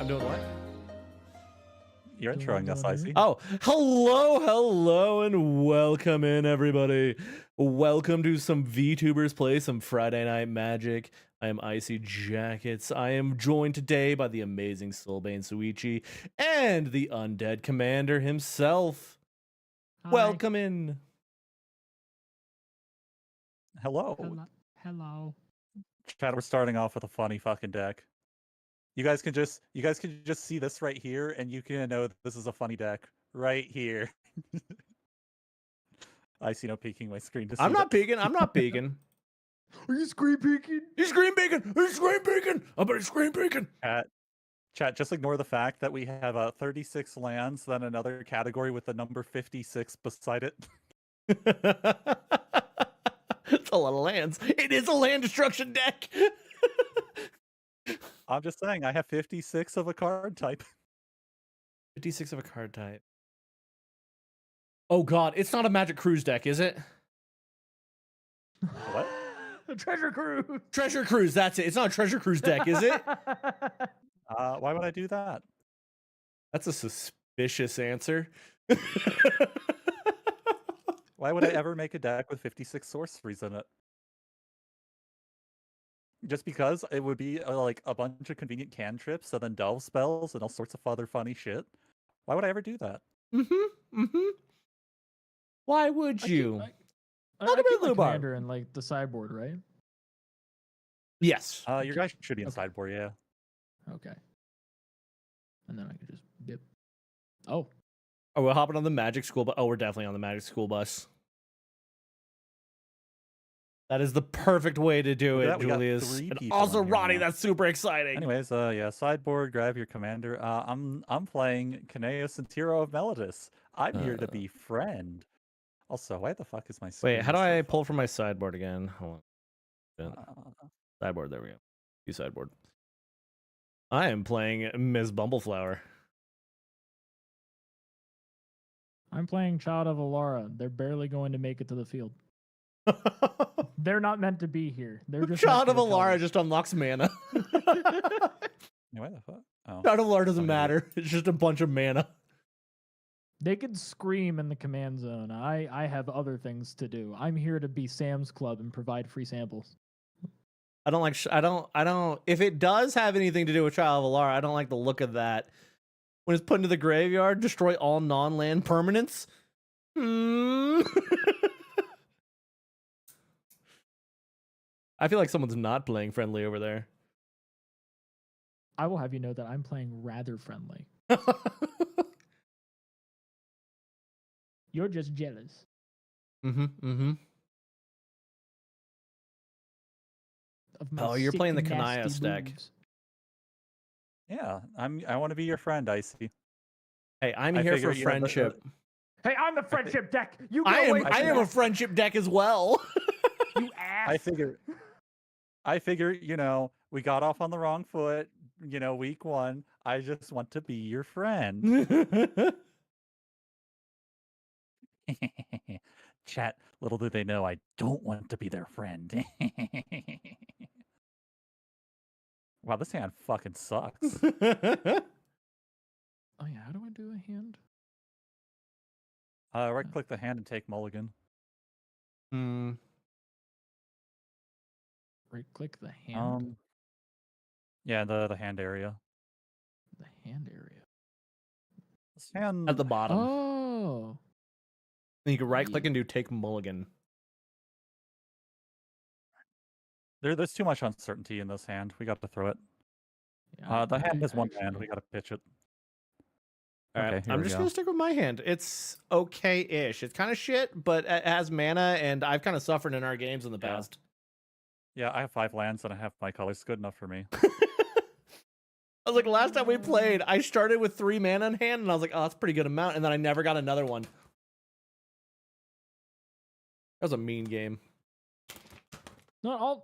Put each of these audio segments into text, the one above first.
I'm doing what? You're introing us, Icy. Oh, hello, and welcome in, everybody. Welcome to some VTubers play some Friday Night Magic. I am Icy Jackets. I am joined today by the amazing Soulbane Suichi and the Undead Commander himself. Hi. Welcome in. Hello. Hello. Chat, we're starting off with a funny fucking deck. You guys can just see this right here, and you can know that this is a funny deck right here. I see no peeking my screen to see. I'm not peeking. I'm not peeking. Are you screen peeking? You scream peeking. You scream peeking. I'm gonna scream peeking. Chat, just ignore the fact that we have 36 lands, then another category with the number 56 beside it. It's a lot of lands. It is a land destruction deck. I'm just saying, I have 56 of a card type. 56 of a card type. Oh god, it's not a Magic Cruise deck, is it? What? Treasure Cruise. Treasure Cruise, that's it. It's not a Treasure Cruise deck, is it? Why would I do that? That's a suspicious answer. Why would I ever make a deck with 56 sorceries in it? Just because it would be like a bunch of convenient cantrips and then delve spells and all sorts of other funny shit. Why would I ever do that? Why would you? I Not a keep bit my Lubar. commander in like the sideboard, right? Yes. Your guy should be in Okay. sideboard, yeah. Okay. And then I can just dip. Oh. Oh, we're hopping on the Magic School bus. Oh, we're definitely on the Magic School bus. That is the perfect way to do Look it, at that, we got Julius. 3 And people also, in here Ronnie, now. that's super exciting. Anyways, yeah, sideboard, grab your commander. I'm playing Caneus and Tiro of Melodis. I'm here to be friend. Also, why the fuck is my screen Wait, how do so I pull from fucking- my sideboard again? Hold on. Uh, Sideboard, there we go. View sideboard. I am playing Ms. Bumbleflower. I'm playing Child of Alara. They're barely going to make it to the field. They're not meant to be here. They're just Child of meant for the Alara colors. just unlocks mana. why the fuck? Oh. Child of Alara doesn't Okay. matter. It's just a bunch of mana. They could scream in the command zone. I have other things to do. I'm here to be Sam's Club and provide free samples. I don't like. I don't. If it does have anything to do with Child of Alara, I don't like the look of that. When it's put into the graveyard, destroy all non-land permanents. I feel like someone's not playing friendly over there. I will have you know that I'm playing rather friendly. You're just jealous. Of my Oh, you're sick, playing the nasty Kanaios deck. moves. Yeah, I want to be your friend, Icy. Hey, I'm I here figure, for you know, friendship. Hey, I'm the friendship deck. You go I away am. from I am that, a friendship deck as well. you ass. I figure, you know, we got off on the wrong foot, you know, week 1. I just want to be your friend. Chat, little do they know I don't want to be their friend. Wow, this hand fucking sucks. Oh yeah, how do I do a hand? Right click the hand and take mulligan. Right click the hand. Yeah, the hand area. The hand area. This hand At the bottom. Oh. And you can right click and do take mulligan. there's too much uncertainty in this hand. We got to throw it. Yeah, The hand is one actually- hand. We got to pitch it. All right, Okay, here I'm we just go. gonna stick with my hand. It's okay-ish. It's kind of shit, but it has mana, and I've kind of suffered in our games in the Yeah. past. Yeah, I have 5 lands and I have my colors. Good enough for me. I was like, last time we played, I started with 3 mana in hand, and I was like, oh, that's a pretty good amount, and then I never got another one. That was a mean game. No,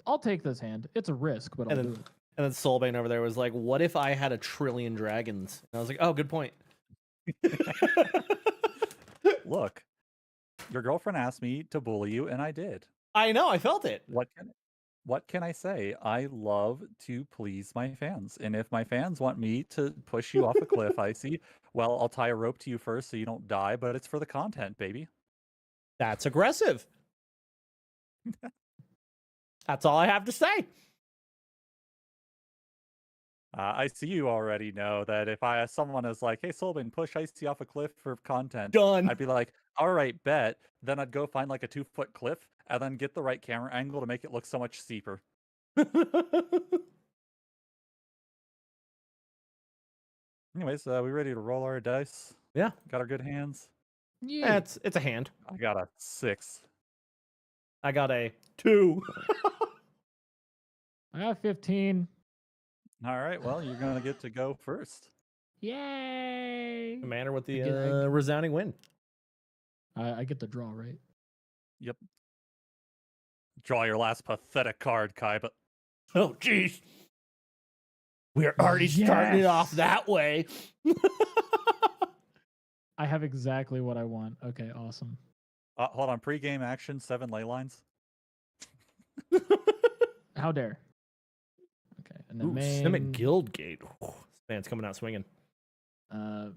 I'll take this hand. It's a risk, but I'll And do then, it. and then Soulbane over there was like, what if I had a trillion dragons? And I was like, oh, good point. Look, your girlfriend asked me to bully you, and I did. I know, I felt it. What can What can I say? I love to please my fans. And if my fans want me to push you off a cliff, Icy, well, I'll tie a rope to you first so you don't die, but it's for the content, baby. That's aggressive. That's all I have to say. I see you already know that if someone is like, "Hey, Solvin, push Icy off a cliff for content," Done. I'd be like, "All right, bet." Then I'd go find like a 2-foot cliff and then get the right camera angle to make it look so much steeper. Anyways, we ready to roll our dice? Yeah. Got our good hands. Yeah. It's a hand. I got a 6. I got a 2. I got 15. All right, well, you're gonna get to go first. Yay! Commander with the I resounding win. I get the draw, right? Yep. Draw your last pathetic card, Kai, but Oh, jeez. We're already starting it off Yes! that way. I have exactly what I want. Okay, awesome. hold on. Pre-game action, 7 ley lines. How dare. Okay, and then Ooh, main Simic Guildgate. This man's coming out swinging.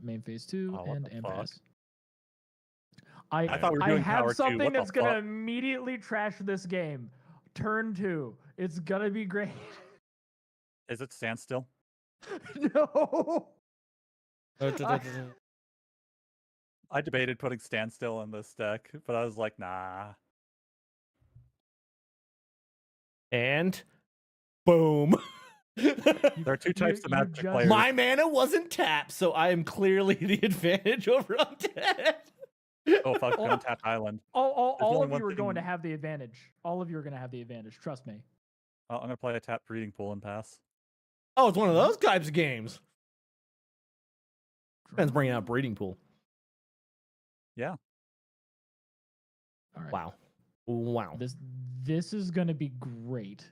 main phase 2 Oh, what and the fuck? pass. I thought we were I doing have power 2. something What the that's gonna fuck? immediately trash this game. Turn 2. It's gonna be great. Is it standstill? No. I debated putting standstill in this deck, but I was like, nah. And boom. There are 2 types of you Magic just- players. My mana wasn't tapped, so I am clearly the advantage over Undead. Oh fuck, Untap Island. All only of one you are going to thing- have the advantage. All of you are going to have the advantage. Trust me. I'm gonna play a tap breeding pool and pass. Oh, it's one of those types of games. Ben's bringing out breeding pool. Yeah. All right. Wow. Wow. This is going to be great.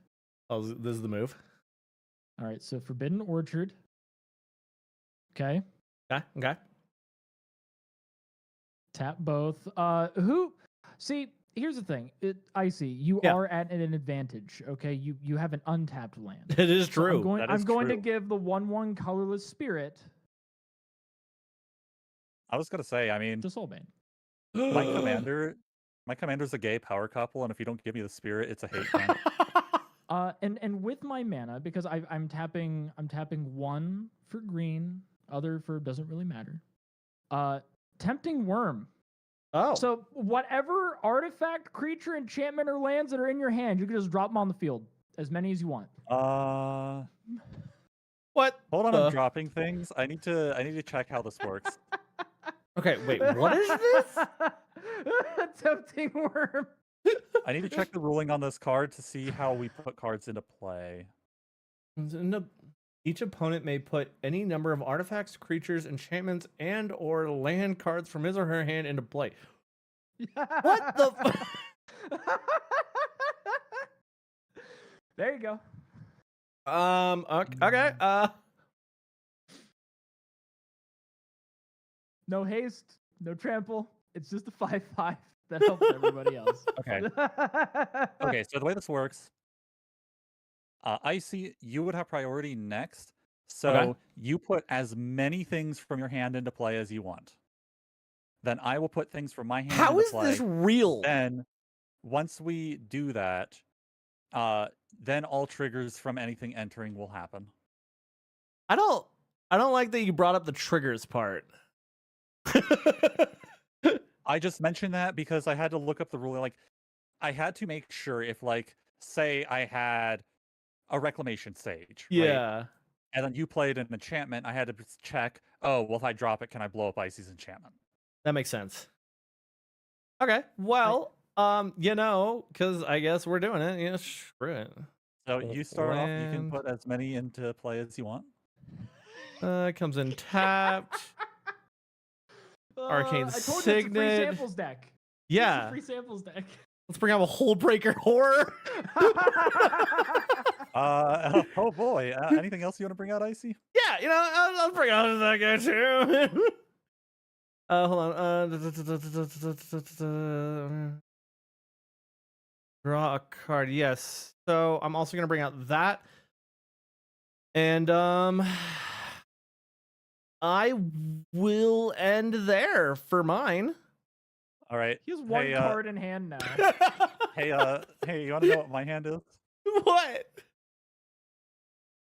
Oh, this is the move. All right. So Forbidden Orchard. Okay. Okay. Okay. Tap both. See, here's the thing. Icy, you Yeah. are at an advantage. Okay. You have an untapped land. It is So true. I'm going to true. give the 1/1 colorless spirit I was gonna say, I mean, to Soulbane. my commander's a gay power couple, and if you don't give me the spirit, it's a hate crime. And with my mana, because I'm tapping 1 for green, other for doesn't really matter. Tempting Worm. Oh. So whatever artifact, creature, enchantment, or lands that are in your hand, you can just drop them on the field, as many as you want. What? Hold on, the- I'm dropping things. I need to check how this works. Okay, wait, what is this? Tempting Worm. I need to check the ruling on this card to see how we put cards into play. Each opponent may put any number of artifacts, creatures, enchantments, and or land cards from his or her hand into play. What the There you go. Okay. No haste, no trample. It's just a 5/5 that helps everybody else. Okay. Okay, so the way this works, Icy, you would have priority next. So Okay. you put as many things from your hand into play as you want. Then I will put things from my hand How into is play. this real? Then once we do that, then all triggers from anything entering will happen. I don't like that you brought up the triggers part. I just mentioned that because I had to look up the ruling. Like, I had to make sure if, like, say I had a reclamation stage, right? Yeah. And then you played an enchantment, I had to check, oh, well, if I drop it, can I blow up Icy's enchantment? That makes sense. Okay. Well, because I guess we're doing it. Yeah, screw it. So you start off, you can Land. put as many into play as you want. It comes in tapped. Arcane I told you it's a free Signet. samples deck. It's a Yeah. free samples deck. Let's bring out a Hole Breaker Horror. Oh boy, anything else you want to bring out, Icy? Yeah, I'll bring out that guy too. Hold on. Draw a card. Yes. So I'm also gonna bring out that. And I will end there for mine. All right. He has one Hey, card in hand now. hey, you want to know what my hand is? What?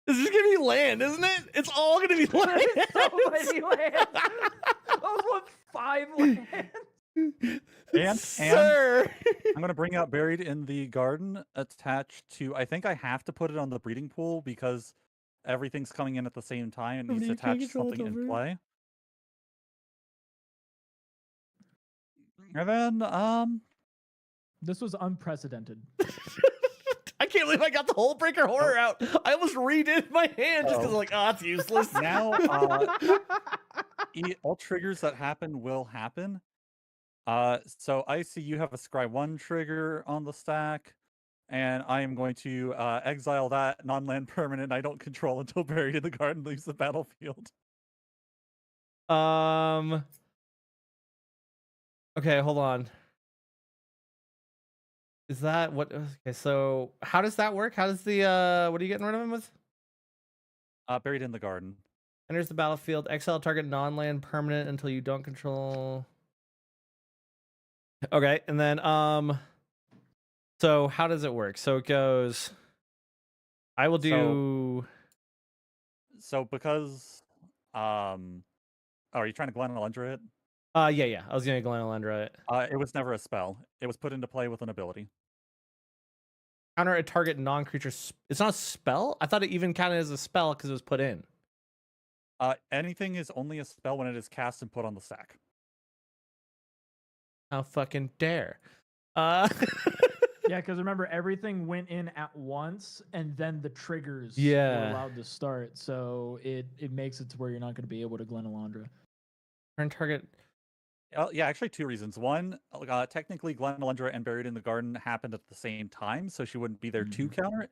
This is gonna be land, isn't it? It's all gonna be land. So many lands. Those were 5 lands. And Sir. I'm gonna bring out Buried in the Garden attached to. I think I have to put it on the breeding pool because everything's coming in at the same time. It needs to You can't attach control it something in over. play. And then This was unprecedented. I can't believe I got the whole breaker horror out. I almost redid my hand just because I'm like, it's useless. now all triggers that happen will happen. So I see you have a Scry 1 trigger on the stack, and I am going to exile that non-land permanent I don't control until Buried in the Garden leaves the battlefield. Okay, hold on. Is that what? Okay, so how does that work? How does the what are you getting rid of him with? Buried in the Garden. Enters the battlefield. Exile target non-land permanent until you don't control. Okay, and then so how does it work? So it goes. I will do. So because are you trying to Glen Alundra it? Yeah. I was gonna Glen Alundra it. It was never a spell. It was put into play with an ability. Counter a target non-creature. It's not a spell. I thought it even counted as a spell because it was put in. Anything is only a spell when it is cast and put on the stack. How fucking dare! Yeah, because remember, everything went in at once, and then the triggers were allowed to start. So it makes it to where you're not going to be able to Glen Alundra. Turn target. Yeah, actually 2 reasons. One, technically Glen Alundra and Buried in the Garden happened at the same time, so she wouldn't be there to counter it.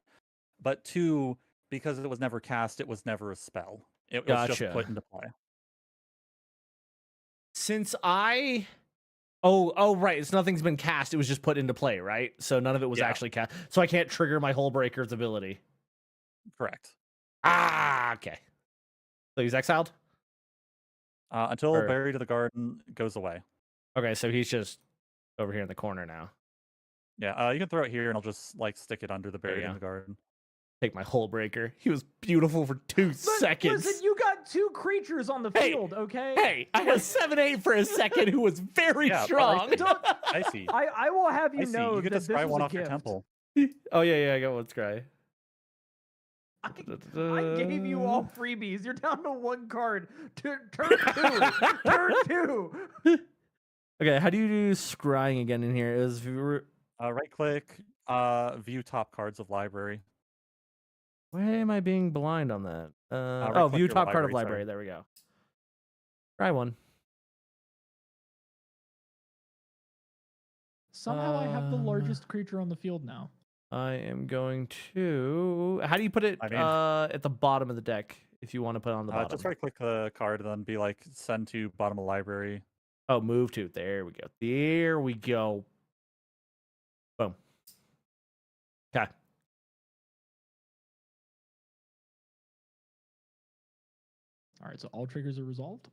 But 2, because it was never cast, it was never a spell. It was just put into play. Since I... Oh, right. It's nothing's been cast. It was just put into play, right? So none of it was actually cast. So I can't trigger my Hull Breaker's ability. Correct. Okay. So he's exiled? Until Buried in the Garden goes away. Okay, so he's just over here in the corner now. Yeah, you can throw it here and I'll just stick it under the Buried in the Garden. Take my Hull Breaker. He was beautiful for 2 seconds. Listen, you got 2 creatures on the field, okay? Hey, I had a 7/8 for a second who was very strong. I see. I will have you know you get that to this scry was one a off your gift. temple. Oh, yeah, I got one scry. I gave you all freebies. You're down to 1 card. Turn 2. Turn 2. Okay, how do you do scrying again in here? Is right click, view top cards of library. Why am I being blind on that? View top card of library. There we go. Try one. Somehow I have the largest creature on the field now. I am going to... How do you put it at the bottom of the deck if you want to put it on the bottom? Just right click the card and then be like, send to bottom of library. Oh, move to. There we go. There we go. Boom. Okay. All right, so all triggers are resolved.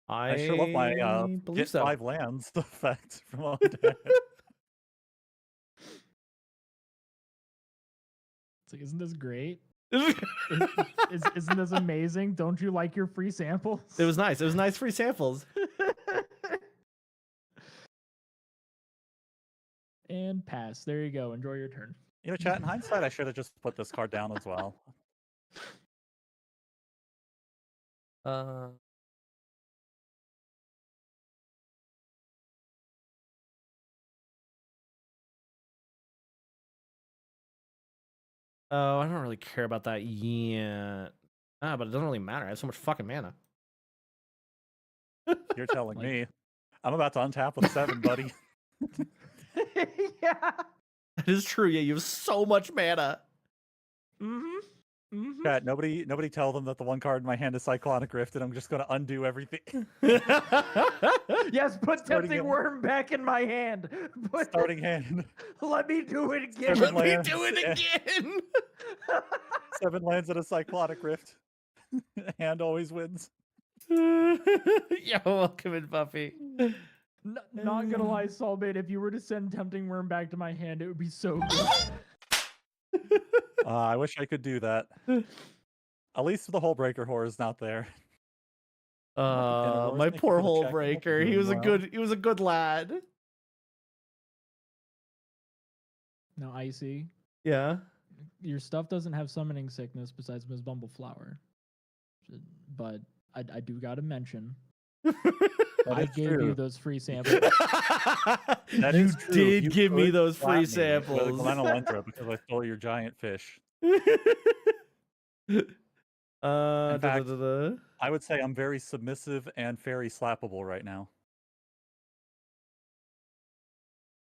I sure love my get 5 lands effect from on deck. It's like, isn't this great? Isn't this amazing? Don't you like your free samples? It was nice. It was nice free samples. And pass. There you go. Enjoy your turn. You know, chat, in hindsight, I should have just put this card down as well. Oh, I don't really care about that yet. But it doesn't really matter. I have so much fucking mana. You're telling me. I'm about to untap with 7, buddy. Yeah. That is true. Yeah, you have so much mana. Mm-hmm. Chat, nobody tell them that the one card in my hand is Cyclonic Rift, and I'm just going to undo everything. Yes, put Tempting Worm back in my hand. Starting hand. Let me do it again. Let me do it again. 7 lands and a Cyclonic Rift. Hand always wins. Yo, welcome in, Buffy. Not gonna lie, Soulmate, if you were to send Tempting Worm back to my hand, it would be so good. I wish I could do that. At least the Hole Breaker horror is not there. My poor Hole Breaker. He was a good lad. Now, Icy. Yeah. Your stuff doesn't have summoning sickness besides Ms. Bumbleflower. But I do gotta mention. I gave you those free samples. You did give me those free samples. Because I stole your giant fish. In fact, I would say I'm very submissive and very slappable right now.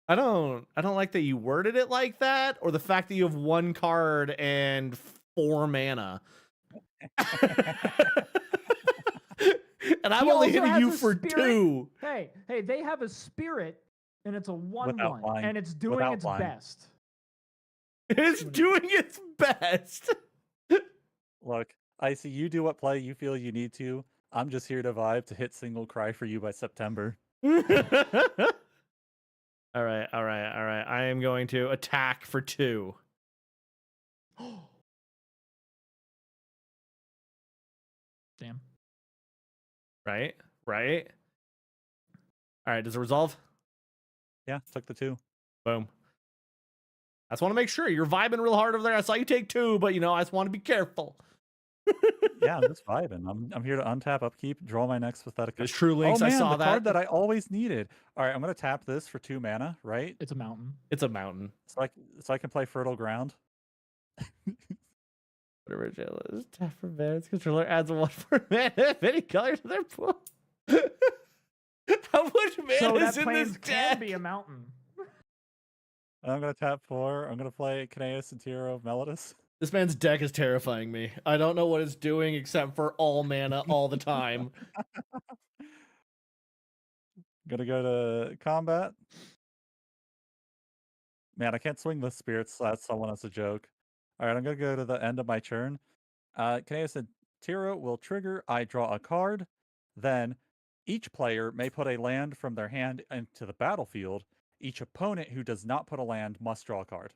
I don't like that you worded it like that, or the fact that you have 1 card and 4 mana. And I'm only hitting you for spirit. 2. Hey, they have a spirit, and it's a 1/1, and it's doing its best. It's doing its best. Look, Icy, you do what play you feel you need to. I'm just here to vibe to hit single cry for you by September. All right. I am going to attack for 2. Damn. Right. All right, does it resolve? Yeah, took the 2. Boom. I just want to make sure you're vibing real hard over there. I saw you take 2, but I just want to be careful. Yeah, I'm just vibing. I'm here to untap, upkeep, draw my next pathetic. There's True Links. Oh, man, I saw the card that I always needed. All right, I'm gonna tap this for 2 mana. Right? It's a mountain. It's a mountain. So I can play Fertile Ground. Whatever jail is. Tap for mana. Its controller adds 1 for mana of any color to their pool. How much mana is in this deck? Can be a mountain. I'm gonna tap 4. I'm gonna play Knaus and Tiro of Melodus. This man's deck is terrifying me. I don't know what it's doing except for all mana all the time. Gonna go to combat. Man, I can't swing the spirits. That's someone as a joke. All right, I'm gonna go to the end of my turn. Knaus and Tiro will trigger. I draw a card. Then each player may put a land from their hand into the battlefield. Each opponent who does not put a land must draw a card.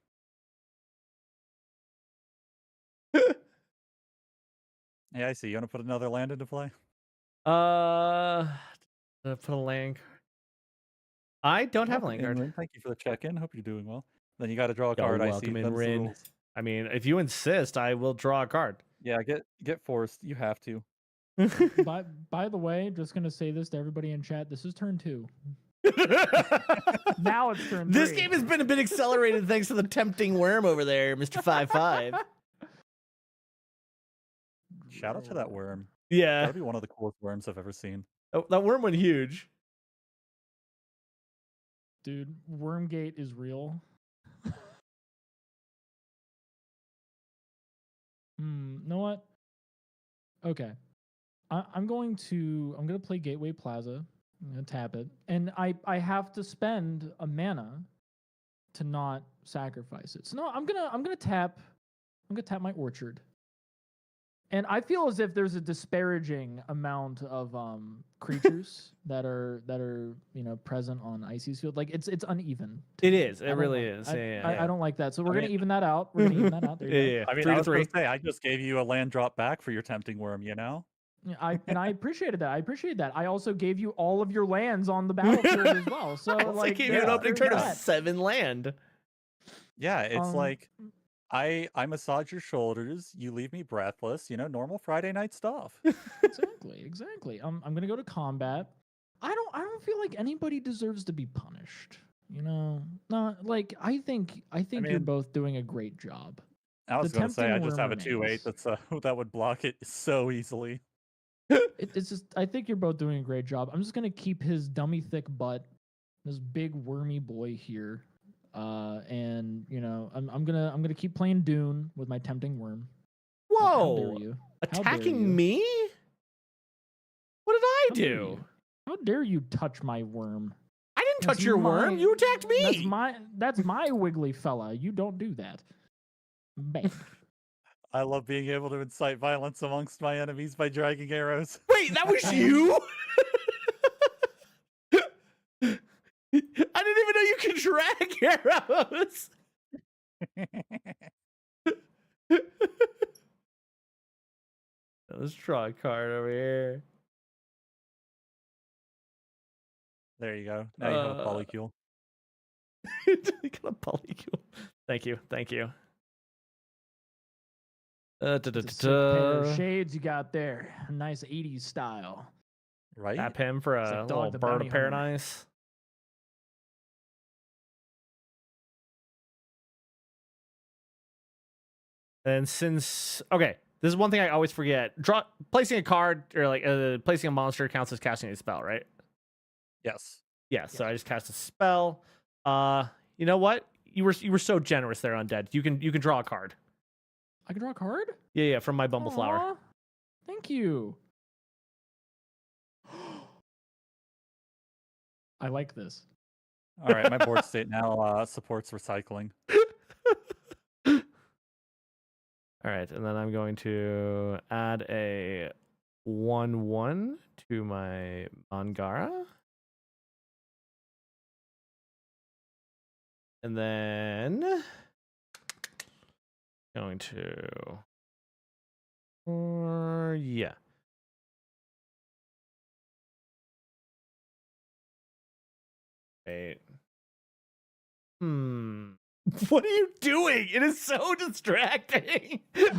Yeah, I see. You want to put another land into play? Put a land card. I don't have a land card. Thank you for the check-in. Hope you're doing well. Then you got to draw a You're card. welcome in, Rin. I mean, if you insist, I will draw a card. Yeah, get forced. You have to. By the way, just gonna say this to everybody in chat. This is turn 2. Now it's turn 3. This game has been a bit accelerated thanks to the tempting worm over there, Mr. 5-5. Shout out to that worm. Yeah. That'd be one of the coolest worms I've ever seen. Oh, that worm went huge. Dude, Wormgate is real. You know what? Okay. I'm gonna play Gateway Plaza. I'm gonna tap it. And I have to spend a mana to not sacrifice it. So no, I'm gonna tap my Orchard. And I feel as if there's a disparaging amount of creatures that are present on Icy's field. Like it's uneven. It is. It really is. I don't like that. So we're gonna even that out. We're gonna even that out. There you go. I mean, 3 I to was 3. gonna say I just gave you a land drop back for your tempting worm. You know. I appreciated that. I also gave you all of your lands on the battlefield as well. So I gave you an opening turn of 7 land. Yeah, it's like I massage your shoulders, you leave me breathless, normal Friday night stuff. Exactly. I'm gonna go to combat. I don't feel like anybody deserves to be punished. Not like I think you're both doing a great job. I was gonna say I just have a 2/8 that would block it so easily. It's just I think you're both doing a great job. I'm just gonna keep his dummy thick butt, this big wormy boy here. And I'm gonna keep playing Dune with my tempting worm. How dare Whoa! you? How dare you? Attacking me? What did I How dare do? you? How dare you touch my worm? I didn't That's touch your worm. my- You attacked me. That's my wiggly fella. You don't do that. Bad. I love being able to incite violence amongst my enemies by dragging arrows. Wait, that was you? I didn't even know you could drag arrows. Let's draw a card over here. There you go. Now you have a polycule. Got a polycule. Thank you. Thank you. It's a sick pair of shades you got there. A nice 80s style. Right? Tap him for It's a like Dog little the bird Bounty of Hunter. paradise. And since okay, this is one thing I always forget. Placing a card or like placing a monster counts as casting a spell, right? Yes. Yeah. So I just cast a spell. You know what? You were so generous there, Undead. You can draw a card. I can draw a card? Yeah, from my Bumbleflower. Aw, thank you. I like this. All right, my board state now supports recycling. All right, and then I'm going to add a 1/1 to my Angara. And then going to yeah. Wait. What are you doing? It is so distracting. Just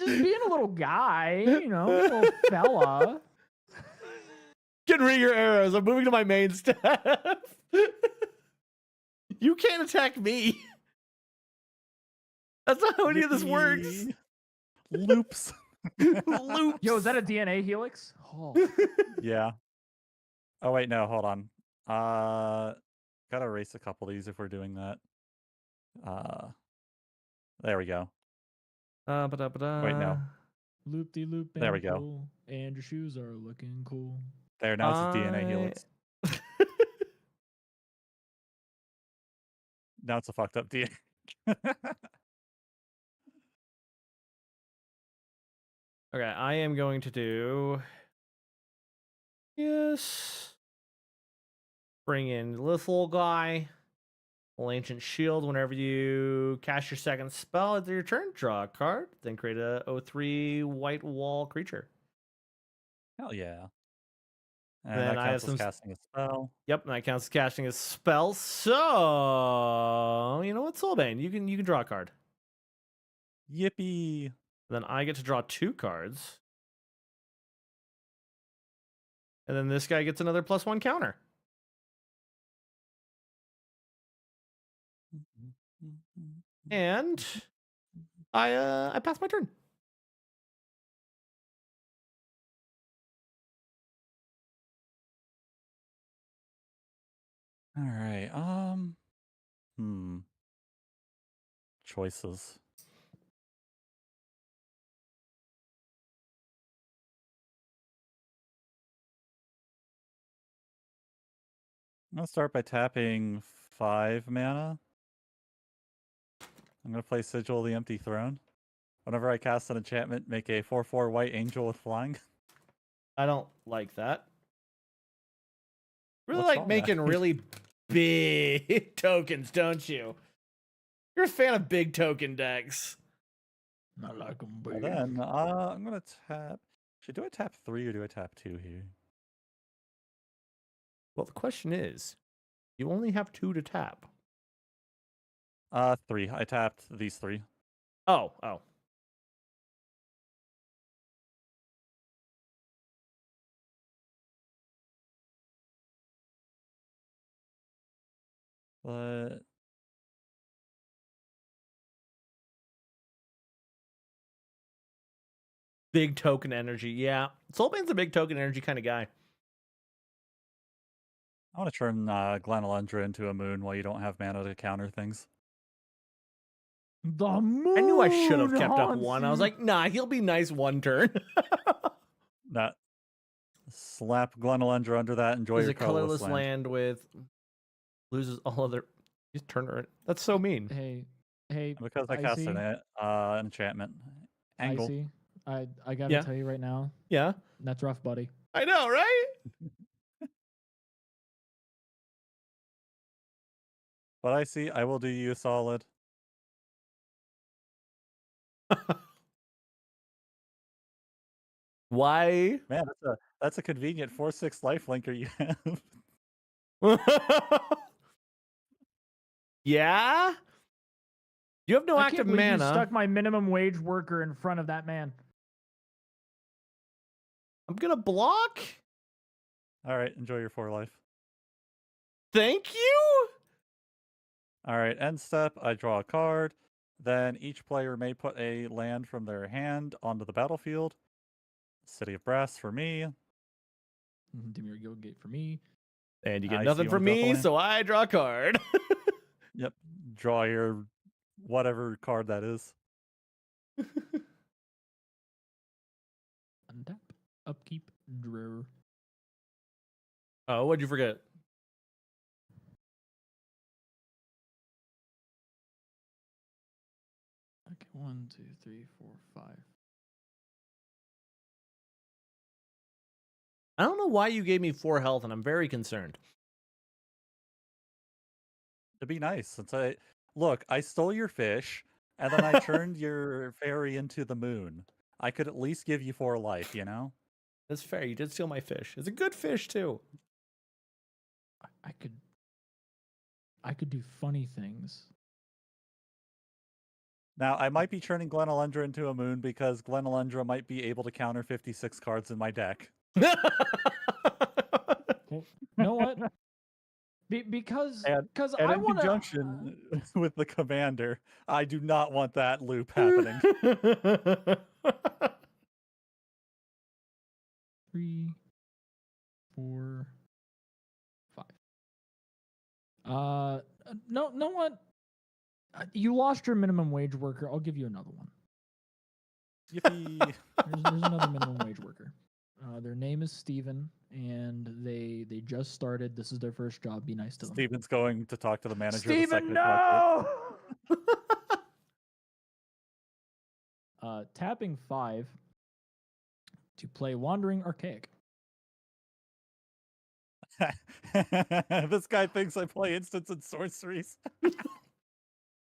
being a little guy, you know, being a little fella. Get rid of your arrows. I'm moving to my main staff. You can't attack me. That's not how any of this works. Yippee. Loops. Loops. Yo, is that a DNA helix? Oh. Yeah. Oh wait, no, hold on. Gotta erase a couple of these if we're doing that. There we go. Wait, no. Loop-de-loop. There we go. Cool. And your shoes are looking cool. There, now it's a DNA helix. Now it's a fucked up DNA. Okay, I am going to do. Yes. Bring in this little guy. Little ancient shield. Whenever you cast your second spell at your turn, draw a card. Then create a 0/3 white wall creature. Hell yeah. Then And that I have counts as some casting a spell. Yep, that counts as casting a spell. So you know what, Soulbane, you can draw a card. Yippee. Then I get to draw 2 cards. And then this guy gets another +1 counter. And I pass my turn. All right. Choices. I'm gonna start by tapping 5 mana. I'm gonna play Sigil of the Empty Throne. Whenever I cast an enchantment, make a 4/4 white angel with flying. I don't like that. Really What's like wrong making with that? really big tokens, don't you? You're a fan of big token decks. I like them Well, big. then I'm gonna tap. Do I tap 3 or do I tap 2 here? Well, the question is, you only have 2 to tap. 3. I tapped these 3. Oh. But Big token energy, yeah. Soulbane's a big token energy kind of guy. I want to turn Glenalundra into a moon while you don't have mana to counter things. The moon. I knew I should have kept up haunts one. I was you. like, nah, he'll be nice one turn. That slap Glenalundra under that. Enjoy Is your a colorless land. land with loses all other. He's turner. That's so mean. Hey, Because I cast an enchantment. Angle. Icy, I gotta Yeah. tell you right now, Yeah, that's rough, buddy. I know, right? But I see, I will do you a solid. Why? Man, that's a convenient 4/6 lifelinker you have. Yeah? You have no I active can't believe you mana. stuck my minimum wage worker in front of that man. I'm gonna block. Alright, enjoy your 4 life. Thank you. Alright, end step, I draw a card. Then each player may put a land from their hand onto the battlefield. City of Brass for me. Dimir Guildgate for me. And you get I see nothing you from wanna draw a me, land? so I draw a card. Yep. Draw your whatever card that is. Untap. Upkeep. Drawer. Oh, what'd you forget? Okay, 1, 2, 3, 4, 5. I don't know why you gave me 4 health, and I'm very concerned. To be nice, since I stole your fish, and then I turned your fairy into the moon. I could at least give you 4 life, you know? That's fair. You did steal my fish. It's a good fish too. I could do funny things. Now, I might be turning Glenalundra into a moon because Glenalundra might be able to counter 56 cards in my deck. You know what? Because And I in want conjunction with the commander, I do not want that loop happening. 3, 4, 5. No, what? You lost your minimum wage worker. I'll give you another one. Yippee. There's another minimum wage worker. Their name is Steven, and they just started. This is their first job. Be nice to them. Steven's going to talk to the manager the Steven, second it collects no! Tapping 5 to play Wandering Archaic. it. This guy thinks I play instants and sorceries.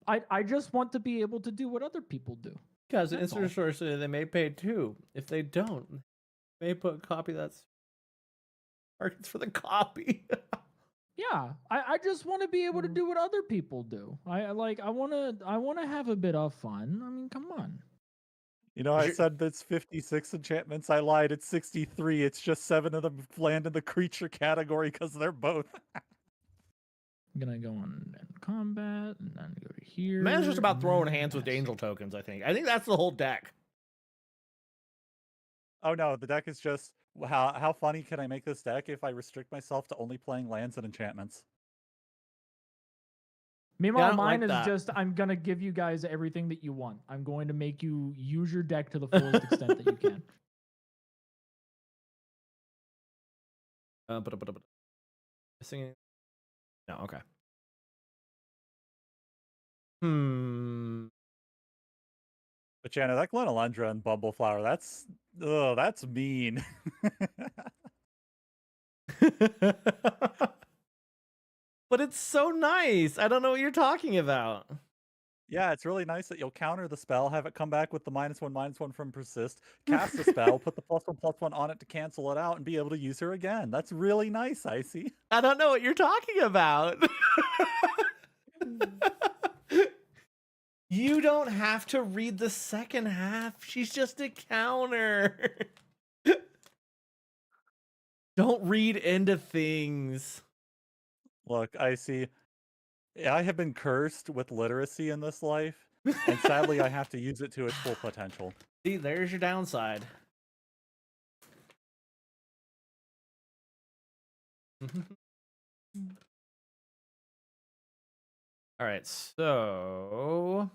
I just want to be able to do what other people do. Because That's instant all. sorcery, they may pay 2. If they don't, they may put copy that's targets for the copy. Yeah, I just want to be able to do what other people do. I want to have a bit of fun. I mean, come on. You know, I said that's 56 enchantments. I lied. It's 63. It's just 7 of them land in the creature category because they're both. I'm gonna go on in combat and then go to here. Man's just about and throwing then hands with pass. angel tokens, I think. I think that's the whole deck. Oh no, the deck is just how funny can I make this deck if I restrict myself to only playing lands and enchantments? Meanwhile, don't mine like is that. just I'm gonna give you guys everything that you want. I'm going to make you use your deck to the fullest extent that you can. Missing. No, okay. Hmm. But Jana, that Glenalundra and Bumbleflower, that's mean. But it's so nice. I don't know what you're talking about. Yeah, it's really nice that you'll counter the spell, have it come back with the -1/-1 from persist, cast the spell, put the +1/+1 on it to cancel it out, and be able to use her again. That's really nice, Icy. I don't know what you're talking about. You don't have to read the second half. She's just a counter. Don't read into things. Look, Icy, I have been cursed with literacy in this life, and sadly I have to use it to its full potential. See, there's your downside. All right, so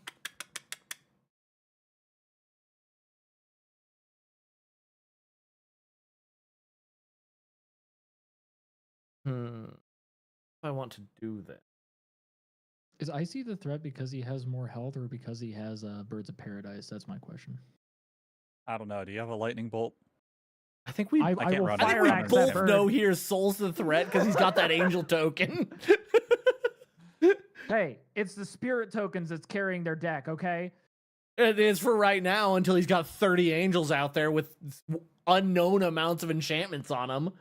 I want to do this. Is Icy the threat because he has more health or because he has Birds of Paradise? That's my question. I don't know. Do you have a lightning bolt? I think we I can't will run I fire think we axe that both bird. know here Soul's the threat because he's got that angel token. Hey, it's the spirit tokens that's carrying their deck, okay? It is for right now until he's got 30 angels out there with unknown amounts of enchantments on them.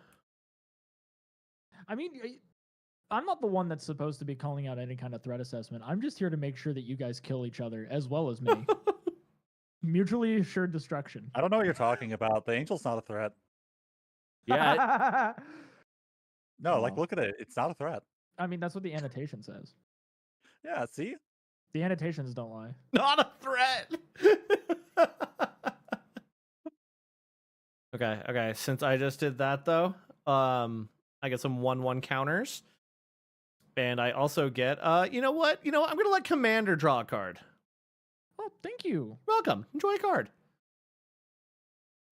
I mean, I'm not the one that's supposed to be calling out any kind of threat assessment. I'm just here to make sure that you guys kill each other as well as me. Mutually assured destruction. I don't know what you're talking about. The angel's not a threat. Yeah, No, like Oh. look at it. It's not a threat. I mean, that's what the annotation says. Yeah, see? The annotations don't lie. not a threat. Okay. Since I just did that though, I get some 1/1 counters. And I also get you know what? I'm gonna let Commander draw a card. Oh, thank you. Welcome. Enjoy a card.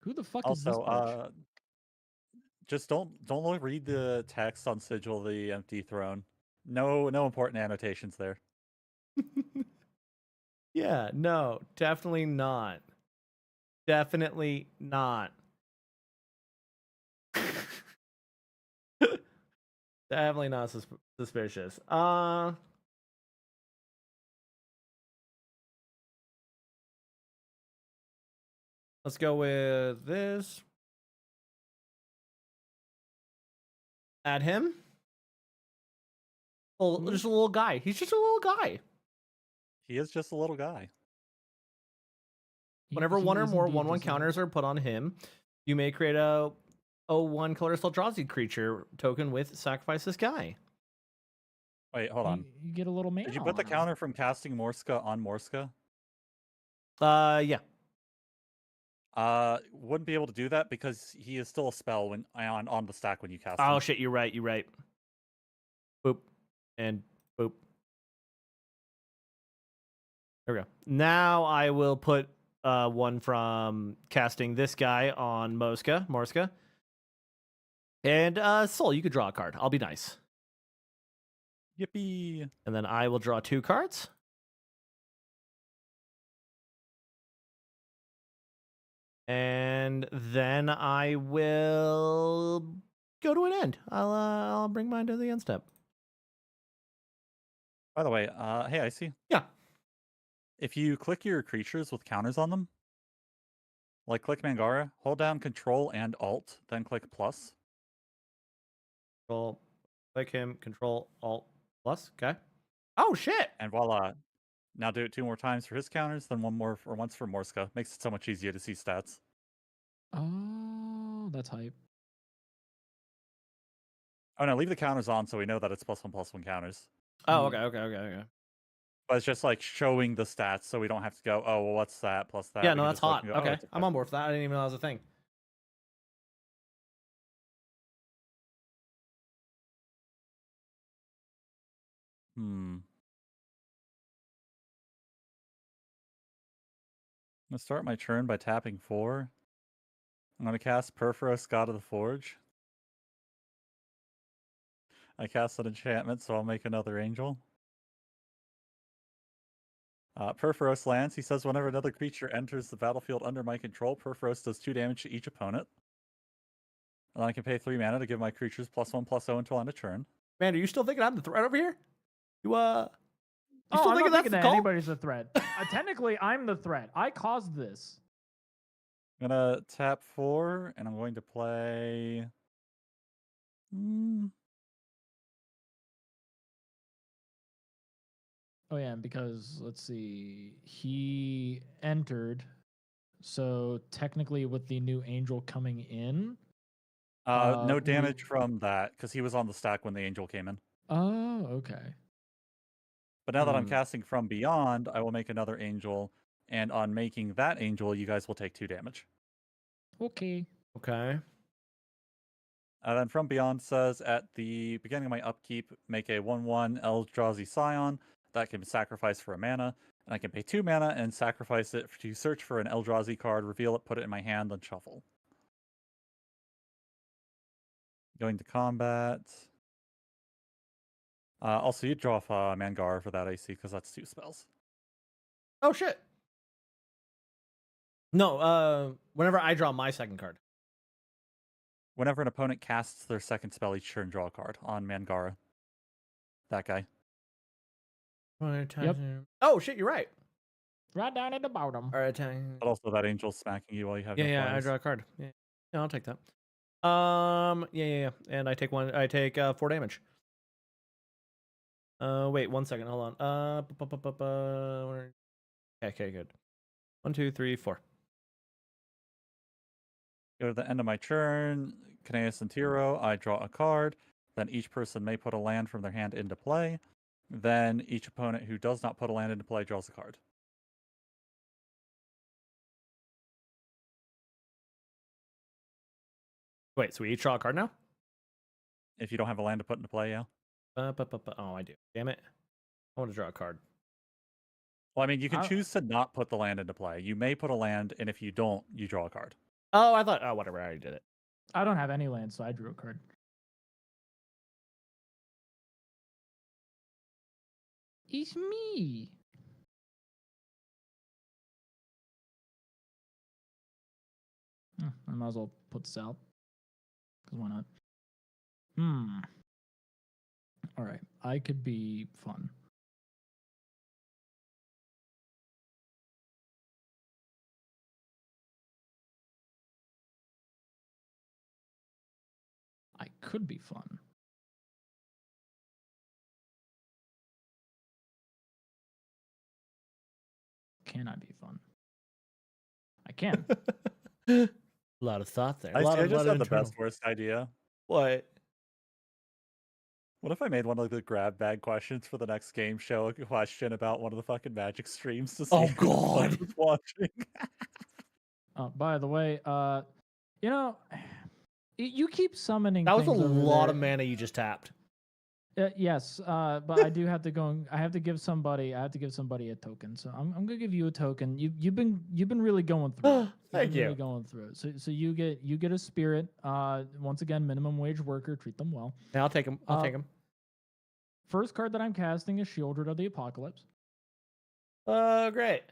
Who the fuck is this bitch? Also, just don't read the text on Sigil of the Empty Throne. No important annotations there. Yeah, no, definitely not. Definitely not. Definitely not suspicious. Let's go with this. Add him. Oh, just a little guy. He's just a little guy. He is just a little guy. Whenever one or more 1/1 counters are put on him, you may create a 0/1 colorless Eldrazi creature token with sacrifice this guy. Wait, hold on. You get a little man. Did you put the counter from casting Morska on Morska? Yeah. Wouldn't be able to do that because he is still a spell when on the stack when you cast Oh him. shit, you're right. Boop. And boop. There we go. Now I will put one from casting this guy on Morska. And Soul, you could draw a card. I'll be nice. Yippee! And then I will draw 2 cards. And then I will go to an end. I'll bring mine to the end step. By the way, hey, I see. Yeah. If you click your creatures with counters on them, like click Mangara, hold down Control and Alt, then click plus. Control, click him, Control, Alt, plus. Okay. Oh shit! And voila. Now do it 2 more times for his counters, then once for Morska. Makes it so much easier to see stats. Oh, that's hype. Oh no, leave the counters on so we know that it's +1/+1 counters. Oh, okay. But it's just like showing the stats so we don't have to go, oh, well, what's that plus that? Yeah, We no, can that's just look hot. and go, oh, Okay, it's I'm on board for that. I didn't even know that was a thing. I'm gonna start my turn by tapping 4. I'm gonna cast Perforos, God of the Forge. I cast an enchantment, so I'll make another angel. Perforos lands. He says, whenever another creature enters the battlefield under my control, Perforos does 2 damage to each opponent. And then I can pay 3 mana to give my creatures +1/+0 until end of turn. Man, are you still thinking I'm the threat over here? You Oh, still I'm thinking not that's thinking the that call? anybody's a threat. Technically, I'm the threat. I caused this. I'm gonna tap 4, and I'm going to play. Oh yeah, because let's see, he entered. So technically, with the new angel coming in. No damage from that because he was on the stack when the angel came in. Oh, okay. But now that I'm casting from beyond, I will make another angel, and on making that angel, you guys will take 2 damage. Okay. Okay. And then From Beyond says, at the beginning of my upkeep, make a 1/1 Eldrazi Scion that can be sacrificed for a mana. And I can pay 2 mana and sacrifice it to search for an Eldrazi card, reveal it, put it in my hand, then shuffle. Going to combat. Also, you draw off Mangara for that AC because that's 2 spells. Oh shit. No, whenever I draw my second card. Whenever an opponent casts their second spell each turn, draw a card on Mangara. That guy. Yep. Oh shit, you're right. Right down at the bottom. All right, time. But also that angel's smacking you while you have Yeah, no yeah, I flyers. draw a card. Yeah, I'll take that. Yeah. And I take 4 damage. Wait 1 second. Hold on. Okay, good. 1, 2, 3, 4. Go to the end of my turn. Caneus and Tiro. I draw a card. Then each person may put a land from their hand into play. Then each opponent who does not put a land into play draws a card. Wait, so we each draw a card now? If you don't have a land to put into play, yeah. Oh, I do. Damn it. I want to draw a card. Well, I mean, you can I- choose to not put the land into play. You may put a land, and if you don't, you draw a card. Oh, I thought. Oh, whatever. I already did it. I don't have any land, so I drew a card. It's me. I might as well put this out. Because why not? All right. I could be fun. I could be fun. Can I be fun? I can. A lot of thought there. I lot of, just lot had of the internal. best worst idea. What? What if I made one of the grab bag questions for the next game show a question about one of the fucking Magic streams to see Oh, who the fuck God. was watching? By the way, you know, you keep summoning. That was a things over lot there. of mana you just tapped. Yes, but I do have to go. I have to give somebody. I have to give somebody a token. So I'm gonna give you a token. You've been really going through. it. Thank You've been you. Really going through it. So you get a spirit. Once again, minimum wage worker. Treat them well. Yeah, I'll take him. I'll take him. First card that I'm casting is Shieldred of the Apocalypse. Great.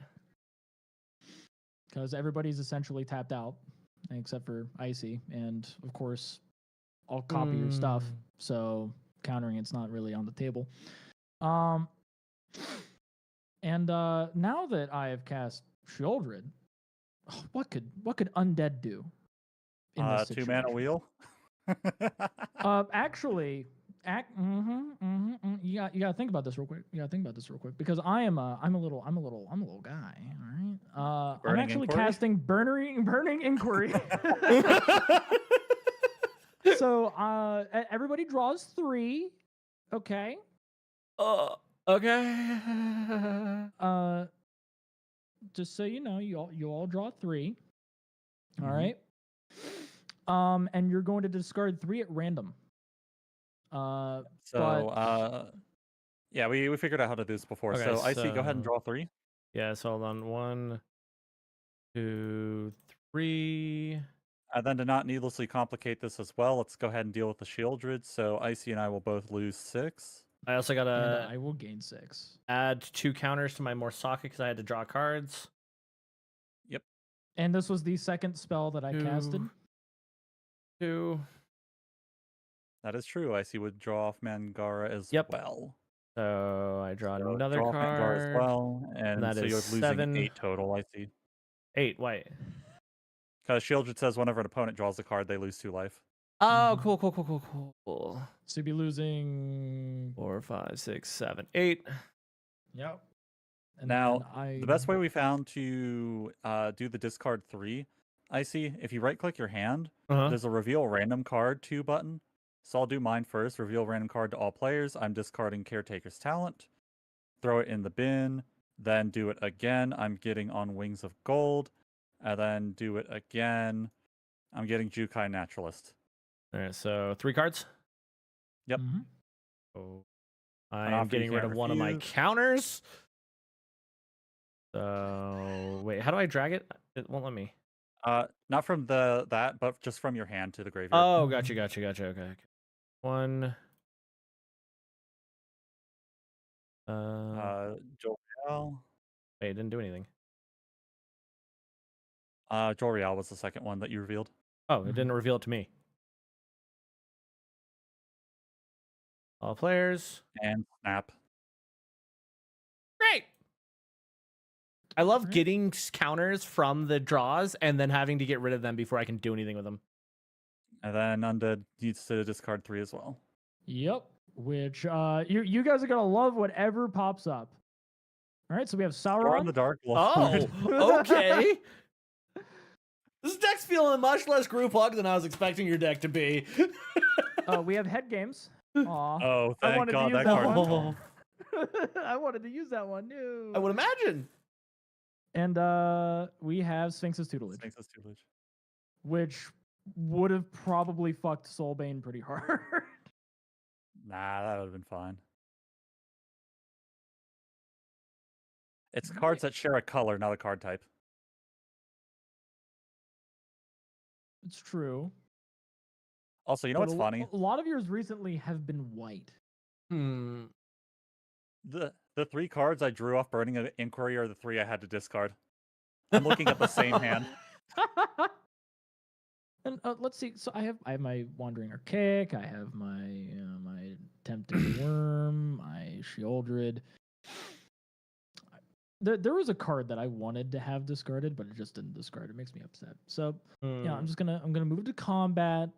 Because everybody's essentially tapped out, except for Icy, and of course, I'll copy your stuff. So countering it's not really on the table. And now that I have cast Shieldred, what could undead do? In this 2 mana situation? wheel. Actually, you got to think about this real quick. Because I'm a little guy. All right. I'm Burning actually Inquiry? casting burning inquiry. So everybody draws 3. Okay. Okay. Just so you know, you all draw 3. All Mhm. right. And you're going to discard 3 at random. So, But yeah, we figured out how to do this before. Okay, So, Icy, go ahead and so- draw 3. Yeah, so hold on. 1, 2, 3. And then to not needlessly complicate this as well, let's go ahead and deal with the Shieldred. So, Icy and I will both lose 6. I also and gotta I will gain 6. add 2 counters to my Morsaka because I had to draw cards. And this was the second spell that I casted. 2. That is true. Icy would draw off Mangara as Yep. well. So I draw So another draw off Mangara as card. well. And that so you're is losing 7. 8 total, Icy. 8. Wait. Because Shieldred says whenever an opponent draws a card, they lose 2 life. Oh, Mhm. cool. So you'd be losing. 4, 5, 6, 7, 8. Yep. And Now, then The best way we found to do the discard 3, Icy, if you right click your hand, Uh-huh. there's a reveal random card 2 button. So I'll do mine first. Reveal random card to all players. I'm discarding Caretaker's Talent. Throw it in the bin. Then do it again. I'm getting on Wings of Gold. And then do it again. I'm getting Jukai Naturalist. All right, so 3 cards. Yep. Mhm. Oh, An I am offer you getting rid can't of one of my refuse. counters. So wait, how do I drag it? It won't let me. Not from that, but just from your hand to the graveyard. Oh, gotcha. Okay. One. Joriel. Wait, it didn't do anything. Joriel was the second one that you revealed. Oh, it didn't reveal it to me. All players. And Snap. Great. I love Right. getting counters from the draws and then having to get rid of them before I can do anything with them. And then Undead needs to discard 3 as well. Yep. Which you guys are gonna love whatever pops up. All right, so we have Or in Sauron. the Dark Lord. Oh, okay. This deck's feeling much less group hug than I was expecting your deck to be. We have Head Games. Aw. Oh, I thank wanted to God use that that card. one. I wanted to use that one. No. I would imagine. And we have Sphinx's Tutelage, Sphinx's Tutelage. which would have probably fucked Soulbane pretty hard. Nah, that would have been fine. It's cards that share a color, not a card type. It's true. Also, you know But what's funny? A lot of yours recently have been white. Hmm. The 3 cards I drew off Burning an Inquiry are the 3 I had to discard. I'm looking at the same hand. And let's see. So I have my Wandering Archaic. I have my my Tempting Worm. My Shieldred. There was a card that I wanted to have discarded, but it just didn't discard. It makes me upset. So yeah, I'm gonna move to combat.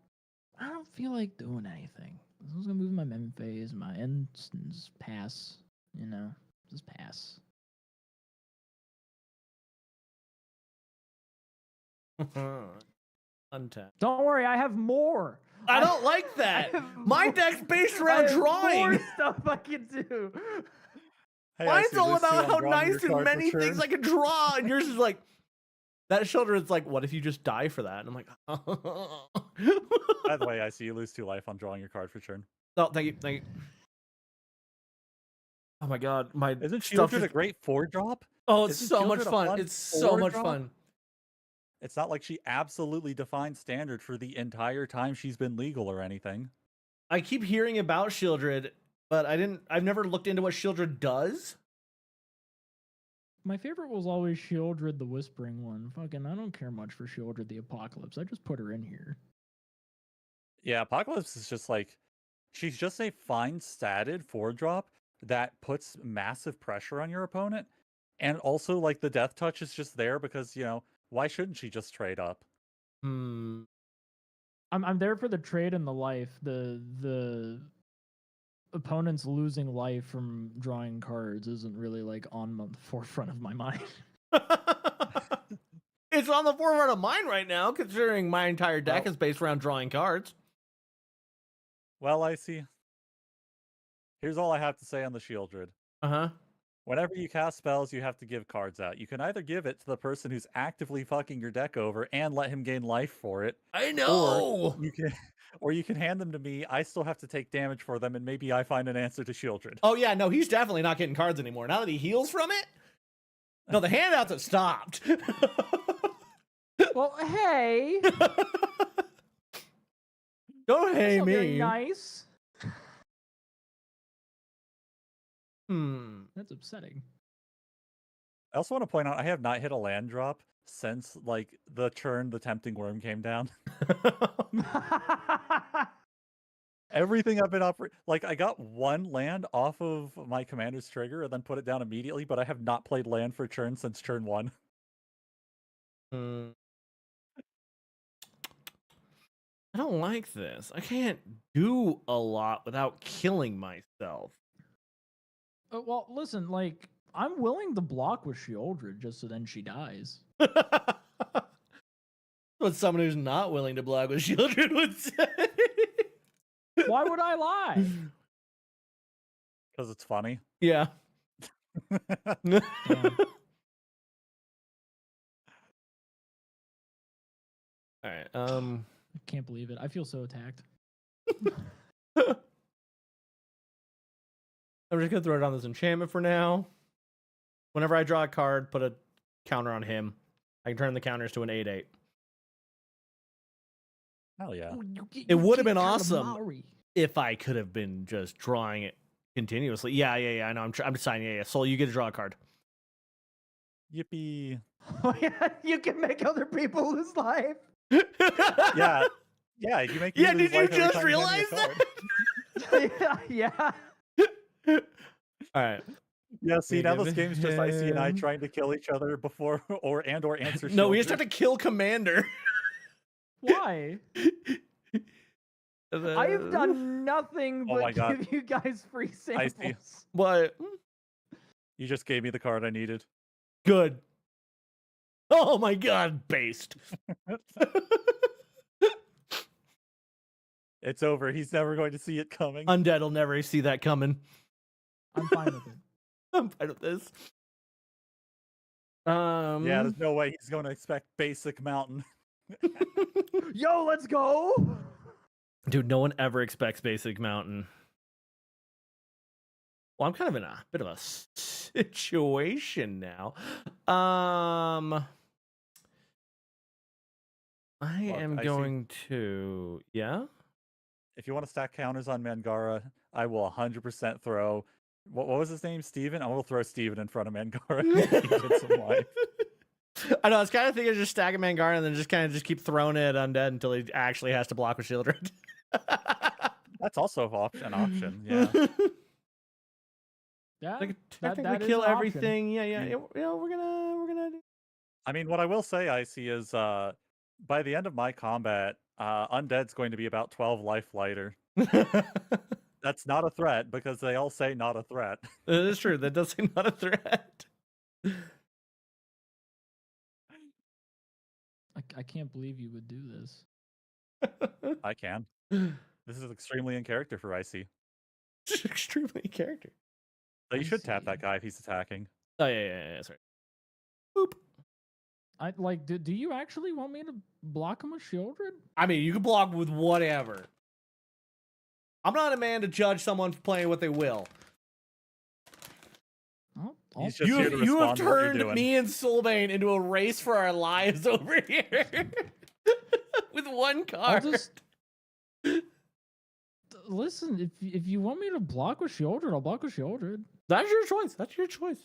I don't feel like doing anything. I'm just gonna move my mem phase, my instance pass. You know, just pass. Untap. Don't worry, I have more. I don't like that. My deck's based around drawing. More stuff I can do. Hey, Mine's see all Lucy, about I'm how drawing your nice and card for many things turn. I can draw, and yours is like that. Children's like, what if you just die for that? And I'm like, By the way, I see you lose 2 life on drawing your card for turn. oh, thank you. Oh my god, my Isn't stuff Shieldred a just... great 4-drop? Oh, it's Isn't so much Shieldred a fun. fun It's so much 4-drop? fun. It's not like she absolutely defined standard for the entire time she's been legal or anything. I keep hearing about Shieldred, but I've never looked into what Shieldred does. My favorite was always Shieldred the Whispering one. Fucking, I don't care much for Shieldred the Apocalypse. I just put her in here. Yeah, Apocalypse is just like, she's just a fine statted 4-drop that puts massive pressure on your opponent. And also, like, the death touch is just there because, you know, why shouldn't she just trade up? I'm there for the trade and the life. The opponents losing life from drawing cards isn't really like on the forefront of my mind. It's on the forefront of mine right now, considering my entire deck Well- is based around drawing cards. Well, I see. Here's all I have to say on the Shieldred. Uh-huh. Whenever you cast spells, you have to give cards out. You can either give it to the person who's actively fucking your deck over and let him gain life for it, I know. or you can hand them to me. I still have to take damage for them, and maybe I find an answer to Shieldred. Oh yeah, no, he's definitely not getting cards anymore. Now that he heals from it? No, the handouts have stopped. Well, hey. Don't hey That's not very me. nice. Hmm. That's upsetting. I also want to point out I have not hit a land drop since like the turn the Tempting Worm came down. Everything I've been like I got 1 land off of my commander's trigger and then put it down immediately, but I have not played land for turn since turn 1. I don't like this. I can't do a lot without killing myself. Well, listen, like, I'm willing to block with Shieldred just so then she dies. What someone who's not willing to block with Shieldred would say. Why would I lie? Because it's funny. Yeah. Damn. All right. can't believe it. I feel so attacked. I'm just gonna throw down this enchantment for now. Whenever I draw a card, put a counter on him. I can turn the counters to an 8/8. Hell yeah. It would have been awesome if I could have been just drawing it continuously. Yeah. I know. I'm just saying. Yeah. Soul, you get to draw a card. Yippee. Oh, yeah, you can make other people lose life. Yeah. Yeah, you make me Yeah, lose did you life every just time you hand me a realize card. Yeah. All right. Yeah, see, now this Give game's just Icy and I him- trying to kill each other before or answer No, we just have Shieldred. to kill Commander. Why? I have done nothing Oh my but God. give you guys free I see. samples. What? You just gave me the card I needed. Good. Oh my god, based. It's over. He's never going to see it coming. Undead will never see that coming. I'm fine with it. I'm fine with this. Yeah, there's no way he's going to expect basic mountain. Yo, let's go. Dude, no one ever expects basic mountain. Well, I'm kind of in a bit of a situation now. I Look, am I see- going to, yeah. If you want to stack counters on Mangara, I will 100% throw. What was his name? Steven? I will throw Steven in front of Mangara. He gets some life. I know. I was kind of thinking of just stacking Mangara and then just kind of just keep throwing it at undead until he actually has to block with Shieldred. That's also an option. Yeah. Yeah, Like, that technically is kill an option. everything. Yeah. Mm. You know, we're gonna do. I mean, what I will say, Icy, is by the end of my combat, Undead's going to be about 12 life lighter. That's not a threat because they all say not a threat. That is true. That does seem not a threat. I can't believe you would do this. I can. This is extremely in character for Icy. Extremely in character. So you I should tap see. that guy if he's attacking. Oh yeah. That's right. Boop. I like. Do you actually want me to block him with Shieldred? I mean, you can block with whatever. I'm not a man to judge someone for playing what they will. He's just here to You have respond to what you're turned doing. me and Soulbane into a race for our lives over here. With one I'll card. just listen. If you want me to block with Shieldred, I'll block with Shieldred. That's your choice. That's your choice.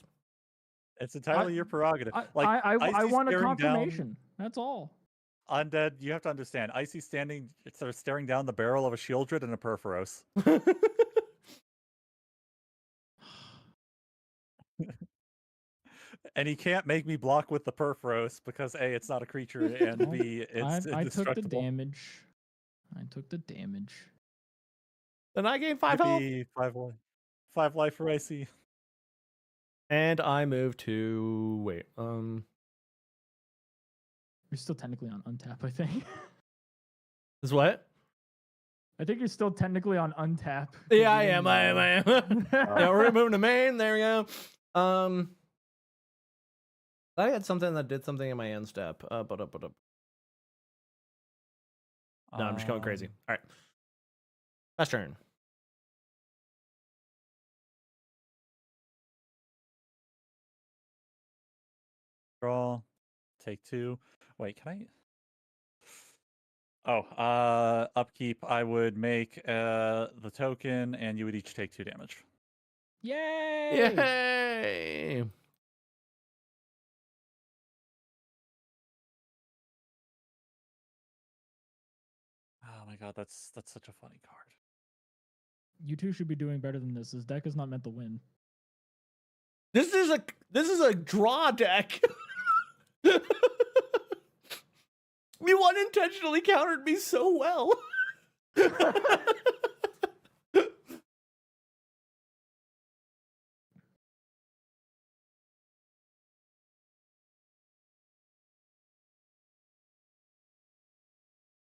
It's entirely your prerogative. I Icy's want a staring down- confirmation. That's all. Undead, you have to understand. Icy's staring down the barrel of a Shieldred and a Perforos. And he can't make me block with the Perforos because A, it's not a creature, and Well, B, it's I took the indestructible. damage. I took the damage. Then I gain 5 health. Yippee, 5 life for Icy. And I move to wait. You're still technically on untap, I think. Is what? I think you're still technically on untap. Yeah, I am. Yeah, we're moving to main. There we go. I had something that did something in my end step. No, I'm just going crazy. All right. Last turn. Draw. Take 2. Wait, can I? Oh, upkeep. I would make the token, and you would each take 2 damage. Yay! Yay! Oh my god, that's such a funny card. You two should be doing better than this. This deck is not meant to win. This is a draw deck. You unintentionally countered me so well.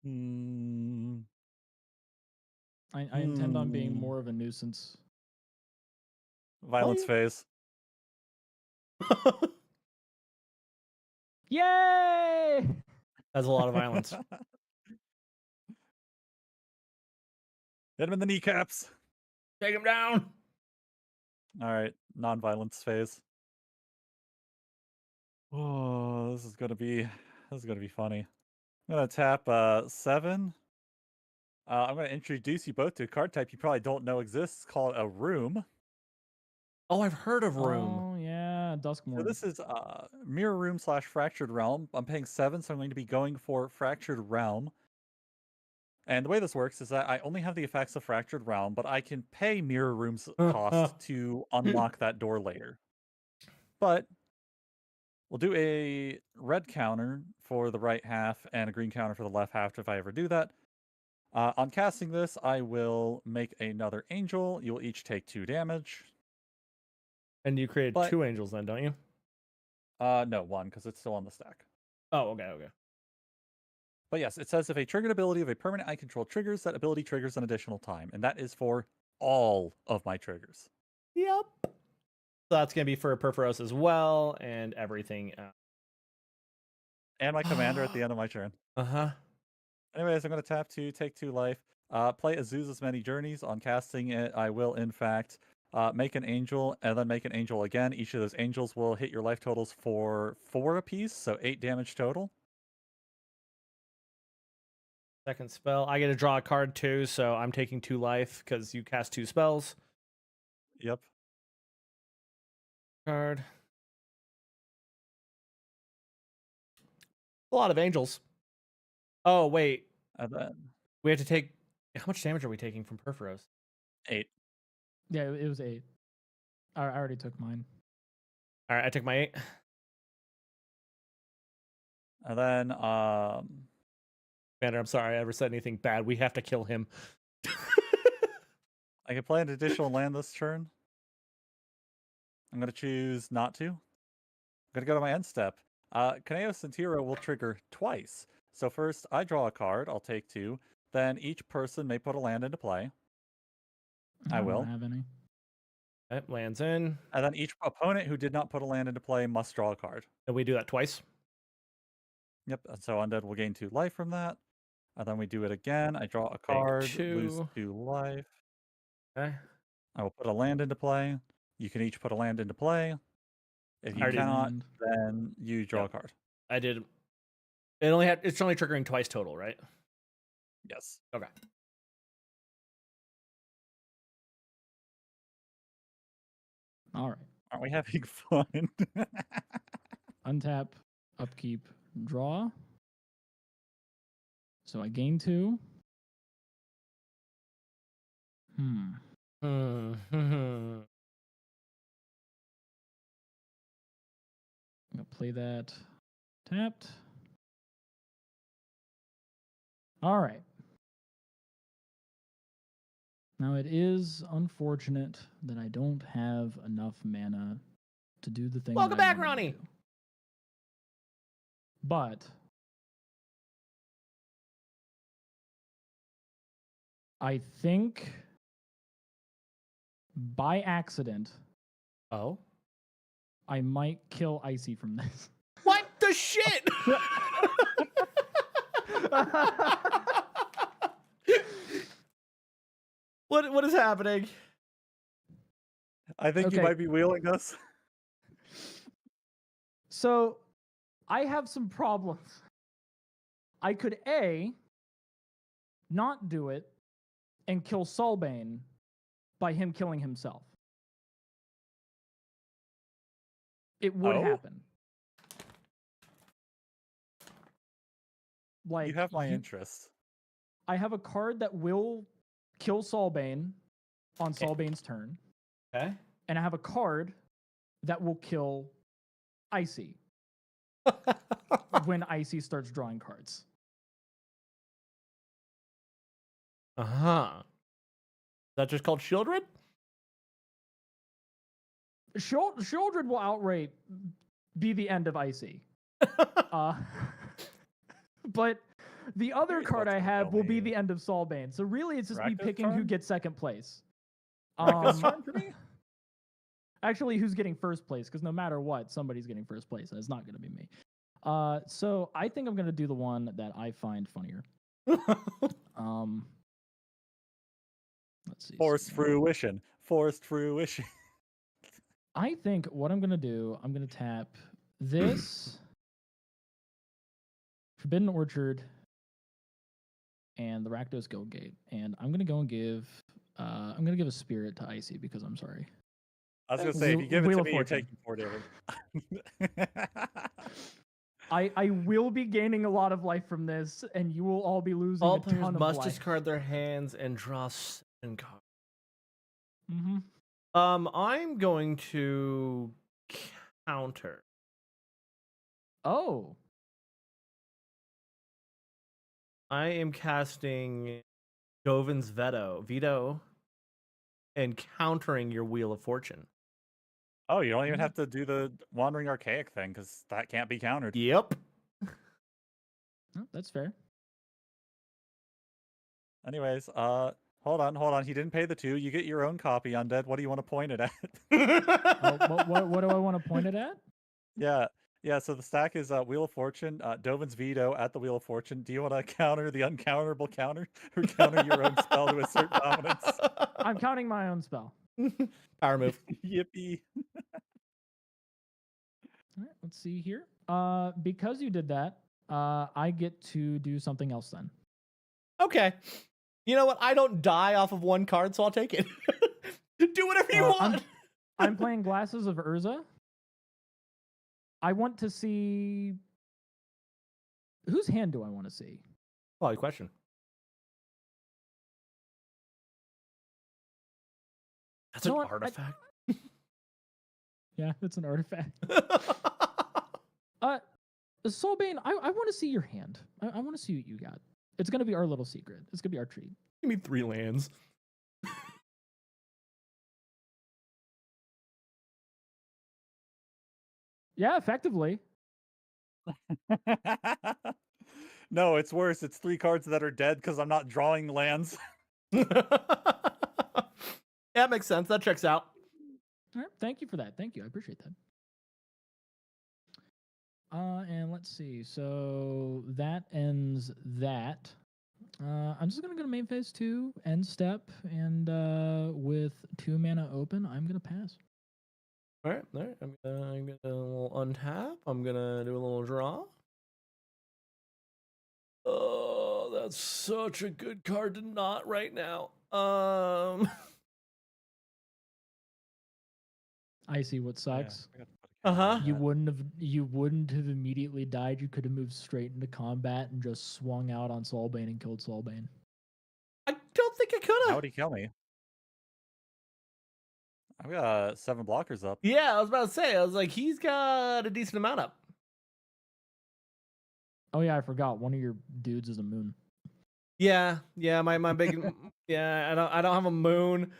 Hmm. I intend on being more of a nuisance. Violence yeah. phase. Yay! That's a lot of violence. Hit him in the kneecaps. Take him down. All right, non-violence phase. Oh, this is gonna be funny. I'm gonna tap 7. I'm gonna introduce you both to a card type you probably don't know exists called a room. Oh, I've heard of Room. Oh yeah, So Duskmorn. this is Mirror Room / Fractured Realm. I'm paying 7, so I'm going to be going for Fractured Realm. And the way this works is that I only have the effects of Fractured Realm, but I can pay Mirror Room's cost to unlock that door later. But we'll do a red counter for the right half and a green counter for the left half if I ever do that. On casting this, I will make another angel. You will each take 2 damage. And you created But- 2 angels then, don't you? No, 1, because it's still on the stack. Oh, okay. But yes, it says if a triggered ability of a permanent I control triggers, that ability triggers an additional time. And that is for all of my triggers. Yep. So that's going to be for Perforos as well and everything else. And my commander at the end of my turn. Uh-huh. Anyways, I'm going to tap 2, take 2 life. Play Azusa's Many Journeys. On casting it, I will, in fact, make an angel and then make an angel again. Each of those angels will hit your life totals for 4 apiece, so 8 damage total. Second spell. I get to draw a card too, so I'm taking 2 life because you cast 2 spells. Yep. Card. A lot of angels. Oh, wait. And then We have to take... How much damage are we taking from Perforos? 8. Yeah, it was 8. I already took mine. All right, I took my 8. And then Commander, I'm sorry I ever said anything bad. We have to kill him. I can play an additional land this turn. I'm going to choose not to. I'm going to go to my end step. Kaneo Sentiro will trigger twice. So first, I draw a card. I'll take 2. Then each person may put a land into play. I will. don't have any. Okay, lands in. And then each opponent who did not put a land into play must draw a card. And we do that twice. Yep. And so Undead will gain 2 life from that. And then we do it again. I draw a card, lose 2. 2 life. Okay. I will put a land into play. You can each put a land into play. If you Already cannot, land. then you draw a card. I did. It's only triggering twice total, right? Yes. Okay. All right. Aren't we having fun? Untap, upkeep, draw. So I gain 2. Hmm. I'm gonna play that tapped. All right. Now it is unfortunate that I don't have enough mana to do the thing. Welcome that I back, wanted to Ronnie. do. But I think by accident Oh. I might kill Icy from this. What the shit? What is happening? I think you Okay. might be wheeling us. So I have some problems. I could A, not do it and kill Solbane by him killing himself. It would Oh? happen. Like You have my interest. I have a card that will kill Solbane on Solbane's turn, Okay. and I have a card that will kill Icy when Icy starts drawing cards. Uh-huh. Is that just called Shieldred? Shieldred will outright be the end of Icy. But the other Here's card what's I gonna have kill will be me. the end of Solbane. So really, it's just me Rakdos picking who turn? gets second place. Rakdos turn for me? Actually, who's getting first place? Because no matter what, somebody's getting first place, and it's not going to be me. So I think I'm going to do the one that I find funnier. Let's see. Forced fruition. Forced fruition. I think what I'm gonna do, I'm gonna tap this Forbidden Orchard and the Rakdos Guild Gate, and I'm gonna go and give a spirit to Icy because I'm sorry. I was gonna say, if you give it Wheel to of me, you're Fortune. taking 4 damage. I will be gaining a lot of life from this, and you will all be losing All a players ton of must life. discard their hands and draw 7 cards. Mm-hmm. I'm going to counter. Oh, I am casting Govin's veto, and countering your Wheel of Fortune. Oh, you don't even have to do the Wandering Archaic thing, because that can't be countered. Yep. oh, that's fair. Anyways, hold on. He didn't pay the 2. You get your own copy, Undead. What do you want to point it at? Oh, what do I want to point it at? Yeah, so the stack is Wheel of Fortune, Dovin's Veto at the Wheel of Fortune. Do you want to counter the uncounterable counter, or counter your own spell to assert dominance? I'm counting my own spell. Power move. Yippee. All right, let's see here. Because you did that, I get to do something else then. Okay. You know what? I don't die off of 1 card, so I'll take it. Do whatever you want. I'm playing Glasses of Urza. I want to see... Whose hand do I want to see? Well, good question. That's You an know what? artifact. Yeah, it's an artifact. Soulbane, I want to see your hand. I want to see what you got. It's going to be our little secret. It's going to be our treat. Give me 3 lands. Yeah, effectively. No, it's worse. It's 3 cards that are dead because I'm not drawing lands. That makes sense. That checks out. All right, thank you for that. Thank you. I appreciate that. And let's see. So that ends that. I'm just gonna go to main phase 2, end step, and with 2 mana open, I'm gonna pass. All right. I'm gonna do a little untap. I'm gonna do a little draw. Oh, that's such a good card to not right now. I see what sucks. Uh-huh. You wouldn't have immediately died. You could have moved straight into combat and just swung out on Soulbane and killed Soulbane. I don't think I could How have. would he kill me? I've got 7 blockers up. Yeah, I was about to say. I was like, he's got a decent amount up. Oh yeah, I forgot. One of your dudes is a moon. Yeah, my big yeah. I don't have a moon.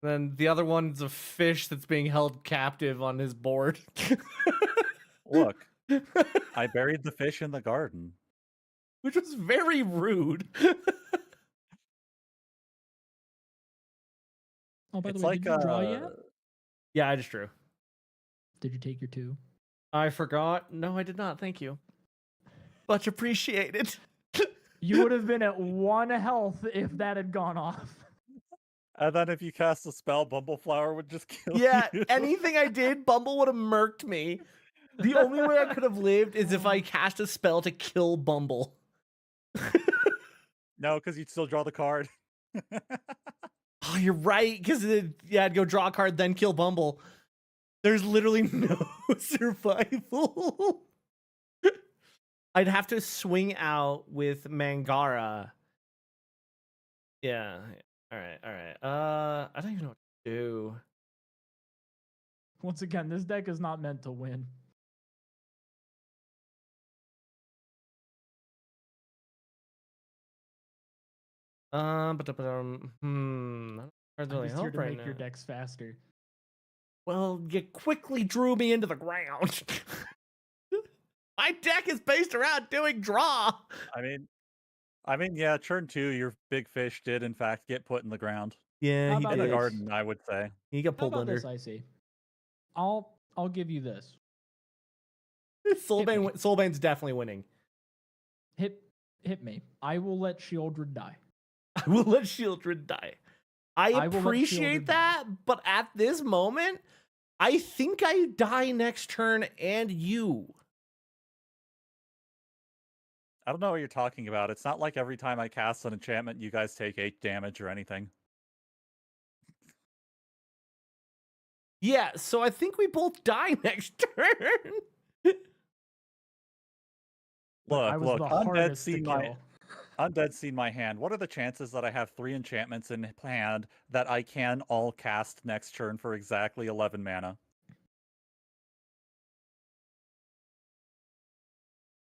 Then the other one's a fish that's being held captive on his board. Look, I buried the fish in the garden. Which was very rude. Oh, by the It's way, like did you draw yet? Yeah, I just drew. Did you take your 2? I forgot. No, I did not. Thank you. Much appreciated. You would have been at 1 health if that had gone off. And then if you cast a spell, Bumbleflower would just kill Yeah, you. anything I did, Bumble would have murked me. The only way I could have lived is if I cast a spell to kill Bumble. No, because you'd still draw the card. Oh, you're right, because I'd go draw a card, then kill Bumble. There's literally no survival. I'd have to swing out with Mangara. Yeah. All right. I don't even know what to do. Once again, this deck is not meant to win. I'm not really I'm just here help to right make now. your decks faster. Well, you quickly drew me into the ground. My deck is based around doing draw. I mean, yeah, turn 2, your big fish did in fact get put in the ground. Yeah, How he about In the did. garden, I would say. He got How pulled about under. this, Icy? I'll give you this. Soulbane's definitely winning. Hit me. I will let Shieldred die. I will let Shieldred die. I I will let appreciate Shieldred die. that, but at this moment, I think I die next turn and you. I don't know what you're talking about. It's not like every time I cast an enchantment, you guys take 8 damage or anything. Yeah, so I think we both die next turn. I was Look, the undead hardest to seen kill. Undead seen my hand. What are the chances that I have 3 enchantments in hand that I can all cast next turn for exactly 11 mana?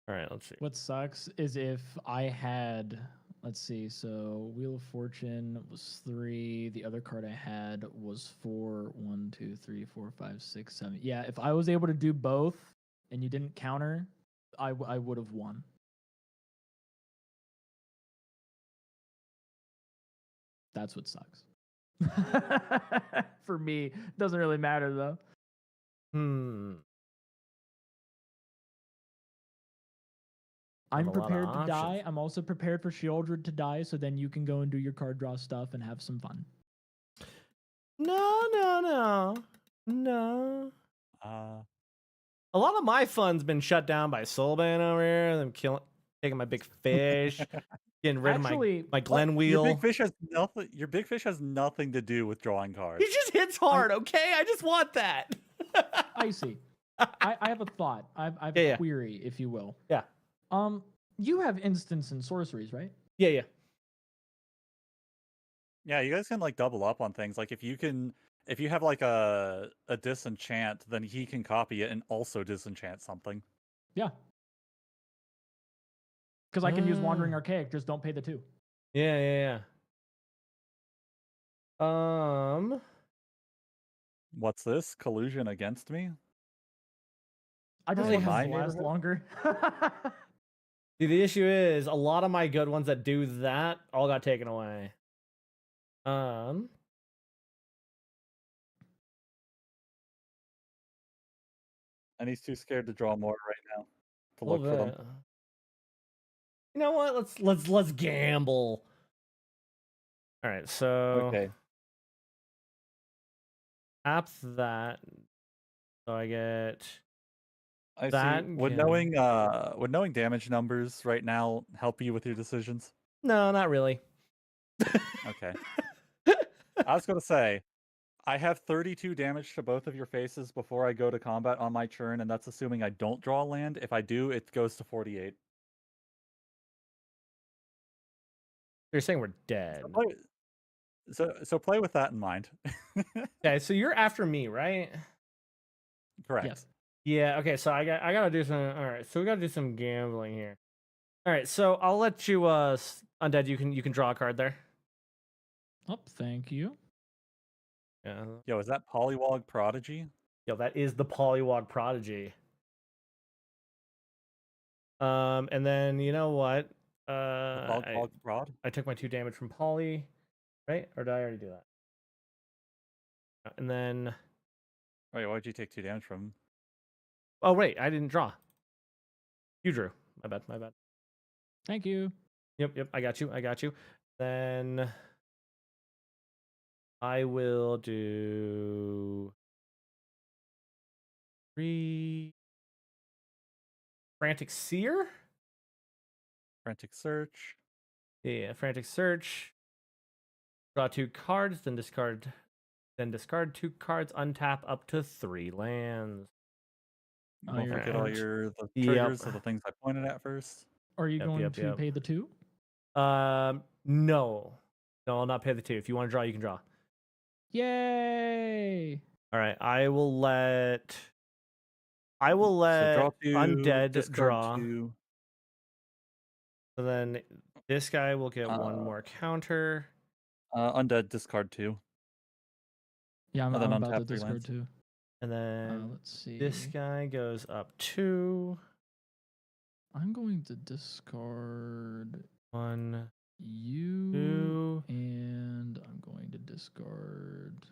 All right, let's see. What sucks is if I had, let's see, so Wheel of Fortune was 3. The other card I had was 4. 1, 2, 3, 4, 5, 6, 7. Yeah, if I was able to do both and you didn't counter, I would have won. That's what sucks. For me, doesn't really matter though. I'm a lot of prepared to die. options. I'm also prepared for Shieldred to die, so then you can go and do your card draw stuff and have some fun. No. A lot of my fun's been shut down by Soulbane over here. Them taking my big fish, getting rid Actually, of my Glen wheel. Your big fish has nothing to do with drawing cards. He just hits hard, okay? I just want that. I see. I have a thought. I have a query, if you will. Yeah. You have instants and sorceries, right? Yeah. Yeah, you guys can like double up on things. Like if you have like a disenchant, then he can copy it and also disenchant something. Yeah. Because I can use Wandering Archaic, just don't pay the 2. Yeah. What's this? Collusion against me? I just Really want my him to last neighborhood? longer. See, the issue is a lot of my good ones that do that all got taken away. And he's too scared to draw more right now to a look little for bit. them. You know what? Let's gamble. All right, so Okay. tap that. So I get I that. see. Would knowing damage numbers right now help you with your decisions? No, not really. Okay. I was gonna say, I have 32 damage to both of your faces before I go to combat on my turn, and that's assuming I don't draw land. If I do, it goes to 48. You're saying we're dead. So play with that in mind. Okay, so you're after me, right? Correct. Yes. Yeah. Okay, so I gotta do some. All right, so we gotta do some gambling here. All right, so I'll let you. Undead, you can draw a card there. Oh, thank you. Yeah. Yo, is that Polywog Prodigy? Yo, that is the Polywog Prodigy. And then you know what? Polywog Prod? I took my 2 damage from Poly, right? Or did I already do that? And then, Wait, why'd you take 2 damage from him? oh wait, I didn't draw. You drew. My bad. Thank you. Yep. I got you. Then I will do 3 Frantic Seer. Frantic Search. Yeah, Frantic Search. Draw 2 cards, then discard 2 cards, untap up to 3 lands. Don't forget all the Yep. triggers of the things I pointed at first. Are you going to pay the 2? No, I'll not pay the 2. If you want to draw, you can draw. Yay! All right, I will let So draw 2, Undead discard draw. 2. So then this guy will get 1 more counter. Undead, discard 2. Yeah, I'm then about untap to 3 discard lands. 2. And then Let's see. this guy goes up 2. I'm going to discard 1, you, 2. and I'm going to discard.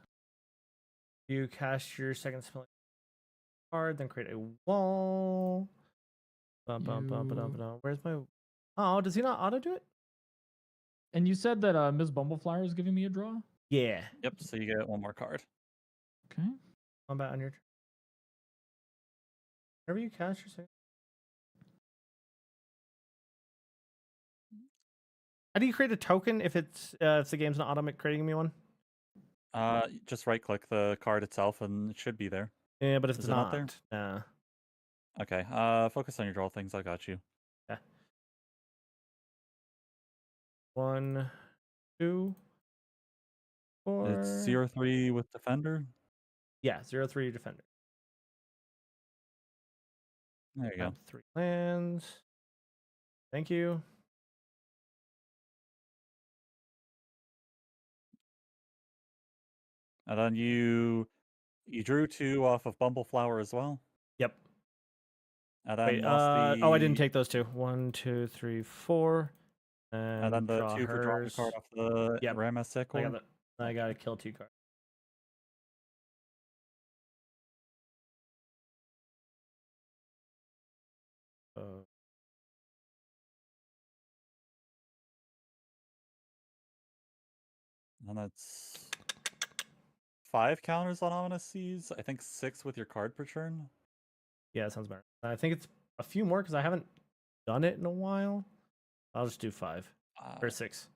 You cast your second spell card, then create a wall. Bum. Where's my? Oh, does he not auto do it? And you said that Ms. Bumbleflower is giving me a draw? Yeah. Yep, so you get one more card. Okay. Combat on your turn. Whenever you cast your second. How do you create a token if if the game's not automatic creating me one? Just right click the card itself and it should be there. Yeah, but if Is it's it not there? nah. Okay, focus on your draw things, I got you. Yeah. 1, 2, 4. It's 0-3 with Defender. Yeah, 0-3 defender. There you go. 3 lands. Thank you. And then you drew 2 off of Bumbleflower as well. Yep. And then Wait, lost oh, I didn't take those 2. 1, 2, 3, 4. And then the draw 2 for drawing a hers. card off the Yep. Ramesses I core. got that. I gotta kill 2 cards. Oh. And that's 5 counters on Ominous Seas. I think 6 with your card per turn. Yeah, that sounds better. I think it's a few more because I haven't done it in a while. I'll just do 5 or 6.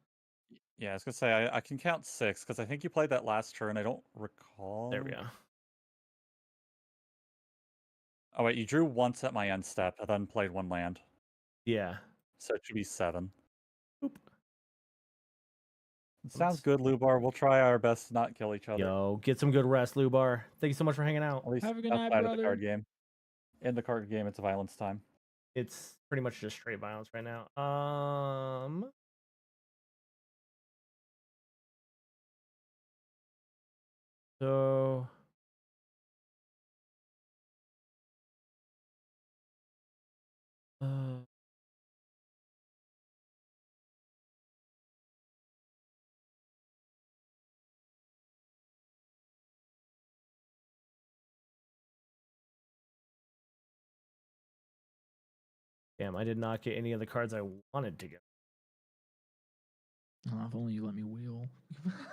Yeah, I was gonna say I can count 6 because I think you played that last turn. I don't recall. There we go. Oh wait, you drew once at my end step and then played 1 land. Yeah. So it should be 7. Boop. Sounds good, Lubar. We'll try our best to not kill each other. Yo, get some good rest, Lubar. Thank you so much for hanging out. At least Have a good night, outside of the brother. card game. In the card game, it's violence time. It's pretty much just straight violence right now. So damn, I did not get any of the cards I wanted to get. Oh, if only you let me wheel.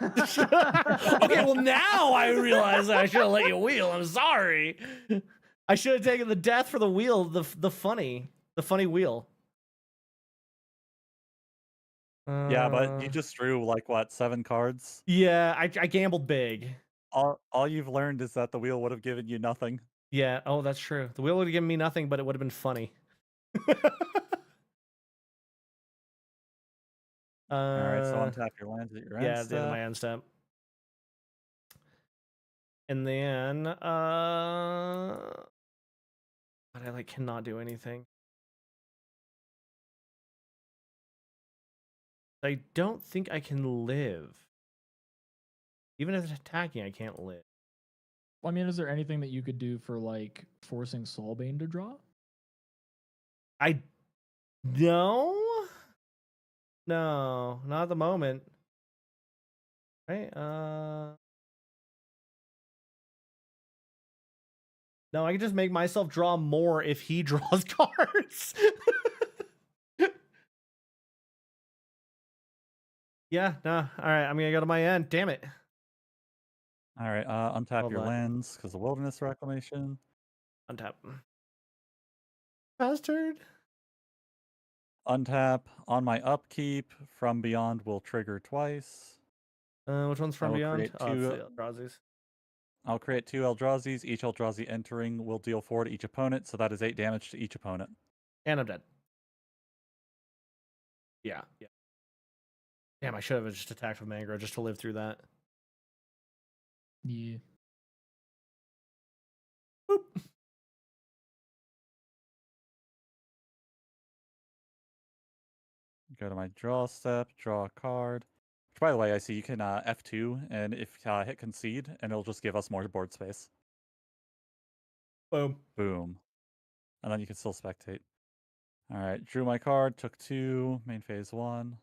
Okay, well now I realize I should have let you wheel. I'm sorry. I should have taken the death for the wheel, the funny wheel. Yeah, but you just drew like what, 7 cards? Yeah, I gambled big. All you've learned is that the wheel would have given you nothing. Yeah, oh, that's true. The wheel would have given me nothing, but it would have been funny. Alright, so untap your lands at your end Yeah, at the end of step. my end step. And then but I like cannot do anything. I don't think I can live. Even if it's attacking, I can't live. Well, I mean, is there anything that you could do for like forcing Soulbane to draw? No, not at the moment. Right? No, I can just make myself draw more if he draws cards. Yeah, no. All right, I'm gonna go to my end. Damn it. Alright, untap Hold your on. lands because of Wilderness Reclamation. Untap. Bastard. Untap on my upkeep. From Beyond will trigger twice. Which one's From will Beyond? create Oh, it's two- the Eldrazi's. I'll create 2 Eldrazi's. Each Eldrazi entering will deal 4 to each opponent, so that is 8 damage to each opponent. And I'm dead. Yeah. Damn, I should have just attacked with Mangro just to live through that. Yeah. Boop. Go to my draw step, draw a card. Which, by the way, I see you can F2, and if hit concede, and it'll just give us more board space. Boom. Boom. And then you can still spectate. Alright, drew my card, took 2, main phase 1.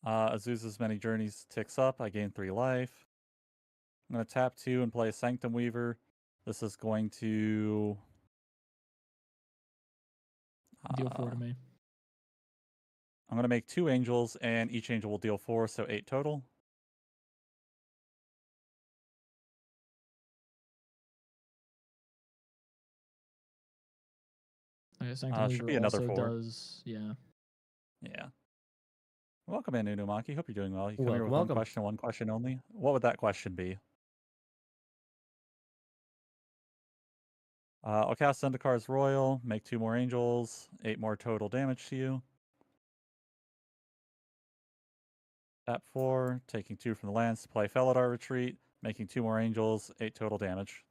Azusa's Many Journeys ticks up, I gain 3 life. I'm going to tap 2 and play a Sanctum Weaver. This is going to Deal 4 to me. I'm going to make 2 angels, and each angel will deal 4, so 8 total. Okay, Sanctum Should be Weaver another also 4. does, yeah. Yeah. Welcome in, Unumaki. Hope you're doing well. You come here with Welcome. one question only. What would that question be? I'll cast Zendikar's Royal, make 2 more angels, 8 more total damage to you. Tap 4, taking 2 from the lands to play Felidar Retreat, making 2 more angels, 8 total damage.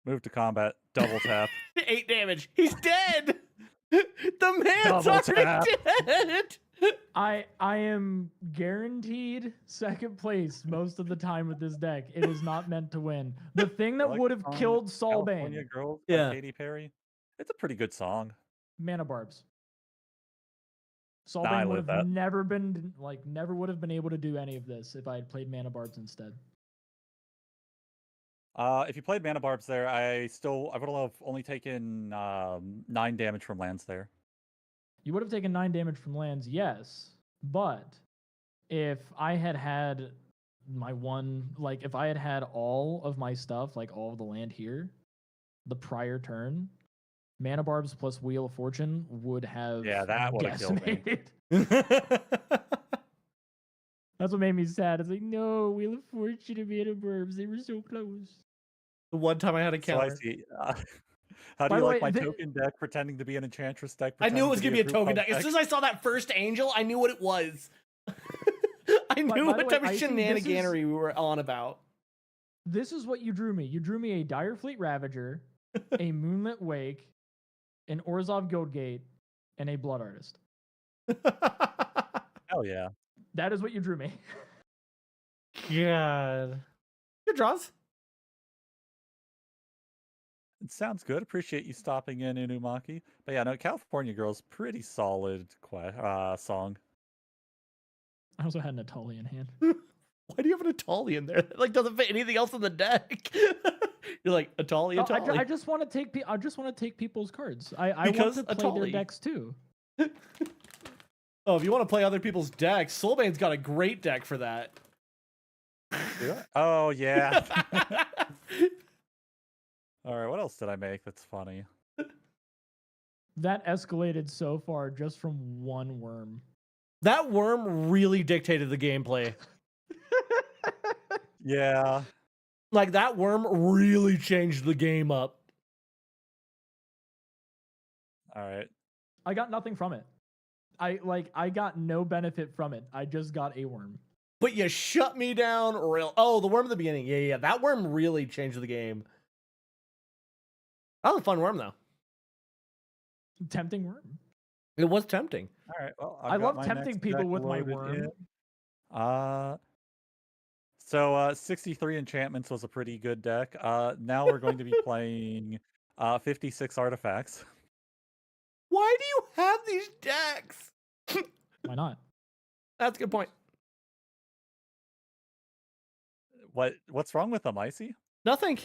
Move to combat, double tap. 8 damage. He's dead. The man's Double already tap. dead. I am guaranteed second place most of the time with this deck. It is not meant to win. The thing that Like would have the song killed California Solbane, Girls Yeah. by Katy Perry. It's a pretty good song. Mana Barbs. I Solbane would live have that. never would have been able to do any of this if I had played Mana Barbs instead. If you played Mana Barbs there, I would have only taken 9 damage from lands there. You would have taken 9 damage from lands, yes, but if I had had my if I had had all of my stuff, like all of the land here, the prior turn, Mana Barbs plus Wheel of Fortune would have that would have killed me. decimated. That's what made me sad. It's like, no, Wheel of Fortune and Mana Barbs, they were so close. The one time I had a So I counter. see. How do By you the like way, my the- token deck pretending to be an Enchantress deck? I knew it was pretending gonna be a group token hug deck. As soon as I saw that first angel, I knew what it was. I knew by the what way, type of I think this is- shenaniganery we were on about. This is what you drew me. You drew me a Direfleet Ravager, a Moonlit Wake, an Orzhov Guildgate, and a Blood Artist. Hell yeah. That is what you drew me. God. Good draws. It sounds good. Appreciate you stopping in, Inumaki. But yeah, no, California Girls, pretty solid song. I also had Natalia in hand. Why do you have an Atali in there? That like doesn't fit anything else in the deck. You're like Atali, Oh, Atali. I just want to take. I just want to take people's cards. I want Because to play Atali. their decks too. Oh, if you want to play other people's decks, Soulbane's got a great deck for that. Oh yeah. All right, what else did I make that's funny? That escalated so far just from one worm. That worm really dictated the gameplay. Yeah. Like that worm really changed the game up. All right. I got nothing from it. I got no benefit from it. I just got a worm. But you shut me down real. Oh, the worm at the beginning. Yeah. That worm really changed the game. That was a fun worm though. Tempting worm. It was tempting. All right. Well, I love tempting people with my worm. So 63 enchantments was a pretty good deck. Now we're going to be playing 56 artifacts. Why do you have these decks? Why not? That's a good point. What's wrong with them, Icy? Nothing.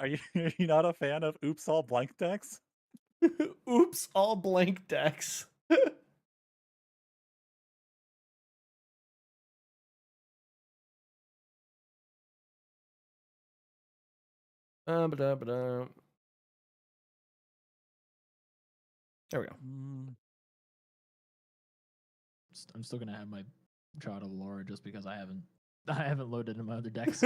Are you not a fan of Oops All Blank decks? Oops, all blank decks. Ba-da-ba-da. There we go. I'm still gonna have my Child of Laura just because I haven't loaded in my other decks.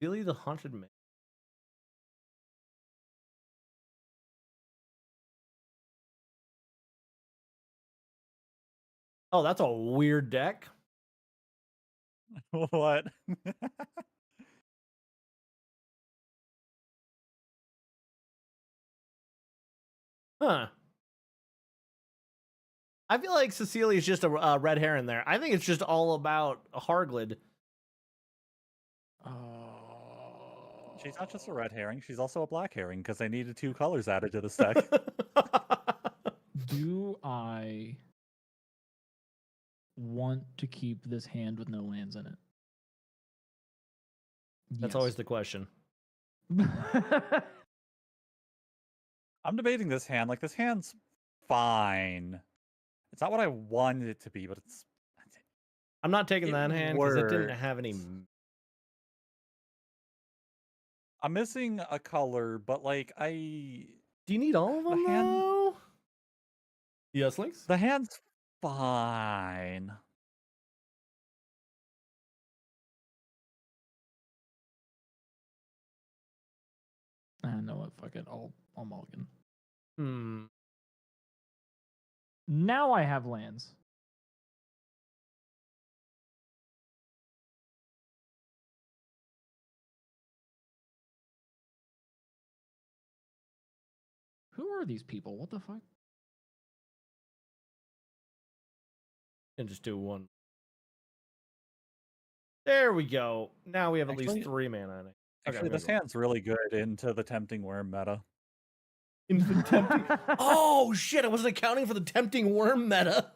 Billy the Haunted Man. Oh, that's a weird deck. What? Huh. I feel like Cecilia's just a red herring there. I think it's just all about Harglid. Oh. She's not just a red herring, she's also a black herring because they needed 2 colors added to this deck. Do I want to keep this hand with no lands in it? That's always the question. I'm debating this hand. Like, this hand's fine. It's not what I wanted it to be, but it's... I'm not taking It that hand because it didn't works. have any. I'm missing a color, but like, Do you need all of The them hand- though? Yes, Links? the hand's fine. I know what. Fuck it. I'll mulligan. Hmm. Now I have lands. Who are these people? What the fuck? And just do one. There we go. Now we have at Actually- least 3 mana in it. Okay, Actually, I'm gonna this go. hand's really good into the Tempting Worm meta. Into the tempting. Oh shit! I wasn't accounting for the tempting worm meta.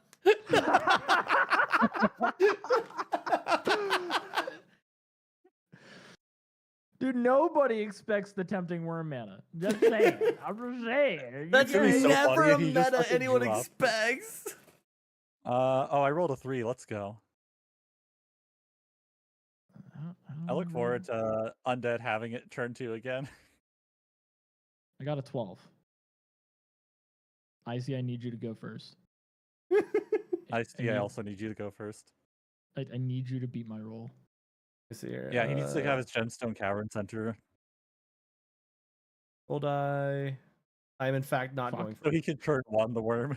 Dude, nobody expects the tempting worm mana. Just saying. I'm just saying. That's gonna be so never funny a if he just meta fucking anyone drew up. expects. Oh, I rolled a 3. Let's go. I look forward to Undead having it turn 2 again. I got a 12. Icy, I need you to go first. I need- also need you to go first. I need you to beat my roll. Let's see here. Yeah, he needs to have his Gemstone Cavern Center Will die. I am in fact not Fuck. going so for he can turn 1 the worm.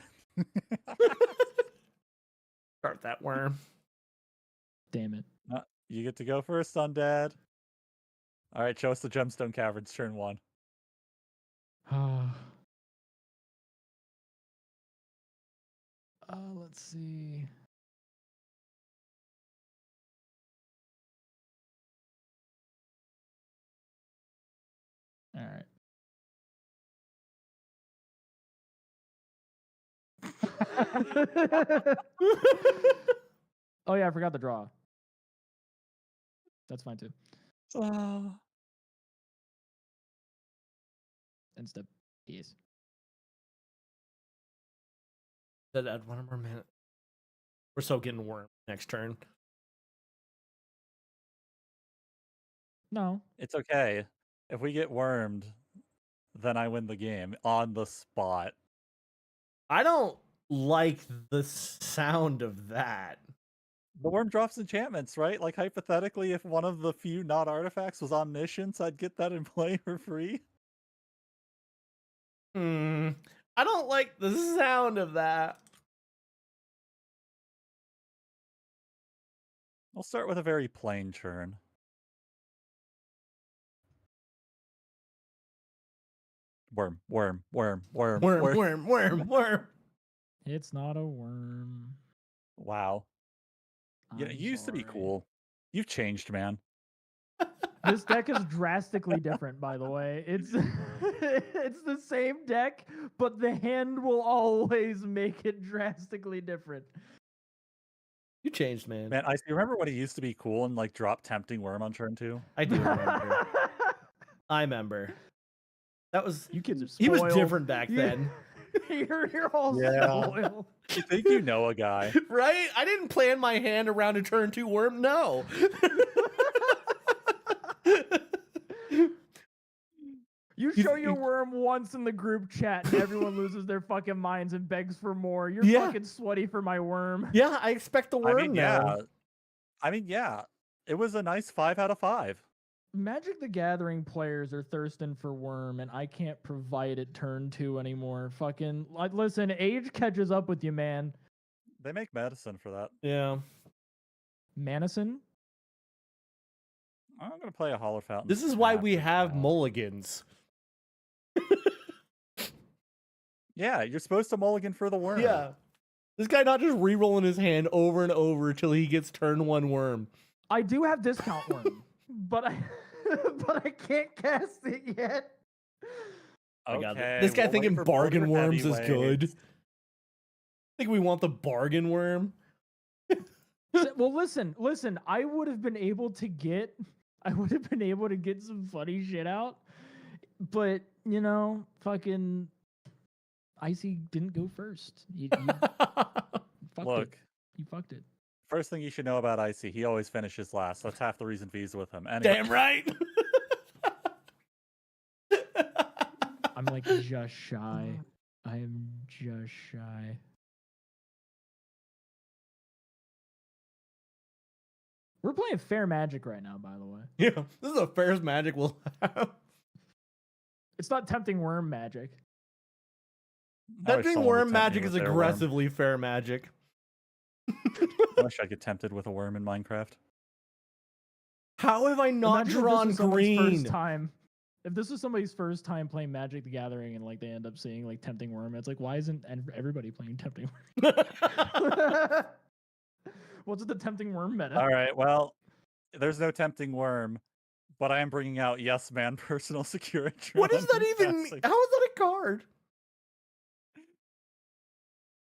start that worm. Damn it. You get to go first, Undead. All right, show us the Gemstone Caverns turn 1. Let's see. All right. Oh yeah, I forgot the draw. That's fine too. Insta piece. That add 1 more minute. We're so getting worm next turn. No. It's okay. If we get wormed, then I win the game on the spot. I don't like the sound of that. The worm drops enchantments, right? Like, hypothetically, if one of the few not artifacts was omniscience, I'd get that in play for free. I don't like the sound of that. I'll start with a very plain churn. Worm. Worm. It's not a worm. Wow. Yeah, I'm you used to be sorry. cool. You've changed, man. This deck is drastically different, by the way. It's it's the same deck, but the hand will always make it drastically different. You changed, man. Man, I remember when he used to be cool and like drop Tempting Worm on turn 2. I do remember. I remember. That was You kids are spoiled. he was different back then. You're all Yeah. spoiled. You think you know a guy? Right? I didn't plan my hand around a turn 2 worm. No. You show your worm once in the group chat and everyone loses their fucking minds and begs for more. You're Yeah. fucking sweaty for my worm. Yeah, I expect the worm now. Yeah. It was a nice 5 out of 5. Magic the Gathering players are thirsting for worm, and I can't provide it turn 2 anymore. Fucking, like, listen, age catches up with you, man. They make medicine for that. Yeah. Manison? I'm gonna play a Hollow Fountain. This is why we after have that. mulligans. Yeah, you're supposed to mulligan for the worm. Yeah. This guy not just re-rolling his hand over and over till he gets turn 1 worm. I do have discount worm, but I but I can't cast it yet. I got Okay. this guy we'll thinking wait for bargain border worms is good. heavyweights. Think we want the bargain worm? Well, listen. I would have been able to get some funny shit out, but fucking Icy didn't go first. You fucked Look, it. You fucked it. first thing you should know about Icy, he always finishes last. That's half the reason V's with him. Anyway, Damn right. I'm like just shy. I am just shy. We're playing fair magic right now, by the way. Yeah, this is the fairest magic we'll have. It's not tempting worm magic. I wish Tempting someone would worm tempt me magic with is their worm. aggressively fair magic. I wish I could tempted with a worm in Minecraft. How have I not Imagine if drawn this was somebody's green? First time. If this was somebody's first time playing Magic the Gathering and like they end up seeing like tempting worm, it's like why isn't everybody playing tempting worm? What's the tempting worm meta? All right, well, there's no tempting worm, but I am bringing out Yes Man Personal Security. What does that even mean? How is that a card?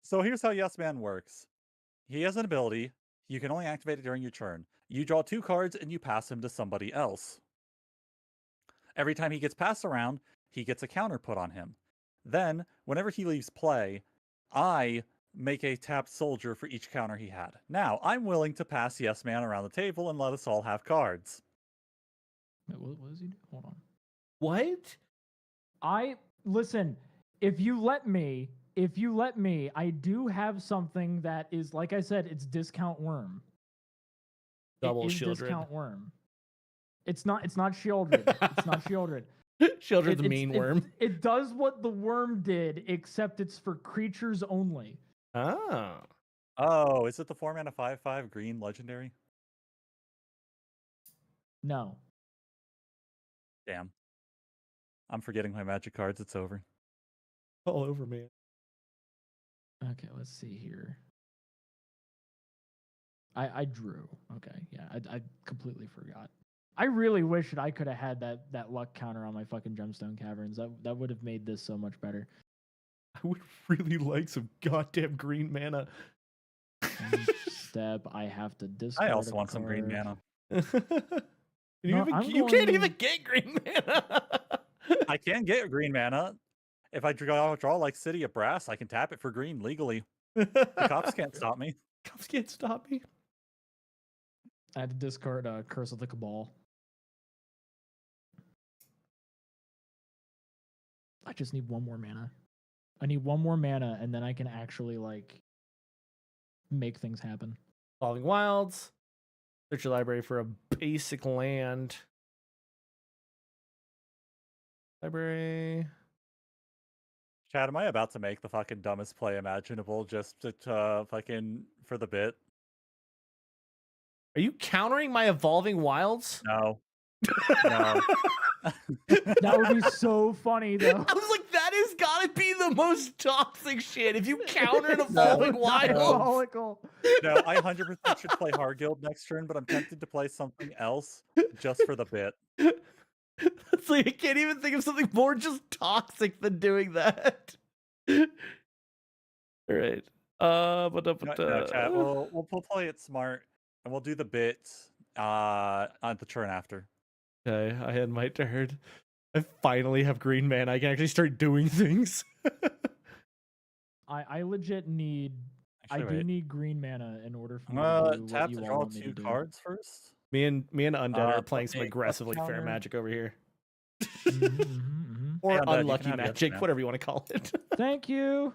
So here's how Yes Man works. He has an ability. You can only activate it during your turn. You draw 2 cards and you pass him to somebody else. Every time he gets passed around, he gets a counter put on him. Then, whenever he leaves play, I make a tapped soldier for each counter he had. Now, I'm willing to pass Yes Man around the table and let us all have cards. Wait, what does he do? Hold on. What? Listen, if you let me, I do have something that is, like I said, it's discount worm. Double it is Shieldred. Discount worm. It's not Shieldred. It's not Shieldred. Shieldred's a mean worm. It does what the worm did, except it's for creatures only. Ah. Oh, is it the 4 mana 5/5 green legendary? No. Damn. I'm forgetting my magic cards. It's over. All over me. Okay, let's see here. I drew. Okay, yeah, I completely forgot. I really wish that I could have had that luck counter on my fucking gemstone caverns. That would have made this so much better. I would really like some goddamn green mana. Step, I have to discard. I also a want some green card. mana. You can't even get green mana. I can get green mana. If I draw like City of Brass, I can tap it for green legally. The cops can't stop me. Cops can't stop me. I had to discard Curse of the Cabal. I just need one more mana. I need one more mana, and then I can actually like make things happen. Evolving Wilds. Search your library for a basic land. Library. Chad, am I about to make the fucking dumbest play imaginable just to fucking for the bit? Are you countering my Evolving Wilds? No. No. That would be so funny, though. I was like, that has got to be the most toxic shit. If you counter an Evolving Wild. Diabolical. No, I 100% should play Harguild next turn, but I'm tempted to play something else just for the bit. It's like I can't even think of something more just toxic than doing that. All right. No, Chad, we'll play it smart, and we'll do the bit on the turn after. Okay, I had my turn. I finally have green mana. I can actually start doing things. I legit need. Actually, I do wait. need green mana in order for I'm me to gonna do tap what to you draw all want me to 2 do. cards first. Me and Undead are playing put some a aggressively fair counter. magic over here. Mhm. Or Hey, Undead, you can unlucky have yes, magic, man. whatever you want to call it. Thank you.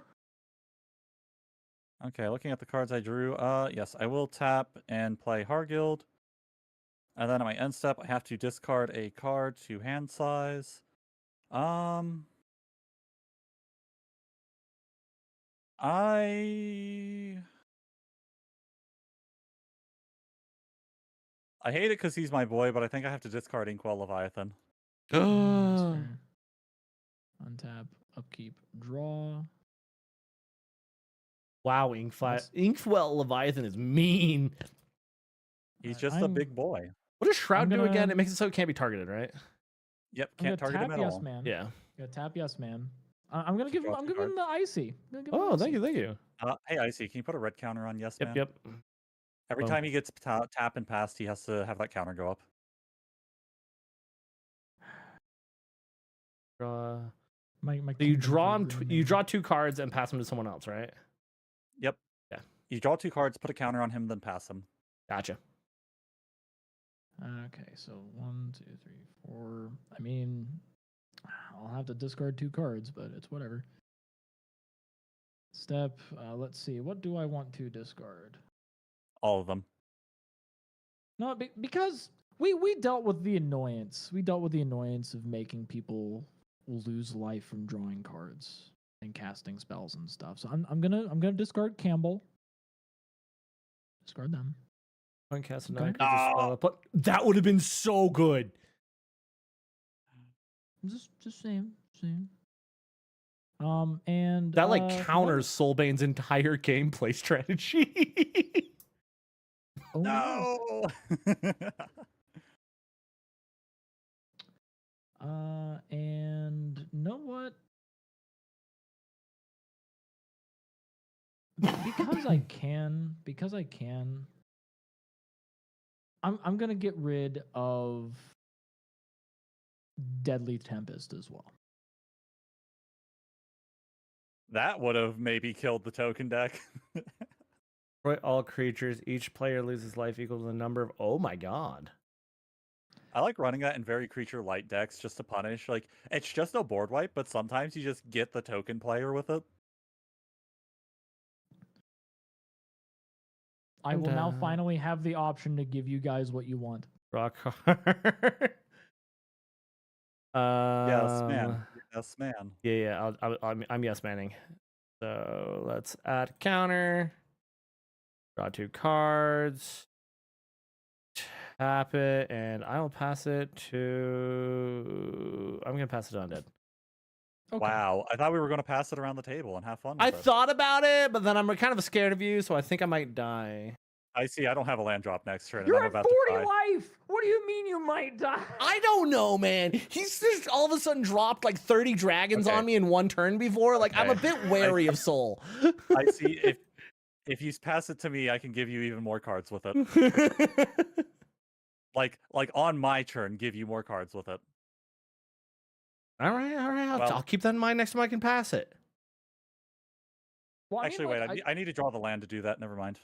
Okay, looking at the cards I drew, yes, I will tap and play Harguild. And then at my end step, I have to discard a card to hand size. I hate it because he's my boy, but I think I have to discard Inkwell Leviathan. That's Oh. fair. Untap, upkeep, draw. Wow, Yes. Inkwell Leviathan is mean. He's Alright, just a I'm- big boy. What does Shroud do again? gonna- It makes it so it can't be targeted, right? Yep, I'm can't gonna target him tap at yes, all. man. Yeah. Gonna tap yes, man. I'm gonna give him. draw I'm 2 giving him the icy. I'm gonna give him the Oh, thank icy. you, thank you. Hey, Icy, can you put a red counter on yes, man? Yep. Every Oh. time he gets tap and passed, he has to have that counter go up. Draw. My So you kingdoms draw are him. green You now. draw 2 cards and pass them to someone else, right? Yep. Yeah. You draw 2 cards, put a counter on him, then pass him. Gotcha. Okay, so 1, 2, 3, 4. I mean, I'll have to discard 2 cards, but it's whatever. Step. Let's see. What do I want to discard? All of them. No, because we dealt with the annoyance. We dealt with the annoyance of making people lose life from drawing cards and casting spells and stuff. So I'm gonna discard Campbell. Discard them. One cast a Okay. 9 creature spell. But that would have been so good. Just saying. And That like what- counters Soulbane's entire gameplay strategy. Oh, yeah. No. And know what? Because I can. I'm gonna get rid of Deadly Tempest as well. That would have maybe killed the token deck. Destroy all creatures. Each player loses life equal to the number of. Oh my god. I like running that in very creature light decks just to punish. Like, it's just a board wipe, but sometimes you just get the token player with it. I will now finally have the option to give you guys what you want. Draw card. Yes, man. Yes, man. Yeah. I'm yes manning. So let's add counter. Draw 2 cards. Tap it, and I'll pass it to. I'm gonna pass it to Undead. Okay. Wow. I thought we were going to pass it around the table and have fun with I it. thought about it, but then I'm kind of scared of you, so I think I might die. I see. I don't have a land drop next turn, and You're I'm at about 40 to die. life. What do you mean you might die? I don't know, man. He's just all of a sudden dropped like 30 dragons Okay. on me in one turn before. Like, I'm a Okay. bit wary of Soul. I see. If you pass it to me, I can give you even more cards with it. Like on my turn, give you more cards with it. all right. Well- I'll keep that in mind next time I can pass it. Well, I mean, Actually, like, wait. I need to draw the land to do that. Never mind.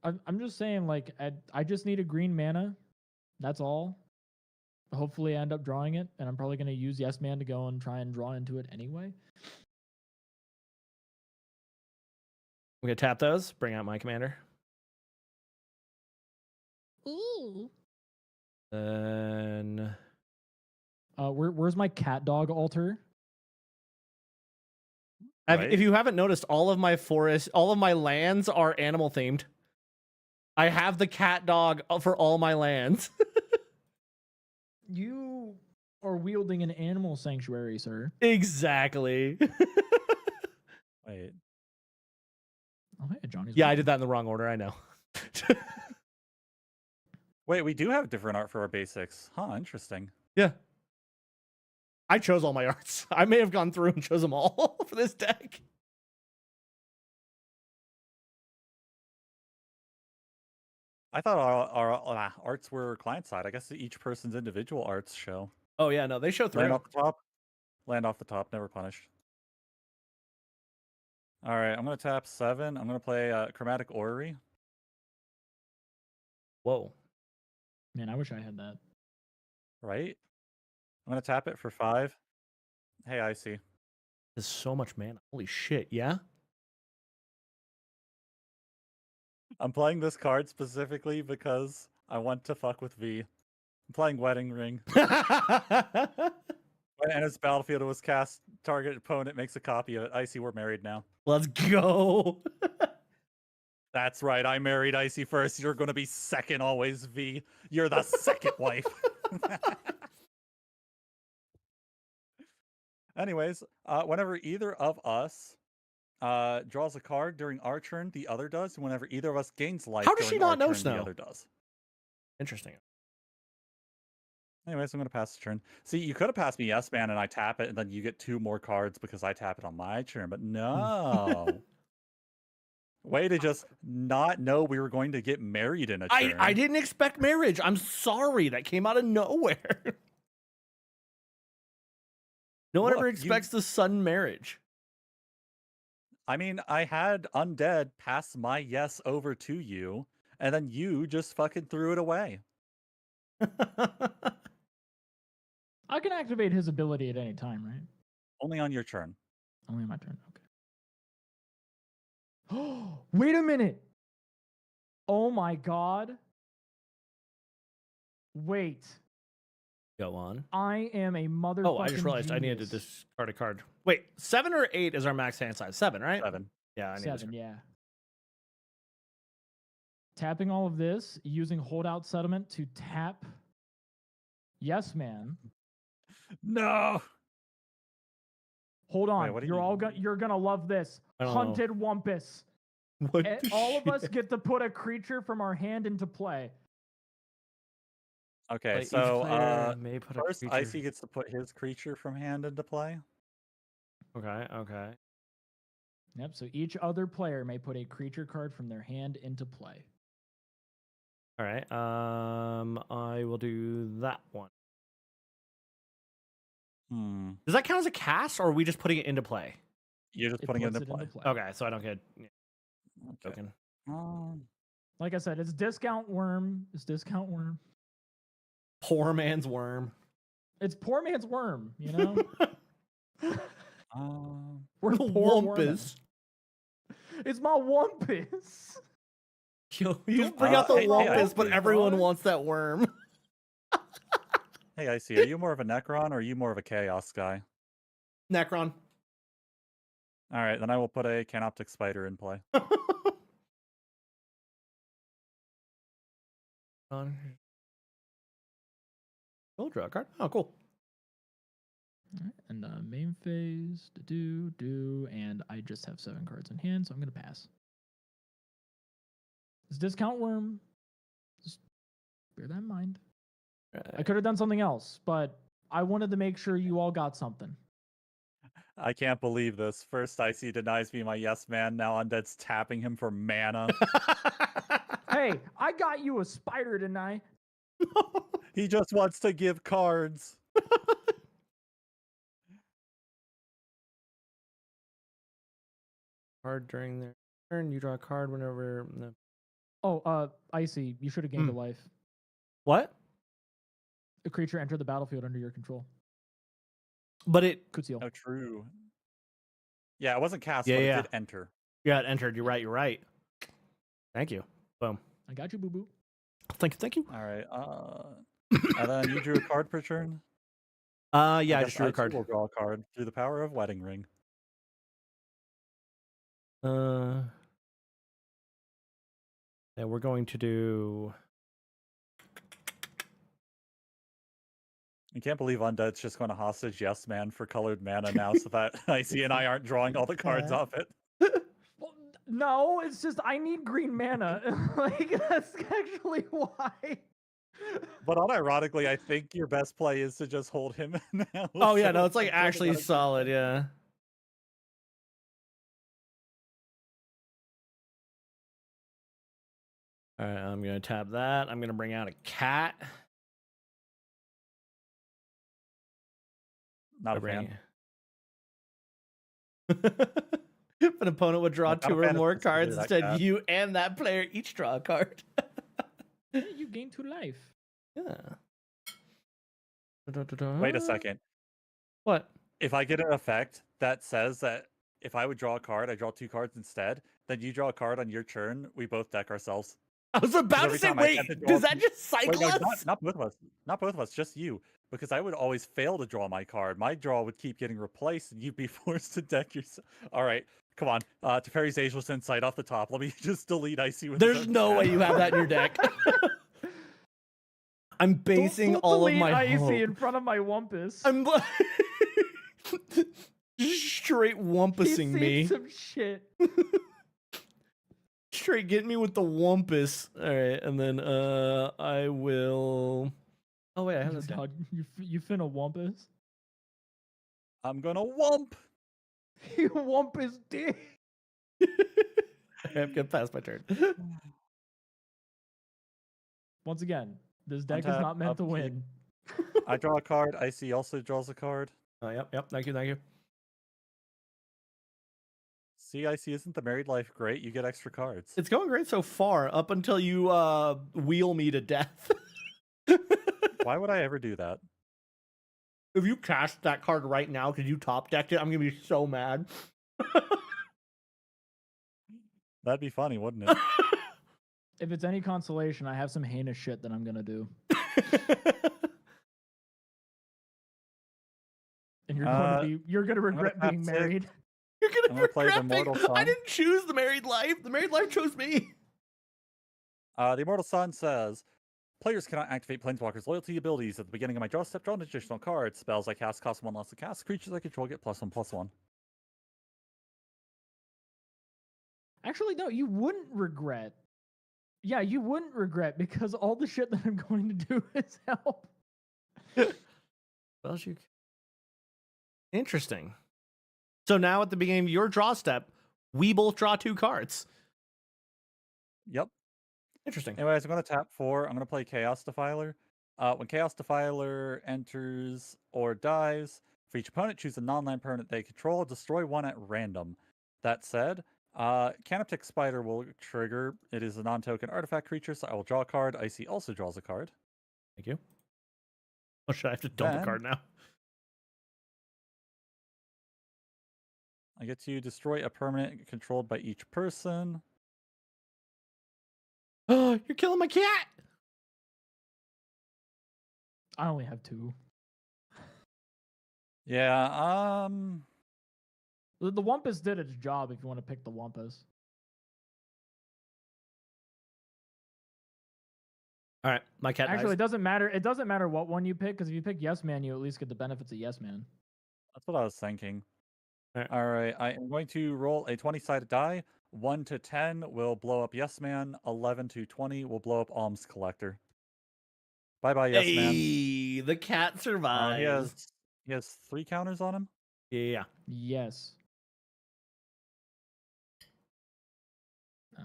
I'm just saying, like, I just need a green mana. That's all. Hopefully, I end up drawing it, and I'm probably going to use Yes Man to go and try and draw into it anyway. I'm gonna tap those. Bring out my commander. Ooh. Then Where's my cat dog altar? Right? if you haven't noticed, all of my lands are animal themed. I have the cat dog for all my lands. You are wielding an animal sanctuary, sir. Exactly. Wait. Oh, hey, Johnny's. Yeah, I welcome. did that in the wrong order. I know. Wait, we do have different art for our basics. Huh, interesting. Yeah. I chose all my arts. I may have gone through and chose them all for this deck. I thought our arts were client side. I guess each person's individual arts show. Oh yeah, no, they show Land through. off the top. Land off the top, never punished. Alright, I'm going to tap 7. I'm going to play Chromatic Orrery. Whoa. Man, I wish I had that. Right? I'm going to tap it for 5. Hey, I see. There's so much mana. Holy shit, yeah? I'm playing this card specifically because I want to fuck with V. I'm playing Wedding Ring. When it enters battlefield, it was cast. Target opponent makes a copy of it. Icy, we're married now. Let's go. That's right. I married Icy first. You're going to be second always, V. You're the second wife. Anyways, whenever either of us draws a card during our turn, the other does. And whenever either of us gains life, How does she during our not know turn, Snow? the other does. Interesting. Anyways, I'm going to pass the turn. See, you could have passed me Yes Man and I tap it, and then you get 2 more cards because I tap it on my turn. But no. Way to just not know we were going to get married in a turn. I didn't expect marriage. I'm sorry. That came out of nowhere. No one Look, ever you- expects the sudden marriage. I mean, I had undead pass my yes over to you, and then you just fucking threw it away. I can activate his ability at any time, right? Only on your turn. Only on my turn. Okay. Wait a minute. Oh my god. Wait. Go on. I am a motherfucking Oh, I just realized I needed to genius. discard a card. Wait, 7 or 8 is our max hand size? 7, right? 7. Yeah, I need to 7, yeah. Tapping all of this, using holdout settlement to tap Yes Man. No. Hold on. what do You're you- all you're gonna love this. I don't know. Hunted Wumpus. What And the all of us shit? get to put a creature from our hand into play. Okay, But each so player may put a first creature- Icy gets to put his creature from hand into play. Okay. Yep, so each other player may put a creature card from their hand into play. All right. I will do that one. Hmm. Does that count as a cast, or are we just putting it into play? You're just It putting it puts into play. Okay, so I don't get Okay. token. Like I said, it's discount worm. It's discount worm. Poor man's worm. It's poor man's worm, you know? We're The poor Wumpus. It's my Wumpus. Yo, you just bring out the hey, Wumpus, but Icy, everyone bud. wants that worm. Hey, Icy, are you more of a Necron or are you more of a Chaos guy? Necron. All right, then I will put a Canoptic Spider in play. Oh, draw a card. Oh, cool. Alright, and main phase, do, and I just have 7 cards in hand, so I'm gonna pass. It's discount worm. Just bear that in mind. I could have done something else, but I wanted to make sure you all got something. I can't believe this. First, Icy denies me my yes man. Now Undead's tapping him for mana. Hey, I got you a spider tonight. He just wants to give cards. Card during their turn. You draw a card whenever. No. Oh, Icy, you should have gained a Hmm. life. What? A creature entered the battlefield under your control. But it. Could seal. Oh, true. Yeah, it wasn't cast, Yeah, but yeah. it did enter. Yeah, it entered. You're right. Thank you. Boom. I got you, boo boo. Thank you. All right. And then you drew a card per turn. Yeah, I guess just drew a too card. will draw a card through the power of Wedding Ring. Yeah, we're going to do. I can't believe Undead's just going to hostage Yes Man for colored mana now, so that Icy and I aren't drawing all the cards off it. Well, no, it's just I need green mana. Like that's actually why. But unironically, I think your best play is to just hold him now. Oh yeah, so no, it's like I'm totally actually not a- solid. Yeah. All right, I'm gonna tap that. I'm gonna bring out a cat. Not a Bring fan. If an opponent would draw Not a 2 or fan of more specifically cards, that instead cat. you and that player each draw a card. Yeah, you gain 2 life. Yeah. Wait a second. What? If I get an effect that says that if I would draw a card, I draw 2 cards instead, then you draw a card on your turn, we both deck ourselves. I was about to every say, time I wait, attempt to does draw- that just cycle Wait, no, us? not both of us. Not both of us, just you. Because I would always fail to draw my card. My draw would keep getting replaced, and you'd be forced to deck yourself. All right, come on. Teferi's Ageless Insight off the top. Let me just delete Icy with There's no way you have that in your deck. I'm basing Don't all of delete my Icy hope. in front of my Wumpus. I'm straight He's wumpusing seen me. some shit. Straight getting me with the wumpus. All right, and then I will. Oh wait, I have this. guy. Dog, you finna Wumpus? I'm gonna wump. You Wumpus dick. I'm gonna pass my turn. Once again, this deck is Untap, not meant to upkeep. win. I draw a card. Icy also draws a card. Oh, yep. Thank you. CIC isn't the married life great? You get extra cards. It's going great so far, up until you wheel me to death. Why would I ever do that? If you cast that card right now because you top decked it, I'm gonna be so mad. That'd be funny, wouldn't it? If it's any consolation, I have some heinous shit that I'm gonna do. And you're gonna regret being tap married. You're I'm gonna play the regret Immortal I Sun. didn't choose the married life. The married life chose me. The Immortal Sun says, players cannot activate Planeswalker's loyalty abilities at the beginning of my draw step. Draw an additional card. Spells I cast cost 1 less to cast. Creatures I control get +1/+1. Actually, no, you wouldn't regret. Yeah, you wouldn't regret because all the shit that I'm going to do is help. Well, interesting. So now at the beginning of your draw step, we both draw 2 cards. Yep. Interesting. Anyways, I'm going to tap 4. I'm going to play Chaos Defiler. When Chaos Defiler enters or dies, for each opponent, choose a non-land permanent they control. Destroy 1 at random. That said, Canoptic Spider will trigger. It is a non-token artifact creature, so I will draw a card. Icy also draws a card. Thank you. Oh, should I have to dump a card now? I get to destroy a permanent controlled by each person. Oh, you're killing my cat! I only have 2. Yeah, The Wumpus did its job if you want to pick the Wumpus. All right, my cat Actually, dies. it doesn't matter. It doesn't matter what one you pick because if you pick Yes Man, you at least get the benefits of Yes Man. that's what I was thinking. Alright. All right, I am going to roll a 20-sided die. 1 to 10 will blow up Yes Man. 11 to 20 will blow up Alms Collector. Bye-bye, Yes Man. Hey, the cat survives. He has 3 counters on him? Yeah. Yes. How?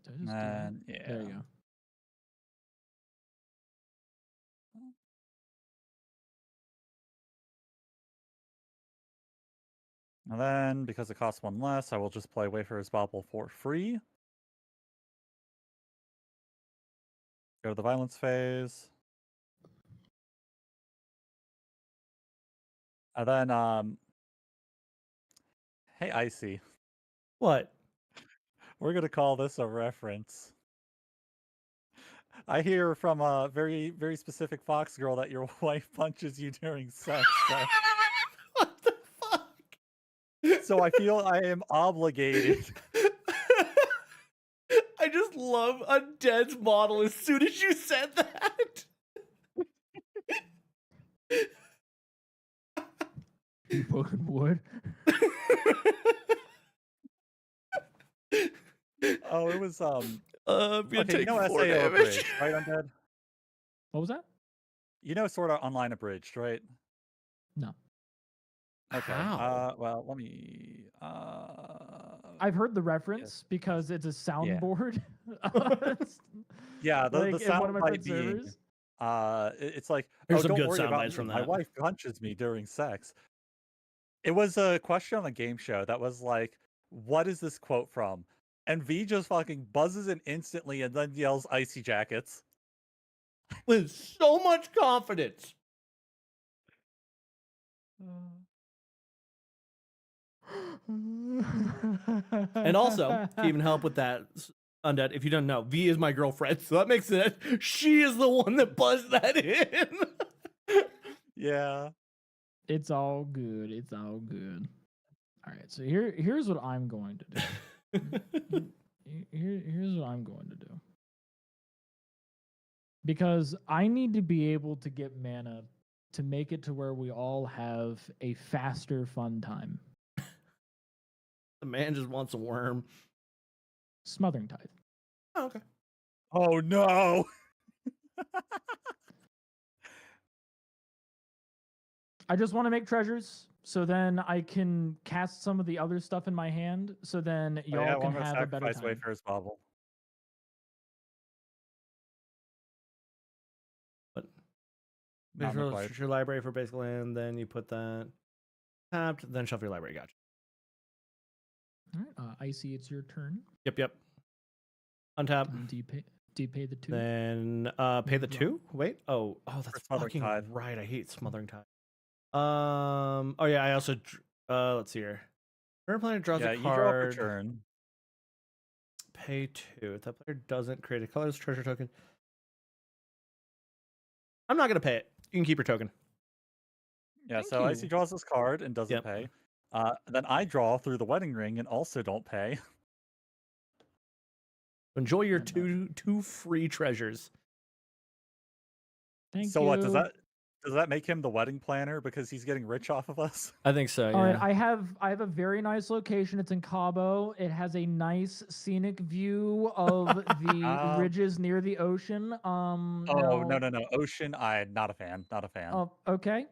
Did I just do that? And yeah. There you go. And then, because it costs 1 less, I will just play Wayfarer's Bauble for free. Go to the violence phase. And then, hey, Icy. What? We're going to call this a reference. I hear from a very, very specific Fox girl that your wife punches you during sex. What the fuck? So I feel I am obligated. I just love a dead model as soon as you said that. You fucking would. Oh, it was Okay, okay, you know 4 SAO damage. Abridged, right, Undead? What was that? You know Sword Art Online Abridged, right? No. Okay. How? Well, let me. I've heard the reference because it's a soundboard. Yeah, the like in one sound of my bite friend's being, servers. it's like, Here's oh, some don't good worry sound about bites me. from My that. wife punches me during sex. It was a question on a game show that was like, what is this quote from? And V just fucking buzzes in instantly and then yells Icy Jackets. With so much confidence. And also, to even help with that, Undead, if you don't know, V is my girlfriend, so that makes it she is the one that buzzed that in. Yeah. It's all good. It's all good. All right. So here's what I'm going to do. Here's what I'm going to do. Because I need to be able to get mana to make it to where we all have a faster fun time. The man just wants a worm. Smothering Tithe. Oh, okay. Oh no. I just want to make treasures, so then I can cast some of the other stuff in my hand, so then Oh, y'all yeah, well, can I'm gonna have a better sacrifice time. Wayfarer's Bauble. But Not visual required. your library for basic land, then you put that tapped, then shuffle your library. Gotcha. All right, Icy, it's your turn. Yep. Untap. Do you pay the 2? Then pay the Draw. 2? Wait. Oh, that's Smothering fucking Tide. right. I hate Smothering Tide. Oh yeah, I also let's see here. Current player draws Yeah, a you draw per card. turn. Pay 2. If that player doesn't create a colorless treasure token. I'm not gonna pay it. You can keep your token. Yeah, Thank so Icy you. draws this card and doesn't Yep. pay. Then I draw through the wedding ring and also don't pay. Enjoy your Fair enough. two free treasures. Thank So you. what does that make him the wedding planner because he's getting rich off of us? I think so. All right, Yeah. I have a very nice location. It's in Cabo. It has a nice scenic view of the ridges near the ocean. Oh now- no, Ocean. I'm not a fan. Not a fan. Oh, okay,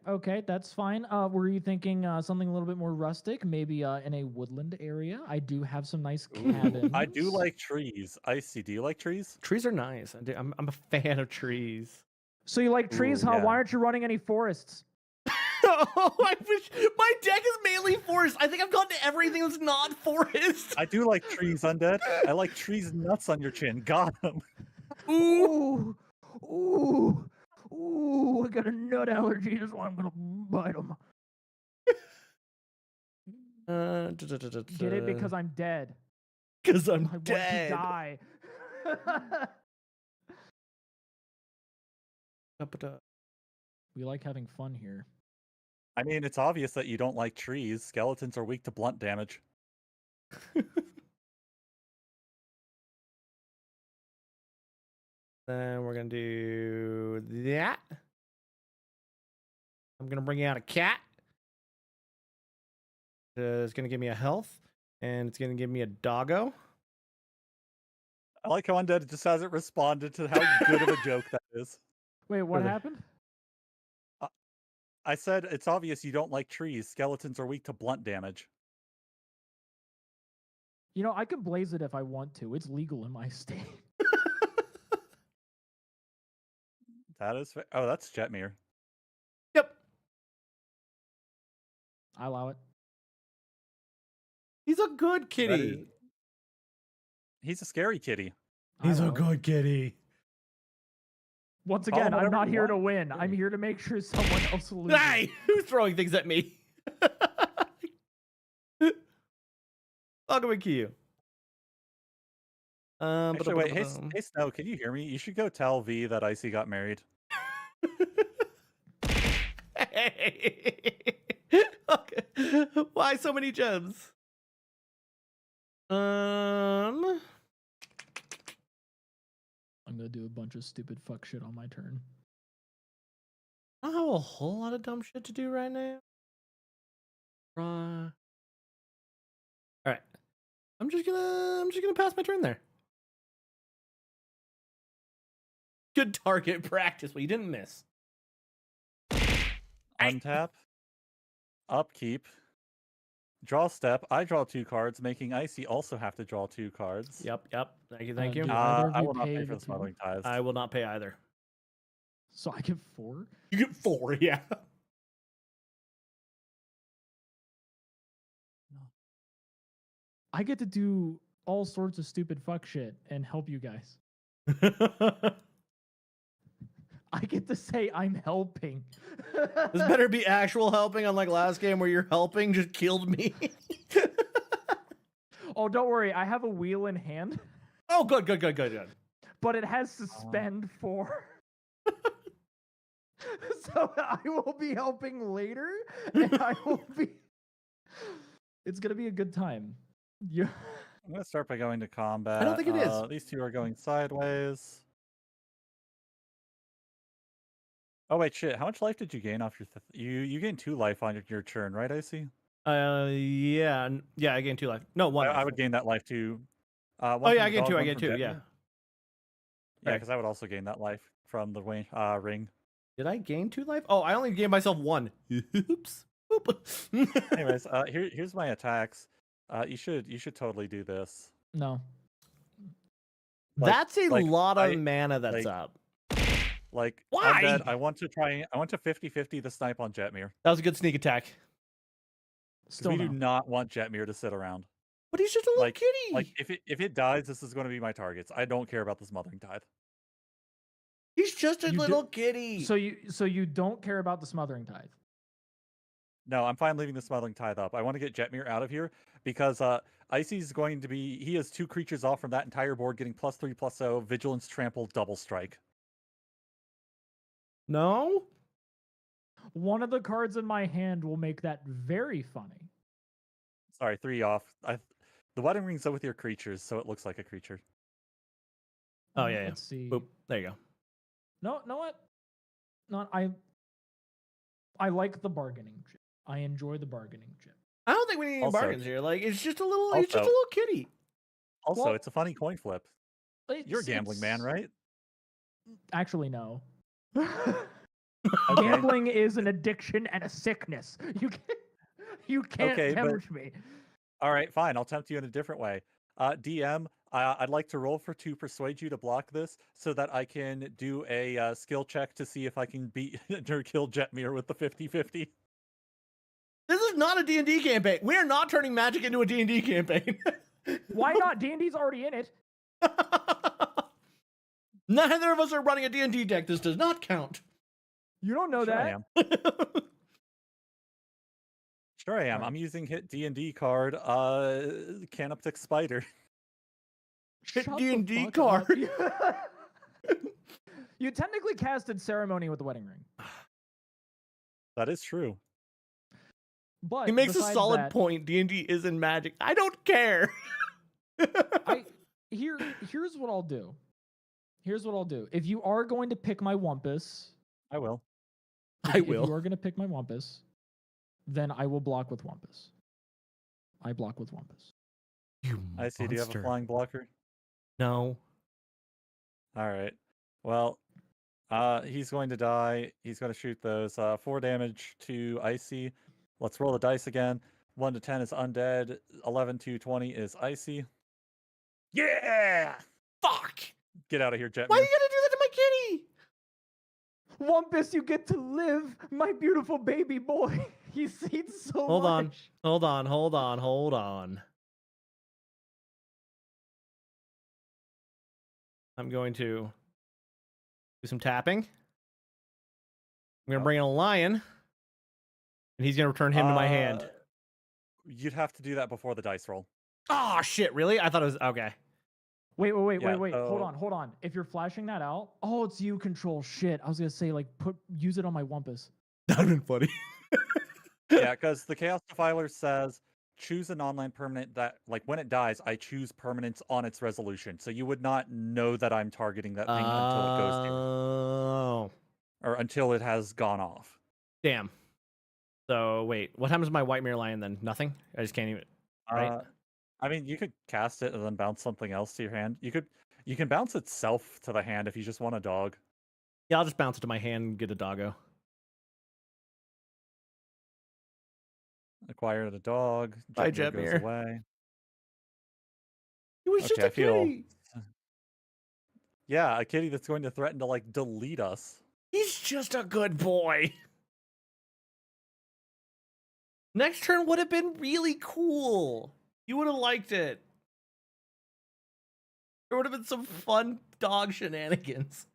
that's fine. Were you thinking something a little bit more rustic, maybe in a woodland area? I do have some nice cabins. I do like trees. Icy, do you like trees? Trees are nice. I'm a fan of trees. So you like trees, Ooh, huh? yeah. Why aren't you running any forests? Oh, I wish my deck is mainly forest. I think I've gotten to everything that's not forest. I do like trees, Undead. I like trees nuts on your chin. Got him. Ooh. Ooh! I got a nut allergy. That's why I'm gonna bite them. Get it? Because I'm dead. Because I'm I dead. want to die. We like having fun here. I mean, it's obvious that you don't like trees. Skeletons are weak to blunt damage. Then we're gonna do that. I'm gonna bring out a cat. It's gonna give me a health, and it's gonna give me a doggo. I like how Undead just hasn't responded to how good of a joke that is. Wait, what Really? happened? I said it's obvious you don't like trees. Skeletons are weak to blunt damage. You know, I can blaze it if I want to. It's legal in my state. That is oh, that's Jetmir. Yep. I allow it. He's a good kitty. He's a scary kitty. He's I a allow it. good kitty. Once Call him again, I'm whatever not you here to want. win. I'm here to make sure someone else loses. Hey, who's throwing things at me? Welcome to Q. Actually, wait, hey Snow, can you hear me? You should go tell V that Icy got married. Okay. Why so many gems? I'm gonna do a bunch of stupid fuck shit on my turn. I don't have a whole lot of dumb shit to do right now. All right. I'm just gonna pass my turn there. Good target practice. Well, you didn't miss. Untap. Upkeep. Draw step. I draw 2 cards, making Icy also have to draw 2 cards. Yep. Thank you. Thank you. do either of I you will not pay pay for the the two? smuggling tithes. I will not pay either. So I get 4? You get 4, yeah. I get to do all sorts of stupid fuck shit and help you guys. I get to say I'm helping. This better be actual helping, unlike last game where your helping just killed me. Oh, don't worry. I have a wheel in hand, Oh, good. but it has suspend 4. So I will be helping later, and I will be. It's gonna be a good time. Yeah. I'm going to start by going to combat. I don't think it is. These 2 are going sideways. Oh, wait, shit. How much life did you gain off your... you gained 2 life on your turn, right, Icy? Yeah, I gained 2 life. No, 1. I would gain that life too. Oh One yeah, from I the gained dog, 2. I one gained from 2. Jetmir. Yeah. Yeah, because I would also gain that life from the ring. Did I gain 2 life? Oh, I only gave myself 1. Oops. Oop. Anyways, here's my attacks. You should totally do this. No. Like- That's a like, lot of I- mana that's like- up. Like, Why? Undead, I want to 50-50 the snipe on Jetmir. That was a good sneak attack. Still We no. do not want Jetmir to sit around. But he's just a little Like- kitty. Like, if it dies, this is going to be my targets. I don't care about the Smothering Tithe. He's just a You little kitty. So you don't care about the Smothering Tithe. No, I'm fine leaving the Smothering Tithe up. I want to get Jetmir out of here because Icy's going to be... He has 2 creatures off from that entire board getting +3/+0, Vigilance, Trample, Double Strike. No? One of the cards in my hand will make that very funny. Sorry, 3 off. The Wedding Ring's up with your creatures, so it looks like a creature. Oh, yeah, yeah. Let's see. Boop. There you go. No, know what? No, I like the bargaining chip. I enjoy the bargaining chip. I don't think we need any Also- bargains here. Like, it's just a little, he's just a Also- little kitty. Also, Well, it's a funny coin flip. You're a gambling man, right? Actually, no. Okay. Gambling is an addiction and a sickness. You can't Okay, but- tempt me. All right, fine. I'll tempt you in a different way. DM, I'd like to roll for 2, persuade you to block this, so that I can do a skill check to see if I can beat or kill Jetmir with the 50-50. This is not a D&D campaign. We are not turning Magic into a D&D campaign. Why not? D&D's already in it. Neither of us are running a D&D deck. This does not count. You don't know Sure I that. am. Sure I am. Right. I'm using hit D&D card, Canoptic Spider. Hit Shut the D&D fuck card. up. You technically casted Ceremony with the Wedding Ring. That is true. But He makes a besides solid that, point. D&D is in Magic. I don't care. Here's what I'll do. Here's what I'll do. If you are going to pick my Wumpus, I will. I if you will. are going to pick my Wumpus, then I will block with Wumpus. I block with Wumpus. You I see. Do you have a monster. flying blocker? No. All right. Well, he's going to die. He's going to shoot those 4 damage to Icy. Let's roll the dice again. 1 to 10 is undead. 11 to 20 is Icy. Yeah! Fuck. Get out of here, Jetmir. Why are you going to do that to my kitty? Wumpus, you get to live, my beautiful baby boy. He's seen so Hold on. much. Hold on. I'm going to do some tapping. I'm going to bring in a lion. And he's going to return him to my hand. You'd have to do that before the dice roll. Oh, shit. Really? I thought it was... Okay. Wait. Yeah, Hold so- on. If you're flashing that out, oh, it's you control. Shit. I was gonna say like use it on my Wumpus. That would have been funny. Yeah, because the Chaos Defiler says choose a non-land permanent that, like, when it dies, I choose permanents on its resolution. So you would not know that I'm targeting that thing until it goes to, Oh. or until it has gone off. Damn. So, wait. What happens to my White Mirror Lion then? Nothing? I just can't even... Right. I mean, you could cast it and then bounce something else to your hand. You can bounce itself to the hand if you just want a dog. Yeah, I'll just bounce it to my hand and get a doggo. Acquire the dog. Bye, Jetmir Jetmir. goes away. He was just Okay, a I feel- kitty. Yeah, a kitty that's going to threaten to, like, delete us. He's just a good boy. Next turn would have been really cool. You would have liked it. There would have been some fun dog shenanigans.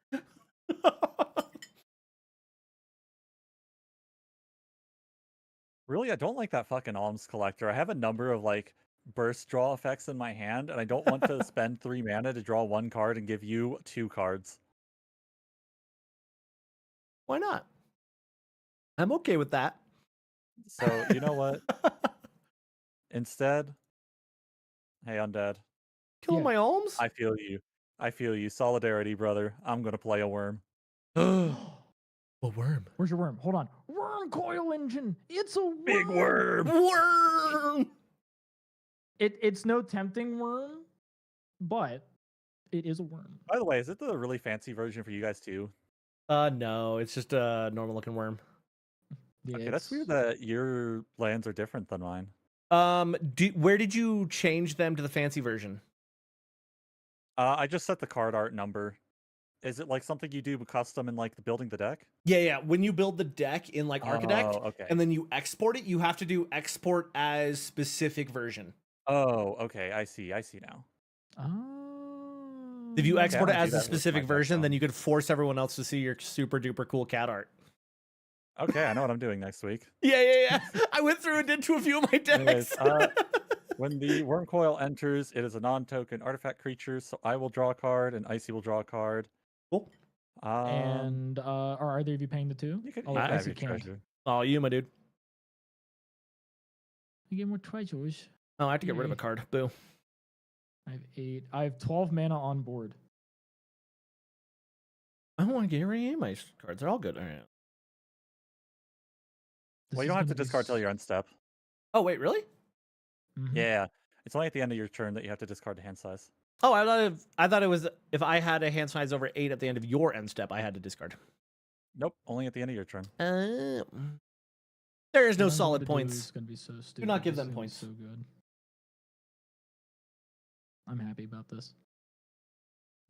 Really, I don't like that fucking alms collector. I have a number of, like, burst draw effects in my hand, and I don't want to spend 3 mana to draw 1 card and give you 2 cards. Why not? I'm okay with that. So, you know what? Instead, hey, Undead, Kill Yeah. my alms? I feel you. I feel you. Solidarity, brother. I'm gonna play a worm. A worm. Where's your worm? Hold on. Worm coil engine. It's a worm. Big worm! Worm! It's no tempting worm, but it is a worm. By the way, is it the really fancy version for you guys too? No, it's just a normal looking worm. Yeah, Okay, that's weird it's- that your lands are different than mine. Where did you change them to the fancy version? I just set the card art number. Is it like something you do custom in like the building the deck? Yeah. When you build the deck in like Architect, Oh, okay. and then you export it, you have to do export as specific version. Oh, okay. I see now. Oh. If you Okay, export it I'm gonna as do a that with my specific deck version, then now. you could force everyone else to see your super duper cool cat art. Okay, I know what I'm doing next week. Yeah. I went through and did to a few of my Anyways, decks. when the Worm Coil enters, it is a non-token artifact creature, so I will draw a card and Icy will draw a card. Cool. And are either of you paying the 2? You can, Oh, you can I have your can't. treasure. Oh, you, my dude. I get more treasures. Oh, I have to get rid of a Yay. card. Boo. I have 8. I have 12 mana on board. I don't want to get rid of my cards. They're all good. All right. Well, This you is don't have to gonna be discard till you're on step. Oh, wait, really? Mhm. Yeah, it's only at the end of your turn that you have to discard the hand size. Oh, I thought it was if I had a hand size over 8 at the end of your end step, I had to discard. Nope, only at the end of your turn. There is What no I'm solid going to do points. is gonna be so stupid. not give This them is gonna be points. So good. I'm happy about this.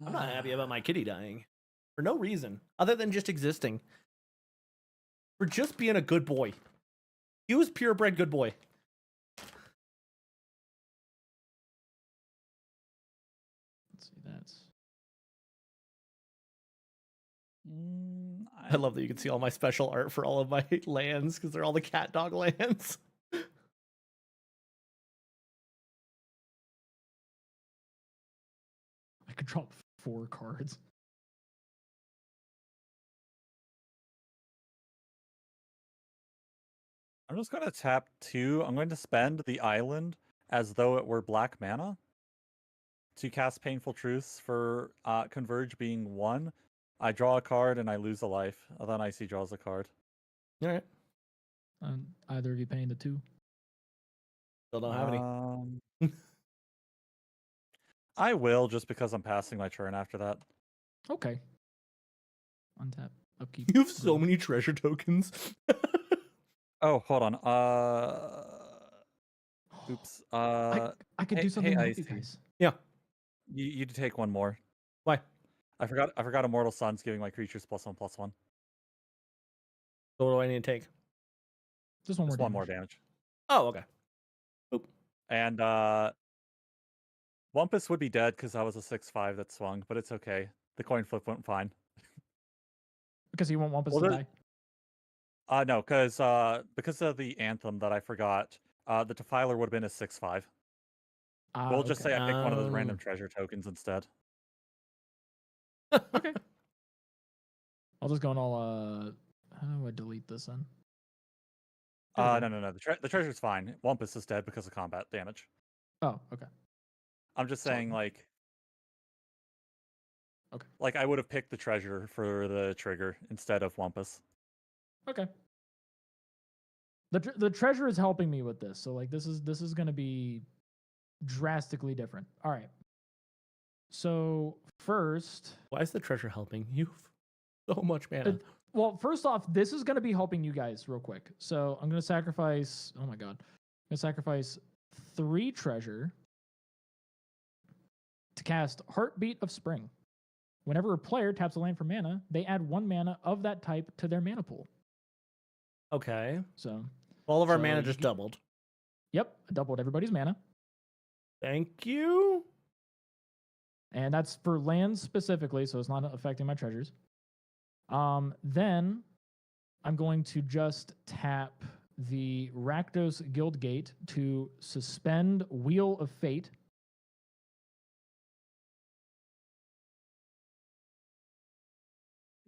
I'm not happy about my kitty dying for no reason other than just existing. For just being a good boy. He was purebred good boy. Let's see. That's I love that you can see all my special art for all of my lands because they're all the cat dog lands. I could drop 4 cards. I'm just going to tap 2. I'm going to spend the island as though it were black mana to cast Painful Truths for Converge being 1. I draw a card and I lose a life. And then Icy draws a card. All right. Either of you paying the 2? Still don't have any. I will just because I'm passing my turn after that. Okay. Untap. Upkeep. You have so draw. many treasure tokens. Oh, hold on. Oops. I could hey- do something hey, to help you Icy. guys. Yeah. You take one more. Why? I forgot Immortal Sun's giving my creatures +1/+1. So what do I need to take? Just one more. Just one more damage. Oh, okay. And Wumpus would be dead because I was a 6/5 that swung, but it's okay. The coin flip went fine. Because you want Wampus Well, to there- die. No, because of the anthem that I forgot, the Defiler would have been a 6/5. We'll just say I picked one of those random treasure tokens instead. Okay. I'll just go and I'll how do I delete this then? There we go. No. The treasure's fine. Wumpus is dead because of combat damage. Oh, okay. I'm just Sorry. saying, like, Okay. like I would have picked the treasure for the trigger instead of Wumpus. Okay. The treasure is helping me with this, so like this is gonna be drastically different. All right. So first, Why is the treasure helping you? So much mana. well, first off, this is gonna be helping you guys real quick. So I'm gonna sacrifice. Oh my god, I'm gonna sacrifice 3 treasure to cast Heartbeat of Spring. Whenever a player taps a land for mana, they add 1 mana of that type to their mana pool. Okay. So, All of our So mana you just get- doubled. yep, I doubled everybody's mana. Thank you. And that's for lands specifically, so it's not affecting my treasures. Then I'm going to just tap the Rakdos Guildgate to suspend Wheel of Fate.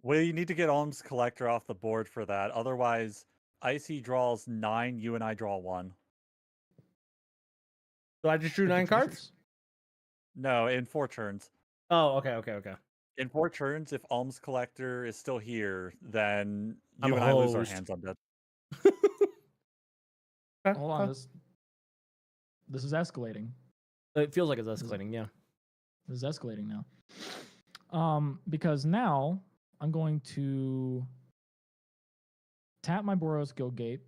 Well, you need to get Alms Collector off the board for that. Otherwise, Icy draws 9, you and I draw 1. So I just drew with the 9 cards? treasures. No, in 4 turns. Oh, okay. In 4 turns, if Alms Collector is still here, then I'm you and I lose our hosed. hands on dead. Hold on, this is escalating. It feels like it's escalating, yeah. This is escalating now. Because now I'm going to tap my Boros Guild Gate,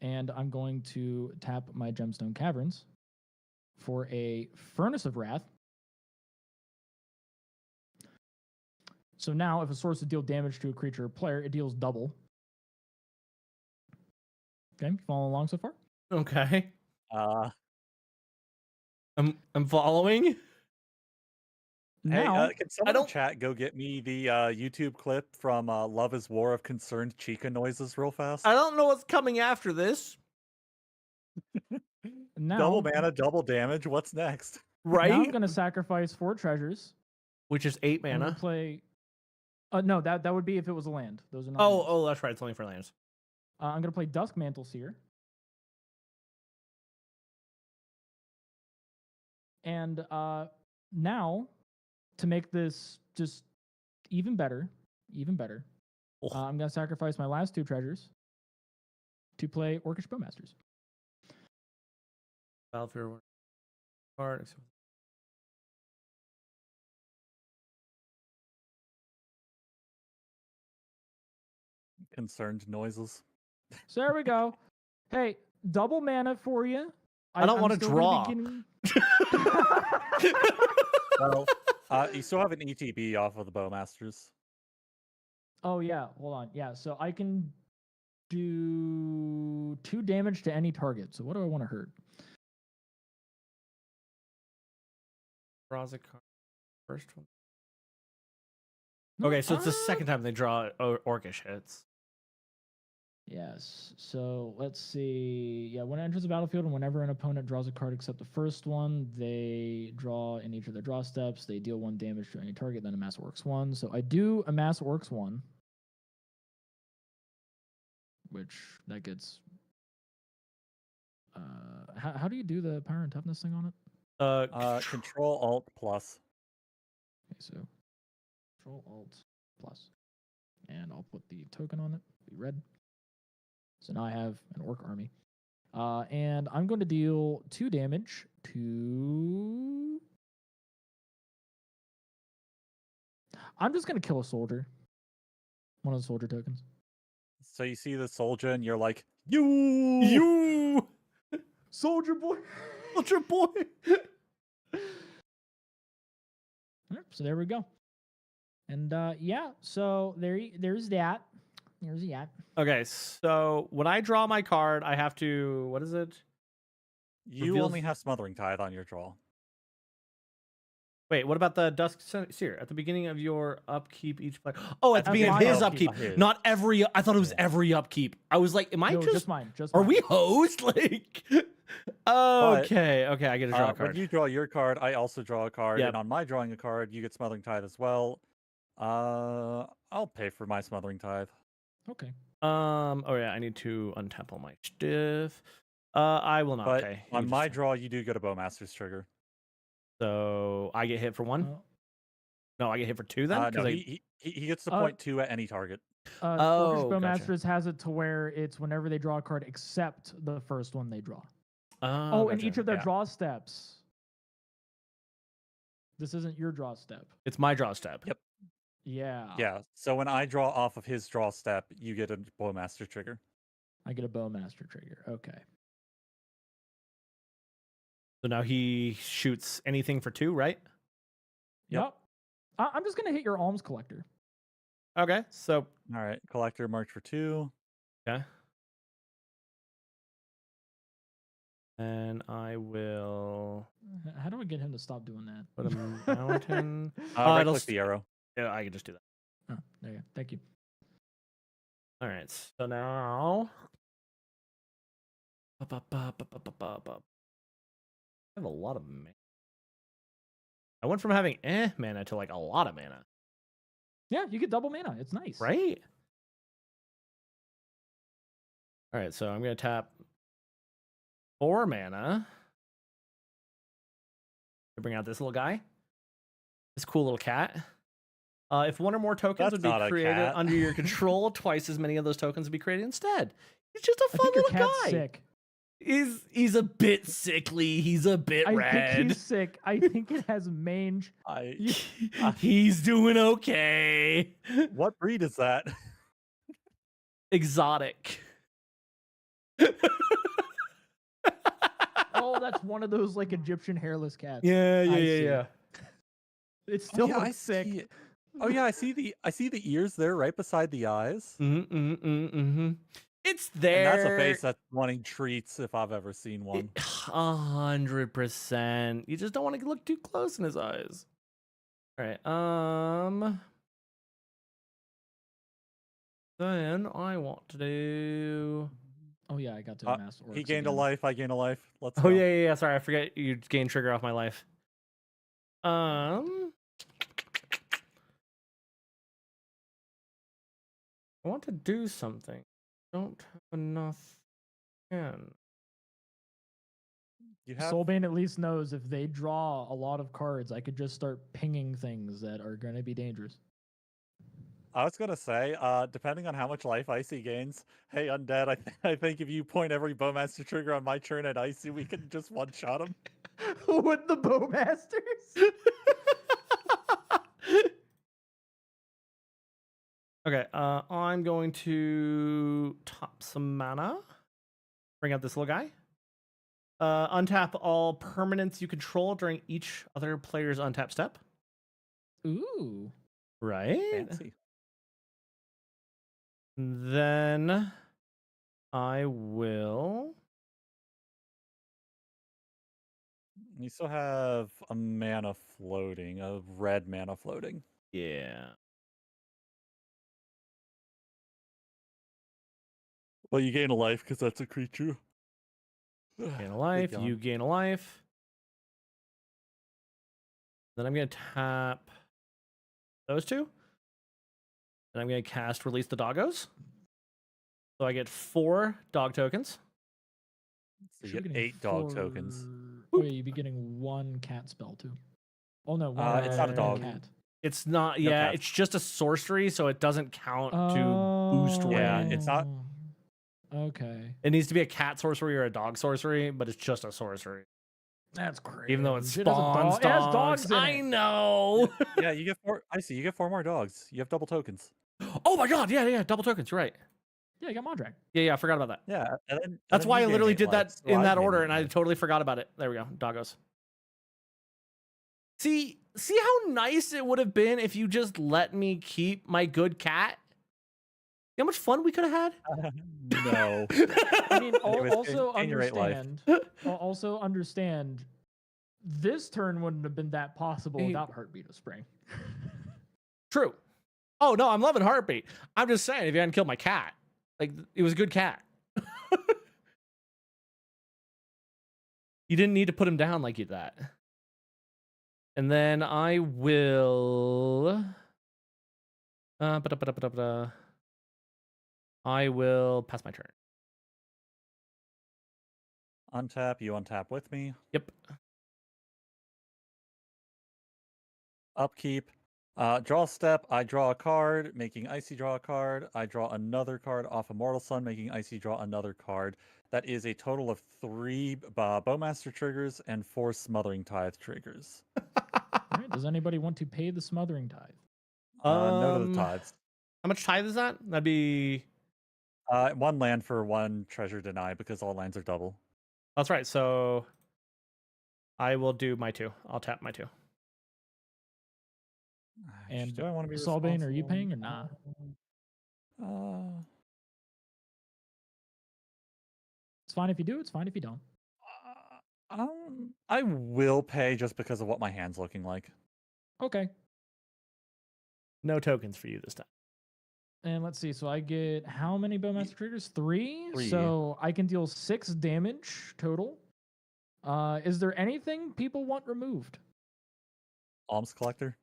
and I'm going to tap my Gemstone Caverns for a Furnace of Wrath. So now, if a source would deal damage to a creature or player, it deals double. Okay, following along so far? Okay. Uh, I'm following. Now, hey, can someone in don't- chat go get me the YouTube clip from Love is War of Concerned Chica noises real fast? I don't know what's coming after this. now, Double mana, double damage. What's next? now I'm Right? going to sacrifice 4 treasures. Which is 8 I'm going mana. to play. No, that would be if it was a land. Those are not. Oh, lands. oh, that's right. It's only for lands. I'm going to play Dusk Mantle Seer. And now, to make this just even better, Oh. I'm going to sacrifice my last 2 treasures to play Orcish Bowmasters. Battlefield card. Concerned noises. So there we go. Hey, double mana for you. I don't I'm wanna still gonna be draw. getting- Well, you still have an ETB off of the Bowmasters. Oh yeah, hold on. Yeah, so I can do 2 damage to any target. So what do I want to hurt? Draws a card. First one. No, Okay, so it's the second time they draw Orcish hits. Yes. So let's see. Yeah, when it enters the battlefield and whenever an opponent draws a card except the first one, they draw in each of their draw steps. They deal 1 damage to any target, then amass Orcs 1. So I do amass Orcs 1. Which that gets. How do you do the power and toughness thing on it? Control Alt plus. Okay, so Control Alt plus, and I'll put the token on it. Be red. So now I have an Orc army, and I'm going to deal 2 damage to. I'm just going to kill a soldier. One of the soldier tokens. So you see the soldier and you're like, you. Soldier boy. Soldier boy. Alright, so there we go. And yeah, so there's that. There's that. Okay, so when I draw my card, I have to. What is it? You Reveals- only have Smothering Tithe on your draw. Wait, what about the Dusk Seer? At the beginning of your upkeep, each player. Oh, at the That's beginning of my his upkeep, upkeep, not his. not every. I thought it was Yeah. every upkeep. I was like, am I No, just? mine. Just Are mine. we hosed? Like, okay, okay, I get to draw a When card. you draw your card, I also draw a card, Yep. and on my drawing a card, you get Smothering Tithe as well. I'll pay for my Smothering Tithe. Okay. Oh yeah, I need to untap all my stuff. I will not But pay. You on just- my draw, you do get a Bowmaster's trigger. so I get hit for 1. Uh, No, I get hit for 2 then. No, 'Cause he gets to Uh, point 2 at any target. Orcish Oh, gotcha. Bowmasters has it to where it's whenever they draw a card except the first one they draw. Oh, in each gotcha. of their Yeah. draw steps. This isn't your draw step. It's my draw step. Yep. Yeah. Yeah. So when I draw off of his draw step, you get a Bowmaster trigger. I get a Bowmaster trigger. Okay. So now he shoots anything for 2, right? Yep. I'm just gonna hit your alms collector. Okay, so All right. Collector marked for 2. okay. And I will How do I get him to stop doing that? put a mountain. Right it'll click the arrow. Yeah, I can just do that. Oh, there you go. Thank you. All right, so now I have a lot of mana. I went from having mana to like a lot of mana, Yeah, you get double mana. It's nice. right? All right, so I'm gonna tap 4 mana to bring out this little guy, this cool little cat. If 1 or more tokens That's would be not a created cat. under your control, twice as many of those tokens would be created instead. He's just a I fun think your little cat's guy. sick. He's a bit sickly. He's a bit I think red. he's sick. I think it has mange. He's doing okay. What breed is that? Exotic. Oh, that's one of those like Egyptian hairless cats. Yeah. I see. Yeah. It still yeah, I looks sick. see it. Oh yeah, I see the ears there right beside the eyes. It's there. And that's a face that's wanting treats if I've ever seen one. 100%. You just don't want to look too close in his eyes. All right. Then I want to do. Oh yeah, I got to mass orcs He gained a again. life. I gained a life. Let's Oh go. yeah. Sorry, I forget you gained trigger off my life. I want to do something. Don't have enough. Can. You have Soulbane at least knows if they draw a lot of cards, I could just start pinging things that are going to be dangerous. I was gonna say, depending on how much life Icy gains, hey Undead, I think if you point every Bowmaster trigger on my turn at Icy, we can just one-shot him. With the Bowmasters? Okay, I'm going to top some mana. Bring out this little guy. Untap all permanents you control during each other player's untap step. Ooh. Right? Fancy. Then I will. You still have a mana floating, a red mana floating. Yeah. Well, you gain a life because that's a creature. Gain a life. Big You yawn. gain a life. Then I'm going to tap those two. And I'm going to cast Release the Doggos. So I get 4 dog tokens. So you Should be get getting 8 dog tokens. Oh, yeah, you'd be getting 1 cat spell too. Oh no, one It's not a dog. cat. It's not, No yeah, cats. it's just a sorcery, so it doesn't count to boost range. Yeah, it's not- Okay. It needs to be a cat sorcery or a dog sorcery, but it's just a sorcery. That's crazy. Even though it It has a spawns dog- it has dogs. dogs in I it. know. Yeah, you get 4. I see. You get 4 more dogs. You have double tokens. Oh my god, yeah, double tokens, you're right. Yeah, you got Mondrak. Yeah, I forgot about that. Yeah, and That's then why you I gain literally 8 did that lives, so in that gained order, 8 and I lives. totally forgot about it. There we go, doggos. See how nice it would have been if you just let me keep my good cat? See how much fun we could have had? No. I mean, Anyways, also gain your 8 life. understand. This turn wouldn't have been that possible Hey. without Heartbeat of Spring. True. Oh no, I'm loving Heartbeat. I'm just saying, if you hadn't killed my cat, like it was a good cat. You didn't need to put him down like you did that. And then I will. I will pass my turn. Untap, you untap with me. Yep. Upkeep. Draw a step. I draw a card, making Icy draw a card. I draw another card off Immortal Sun, making Icy draw another card. That is a total of 3 Bowmaster triggers and 4 Smothering Tithe triggers. All right, does anybody want to pay the Smothering Tithe? No to the tithes. How much tithe is that? That'd be. 1 land for 1 treasure deny because all lands are double. That's right. So I will do my 2. I'll tap my 2. And do I want to be Soulbane, are you responsible? paying or not? It's fine if you do. It's fine if you don't. I will pay just because of what my hand's looking like. Okay. No tokens for you this time. And let's see. So I get how many Bowmaster triggers? 3. 3. So I can deal 6 damage total. Is there anything people want removed? Alms collector.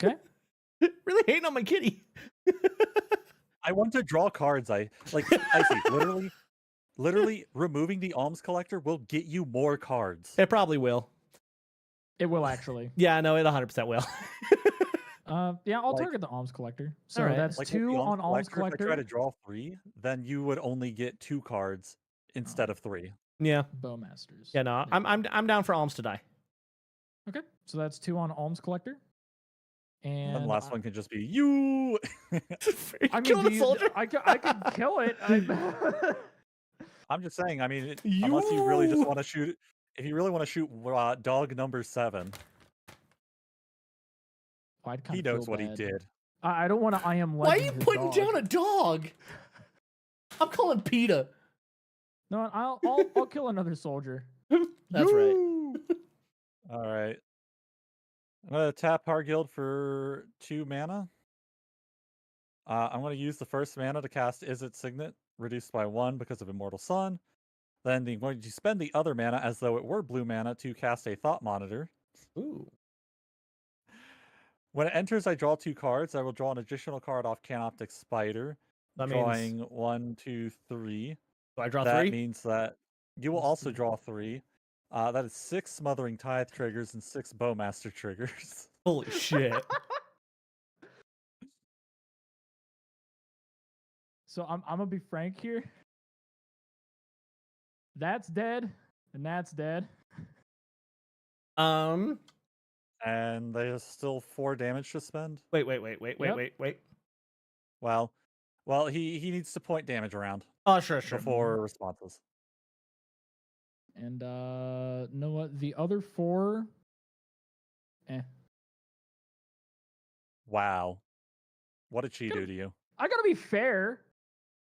Okay. Really hating on my kitty. I want to draw cards. I see. Literally removing the alms collector will get you more cards. It probably will. It will actually. Yeah, no, it 100% will. Yeah, I'll Like- target the alms collector. So Alright. that's Like with the 2 on alms If I try to collector. draw 3, then you would only get 2 cards instead of 3. Yeah. Bowmasters. Yeah, no, I'm down for alms to die. Okay, so that's 2 on alms collector. And the And last one can just be you. I mean, Killing a soldier. I could kill it. I'm just saying. I mean, unless you really just want to shoot. If you really want to shoot dog number 7, I'd he kind of knows feel what he bad. did. I don't want to. I am. Why are you Legend his putting dog. down a dog? I'm calling PETA. No, I'll kill another soldier. That's right. All right. I'm gonna tap our guild for 2 mana. I'm gonna use the first mana to cast Is It Signet, reduced by 1 because of Immortal Sun. Then I'm going to spend the other mana as though it were blue mana to cast a Thought Monitor. Ooh. When it enters, I draw 2 cards. I will draw an additional card off Canoptic Spider. That drawing means 1, 2, 3. do I draw That 3? means that you will also draw 3. That is 6 Smothering Tithe triggers and 6 Bowmaster triggers. Holy shit. So I'm gonna be frank here. That's dead, and that's dead. And there's still 4 damage to spend. Wait. Yep. Well, he needs to point damage around Oh, sure. before responses. And know what? The other 4. Wow. What did she do to you? I gotta be fair.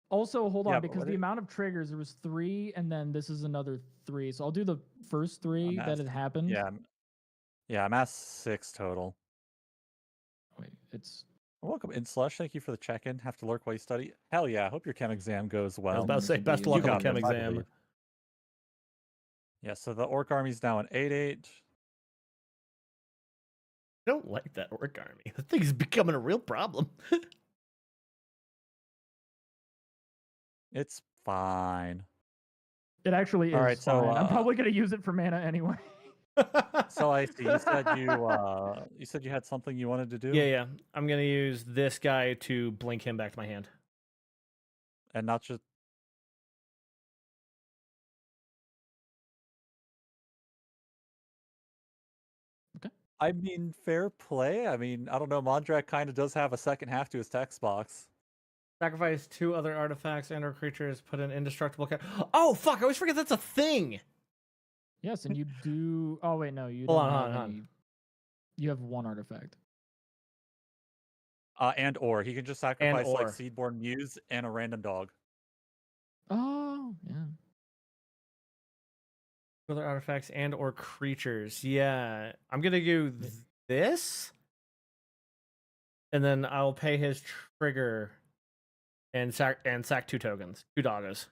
Also, hold on, Yeah, but because what the it- amount of triggers, there was 3, and then this is another 3. So I'll do the first 3 that asked- had happened. Yeah, I'm at 6 total. Wait, it's Welcome, Inslush. Thank you for the check-in. Have to lurk while you study. Hell yeah, I hope your chem exam goes I well. was about to say, best of You luck on the got chem this, I exam. believe. Yeah, so the Orc Army's now an 8/8. I don't like that orc army. That thing is becoming a real problem. It's fine. It actually is All right, so, fine. I'm probably gonna use it for mana anyway. So I see. You said you had something you wanted to do, Yeah. I'm gonna use this guy to blink him back to my hand. and not just. Okay. I mean, fair play. I mean, I don't know. Mondrak kind of does have a second half to his text box. Sacrifice 2 other artifacts and/or creatures. Put an indestructible. Oh fuck! I always forget that's a thing. Yes, and you do. Oh wait, no, you Hold don't on, have hold on. any. You have 1 artifact. Or he can just sacrifice like or. Seedborn Muse and a random dog. Oh yeah. Other artifacts and/or creatures. Yeah, I'm gonna do this, and then I'll pay his trigger, and sack 2 tokens, 2 doggos.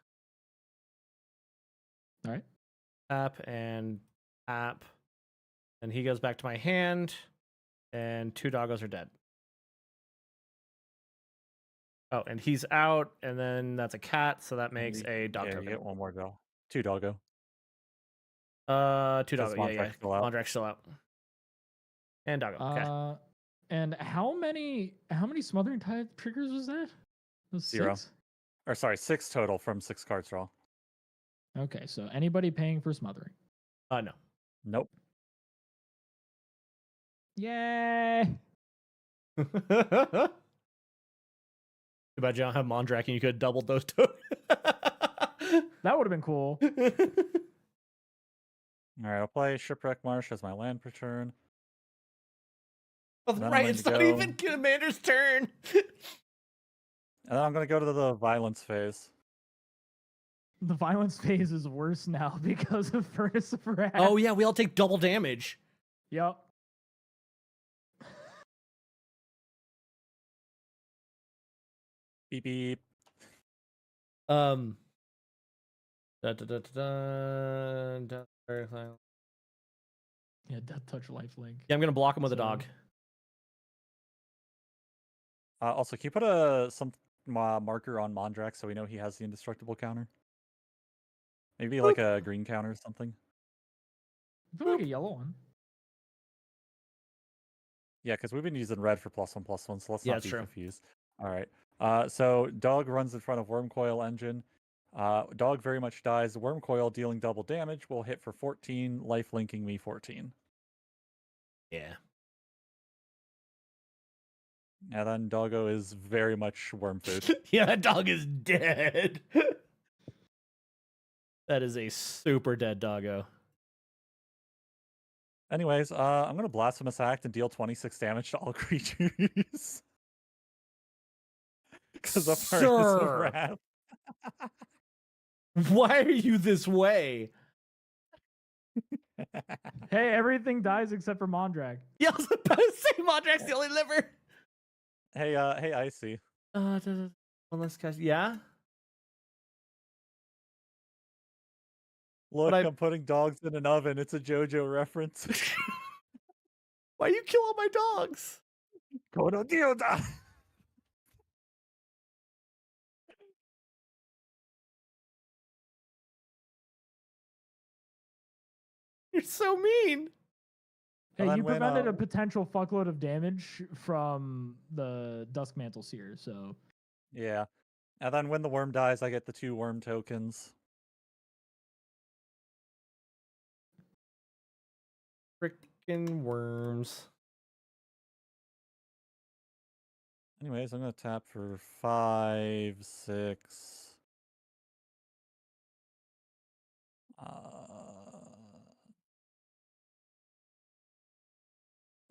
All right. Tap and tap, and he goes back to my hand, and 2 doggos are dead. Oh, and he's out, and then that's a cat, so that makes a dog Yeah, you token. get 1 more dog. 2 doggo. 2 Because doggo. Yeah. Mondrak's still out. Mondrak's still out. And doggo. Okay. And how many Smothering Tithe triggers was that? Was 0. 6? Or sorry, 6 total from 6 cards draw. Okay, so anybody paying for Smothering? No. Nope. Yay! Too bad you don't have Mondrak and you could have doubled those tokens. That would have been cool. All right, I'll play Shipwreck Marsh as my land per turn. That's Then I'm right, going it's to not go- even Commander's turn. And then I'm going to go to the violence phase. The violence phase is worse now because of Furnace of Wrath. Oh yeah, we all take double damage. Yep. Beep beep. Da, da, da, da, da, da. Yeah, Death Touch lifelink. Yeah, I'm gonna block him with a So- dog. Also, can you put some marker on Mondrak so we know he has the indestructible counter? Maybe like a green counter or something. Put like a yellow one. Yeah, because we've been using red for +1/+1, so let's Yeah, not that's be true. confused. All right. So dog runs in front of worm coil engine. Dog very much dies. Worm coil dealing double damage will hit for 14, life linking me 14. Yeah. And then doggo is very much worm food. Yeah, that dog is dead. That is a super dead doggo. Anyways, I'm gonna blasphemous act and deal 26 damage to all creatures. Because of Furnace of Sir, Wrath. why are you this way? Hey, everything dies except for Mondrag. Yeah, I was about to say Mondrak's the only liver. Hey, Icy. Unless guys, yeah. Look, I- I'm putting dogs in an oven. It's a JoJo reference. Why you kill all my dogs? Kono Dioda! You're so mean. Hey, then you when, prevented a potential fuckload of damage from the Dusk Mantle Seer, so Yeah. And then when the worm dies, I get the 2 worm tokens. Freaking worms. Anyways, I'm gonna tap for 5, 6.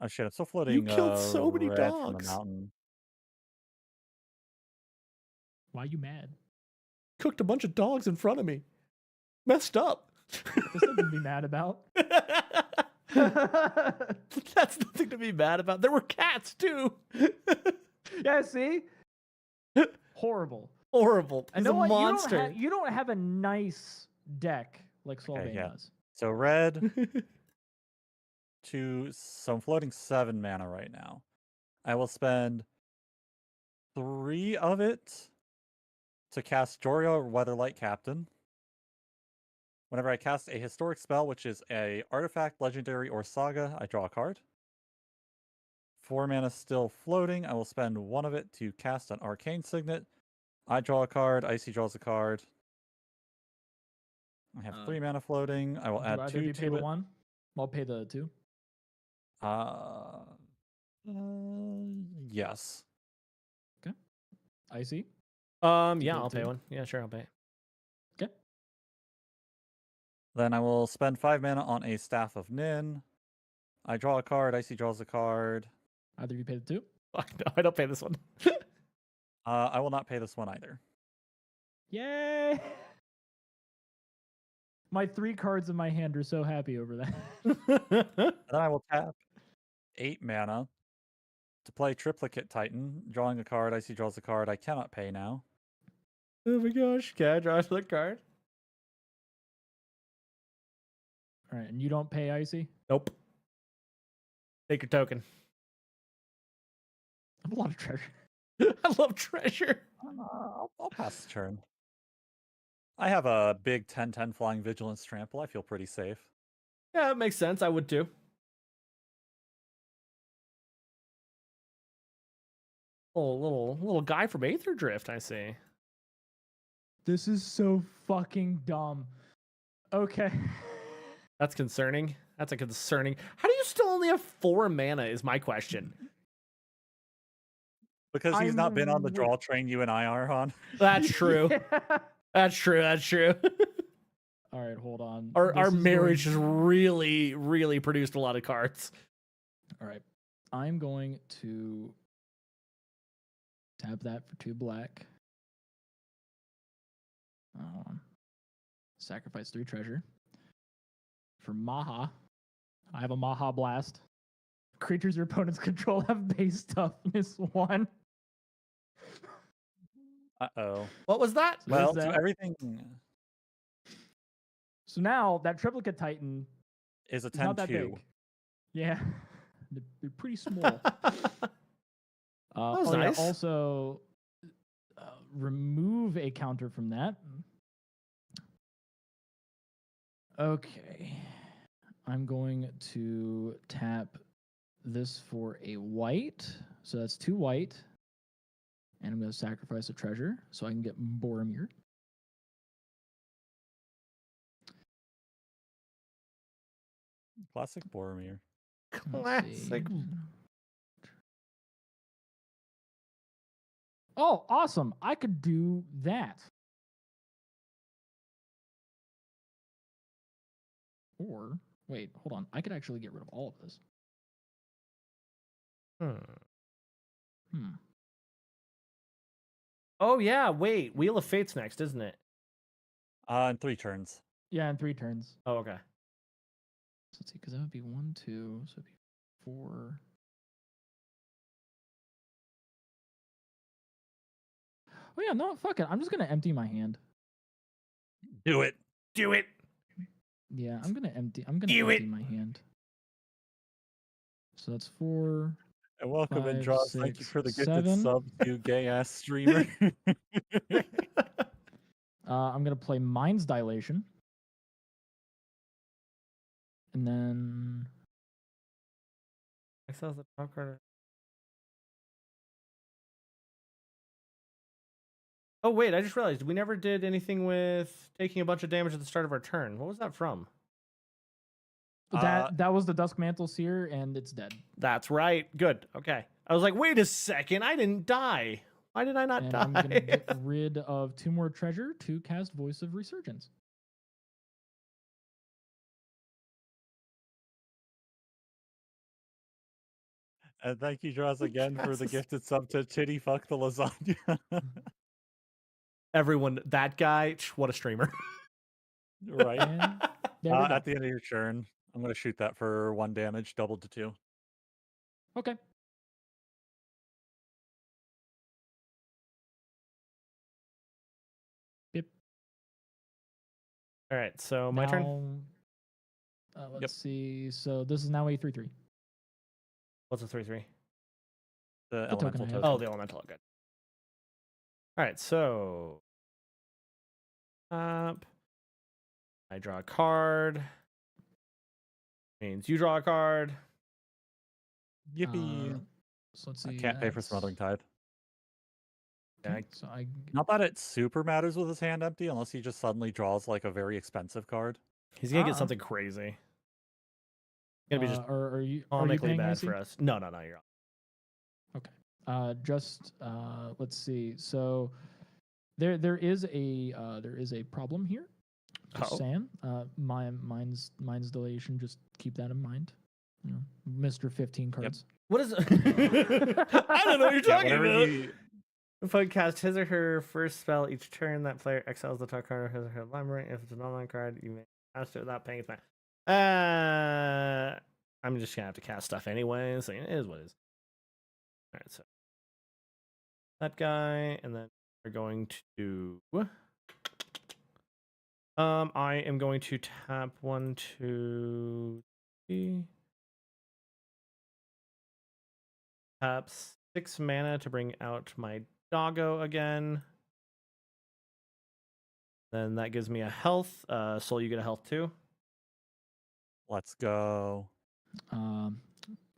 Oh shit, I'm still floating killed so many red from the dogs. mountain. why you mad? Cooked a bunch of dogs in front of me. Messed up. There's nothing to be mad about. That's nothing to be mad about. There were cats too. Yeah, see? Horrible. Horrible. And He's a what? monster. You don't have a nice deck like Sylvain yeah. does. So red, 2, so I'm floating 7 mana right now. I will spend 3 of it to cast Jorio Weatherlight Captain. Whenever I cast a historic spell, which is a artifact, legendary, or saga, I draw a card. 4 mana still floating. I will spend 1 of it to cast an arcane signet. I draw a card. Icy draws a card. I have 3 mana floating. I will Do add either 2 of you pay to the it. 1? I'll pay the 2. Yes. Icy. Yeah, pay I'll pay two? one. Yeah, sure, I'll pay. Okay. Then I will spend 5 mana on a Staff of Nin. I draw a card. Icy draws a card. Either of you pay the 2? Fuck no, I don't pay this one. I will not pay this one either. Yay! My 3 cards in my hand are so happy over that. Then I will tap 8 mana to play Triplicate Titan, drawing a card. Icy draws a card. I cannot pay now. Oh my gosh, can I draw the card? All right, and you don't pay Icy? Nope. Take your token. I have a lot of treasure. I love treasure. I'll pass the turn. I have a big 10/10 Flying Vigilance Trample. I feel pretty safe. Yeah, it makes sense. I would too. Little guy from Aether Drift, I see. This is so fucking dumb. Okay. That's concerning. That's a concerning. How do you still only have 4 mana is my question. Because he's I'm not been on the wi- draw train you and I are on. That's true. Yeah. That's true. That's true. All right, hold on. Our This is marriage going- has really produced a lot of cards. All right. I'm going to tap that for 2 black. Sacrifice 3 treasure. For Maha, I have a Maha Blast. Creatures your opponents control have base toughness 1. Uh-oh. What was that? So Well, there's so that. everything So now that Triplicate Titan is a is not that 10-2. big. Yeah. They're pretty small. was nice. Yeah, also, remove a counter from that. Okay. I'm going to tap this for a white. So that's 2 white. And I'm going to sacrifice a treasure so I can get Boromir. Classic Boromir. Let's see. Classic. Oh, awesome. I could do that. Or, wait, hold on. I could actually get rid of all of this. Hmm. Oh yeah, wait. Wheel of Fate's next, isn't it? In 3 turns. Yeah, in 3 turns. Oh, okay. So let's see, because that would be 1, 2, so it'd be 4. Oh yeah, no, fuck it. I'm just gonna empty my hand. Do it. Do it. Yeah, I'm gonna empty my hand. So that's 4. And welcome in, 5, Draws. Thank you 6, for the gifted 7. sub, you gay ass streamer. I'm gonna play Mind's Dilation. And then Exile's the top card. Oh wait, I just realized we never did anything with taking a bunch of damage at the start of our turn. What was that from? that was the Duskmantle Seer, and it's dead. That's right. Good. Okay. I was like, wait a second, I didn't die. Why did I not And die? I'm gonna get rid of 2 more treasure to cast Voice of Resurgence. And thank you, Draws, again for the gifted sub to Chitty Fuck the Lasagna. Everyone, that guy, what a streamer. Right. And there we go. At the end of your turn, I'm going to shoot that for 1 damage, doubled to 2. Okay. Yep. All right, so my turn. Let's see. So this is now a 3/3. What's a 3/3? The token elemental I have. token. Oh, the elemental. Good. All right, so up. I draw a card. Means you draw a card. Yippee. So let's see. I can't pay for Smothering Tide. Okay, so I Not that it super matters with his hand empty, unless he just suddenly draws like a very expensive card. He's gonna get Ah. something crazy. It's gonna be just are you comically paying bad IC? for us. No, you're off. Let's see. So there is a problem here. Just Oh. saying. Mine's Dilation. Just keep that in mind. You know, Mr. 15 cards. What is I don't know what you're talking about. You, If I cast his or her first spell each turn, that player exiles the top card of his or her library. If it's an online card, you may cast it without paying its mana. I'm just gonna have to cast stuff anyway, so it is what it is. Alright, so that guy, and then we're going to I am going to tap 1, 2, 3. Tap 6 mana to bring out my doggo again. Then that gives me a health. Soul, you get a health too. let's go.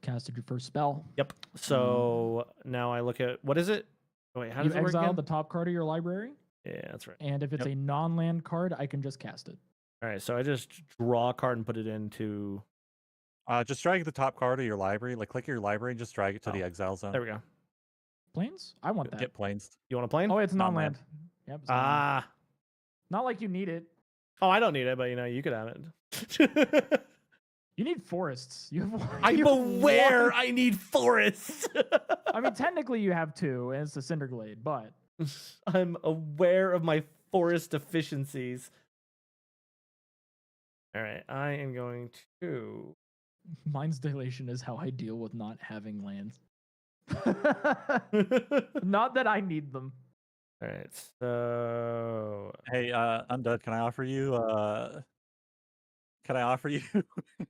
Casted your first spell. Yep. So now I look at what is it? Wait, how You does it work exile again? the top card of your library, Yeah, that's right. and if it's a non-land card, I can just cast it. All right, so I just draw a card and put it into. Just drag the top card of your library. Like, click your library and just drag it to the Oh, exile zone. There we go. Planes? I want that. Get planes. You want to plane? Oh, it's Non-land. non-land. Yep. It's non-land. Ah. Not like you need it. Oh, I don't need it, but you could have it. You need forests. You have. I'm you have aware one. I need forests. I mean, technically you have 2, and it's the Cinderglade, but I'm aware of my forest deficiencies. All right, I am going to. Mine's Dilation is how I deal with not having lands. Not that I need them. All right, so Hey, Undead, can I offer you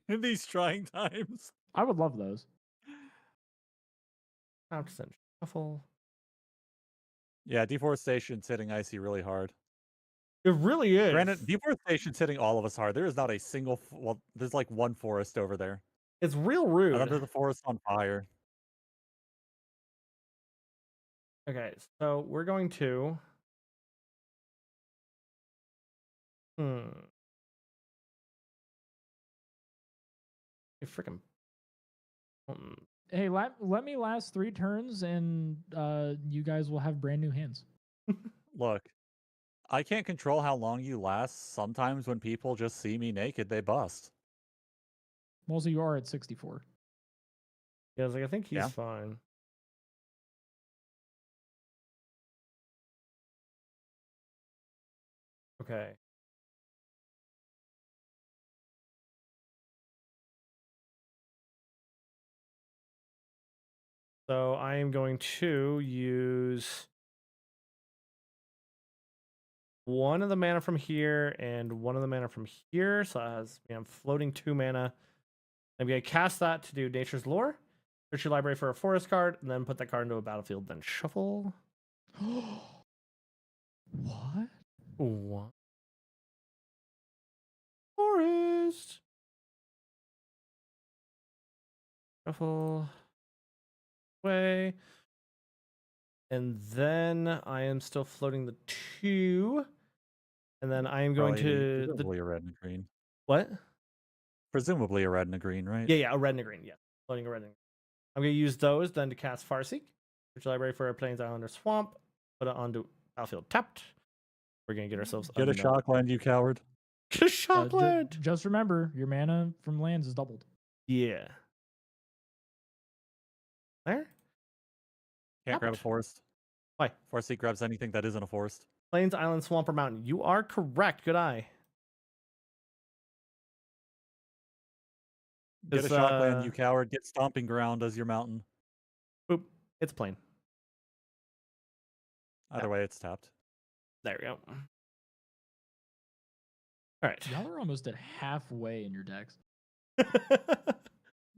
in these trying times? I would love those. out to send shuffle. Yeah, deforestation's hitting Icy really hard. It really is. Granted, deforestation's hitting all of us hard. There is not a single well, there's like 1 forest over there. It's real And rude. under the forest on fire. Okay, so we're going to. Hmm. You freaking. Hey, let me last 3 turns, and you guys will have brand new hands. Look, I can't control how long you last. Sometimes when people just see me naked, they bust. Also, you are at 64. Yeah, I was like, I think he's Yeah. fine. Okay. So I am going to use one of the mana from here and one of the mana from here. So I'm floating 2 mana. I'm going to cast that to do Nature's Lore. Search your library for a forest card, and then put that card into a battlefield. Then shuffle. What? What? Forest. Shuffle. Way. And then I am still floating the 2. And then I am going to presumably a red and a green. What? Presumably a red and a green, right? Yeah, a red and a green. Yeah, floating a red and a green. I'm going to use those then to cast Farseek. Search your library for a Plains Island or Swamp. Put it onto battlefield tapped. We're going to get ourselves Get a shockland, you coward. Get a shockland. Just remember, your mana from lands is doubled. Yeah. There? Can't grab a Tapped. forest. Why? Farseek grabs anything that isn't a forest. Plains, Island, Swamp, or Mountain. You are correct. Good eye. Get a shockland, you coward. Get Stomping Ground as your mountain. Boop. It's plain. Either way, it's tapped. There we go. All right. Y'all are almost at halfway in your decks.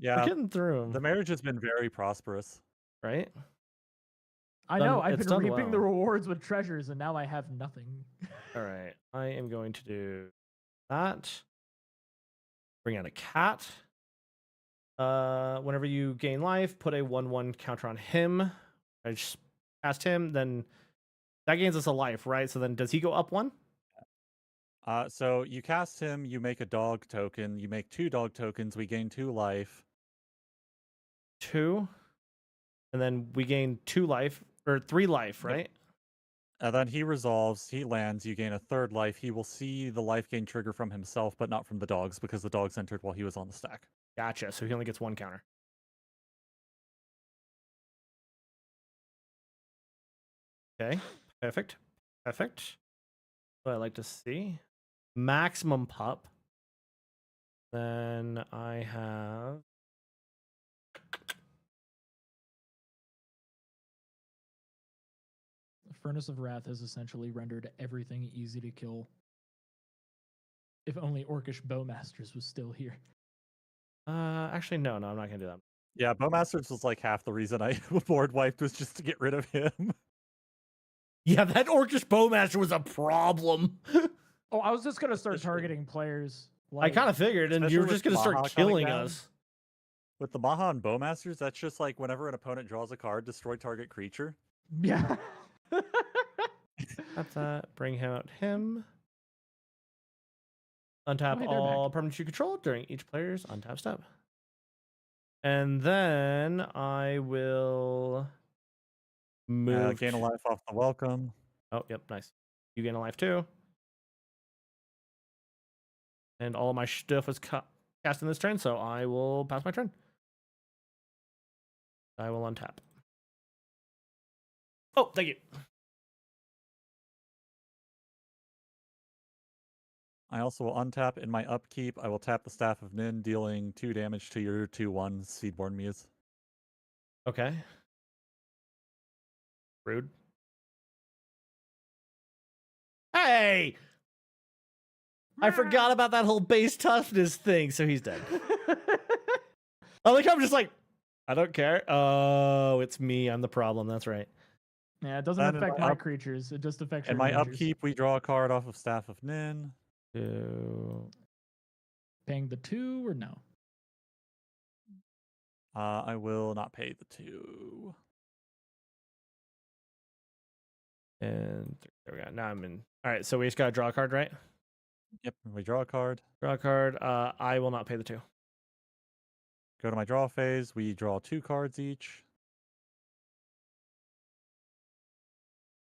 Yeah, We're getting through 'em, the marriage has been very prosperous. right? I Done- know. I've it's been done reaping the well. rewards with treasures, and now I have nothing. All right. I am going to do that. Bring out a cat. Whenever you gain life, put a 1/1 counter on him. I just cast him, then that gains us a life, right? So then does he go up 1? So you cast him, you make a dog token, you make 2 dog tokens, we gain 2 life. 2. And then we gain 2 life, or 3 life, Yep. right? And then he resolves, he lands, you gain a 3rd life. He will see the life gain trigger from himself, but not from the dogs, because the dogs entered while he was on the stack. Gotcha. So he only gets 1 counter. Okay. Perfect. Perfect. What I like to see. Maximum pup. Then I have Furnace of Wrath has essentially rendered everything easy to kill. If only Orcish Bowmasters was still here. actually no, I'm not gonna do that. Yeah, Bowmasters was like half the reason I board wiped was just to get rid of him. Yeah, that Orcish Bowmaster was a problem. Oh, I was just gonna start Especially- targeting players. I kind of figured, and you were especially just gonna with start Maha coming killing down. us. With the Maha and Bowmasters, that's just like whenever an opponent draws a card, destroy target creature. Yeah. That's that. Bring him out. Him. Untap hey, they're all permanents you control during each player's untap step. And then I will move. Gain a life off the welcome. Oh, yep, nice. You gain a life too. And all of my stuff was cast in this turn, so I will pass my turn. I will untap. Oh, thank you. I also will untap in my upkeep. I will tap the Staff of Nin, dealing 2 damage to your 2/1 Seedborn Muse. Okay. Rude. Hey! I forgot about that whole base toughness thing, so he's dead. I like how I'm just like, I don't care. Oh, it's me. I'm the problem. That's right. Yeah, it doesn't Then in affect my my creatures. It just affects In your my rangers. upkeep, we draw a card off of Staff of Nin. Two. Paying the 2 or no? I will not pay the 2. And there we go. Now I'm in. All right, so we just got to draw a card, right? Yep, we draw a card. Draw a card. I will not pay the 2. Go to my draw phase. We draw 2 cards each.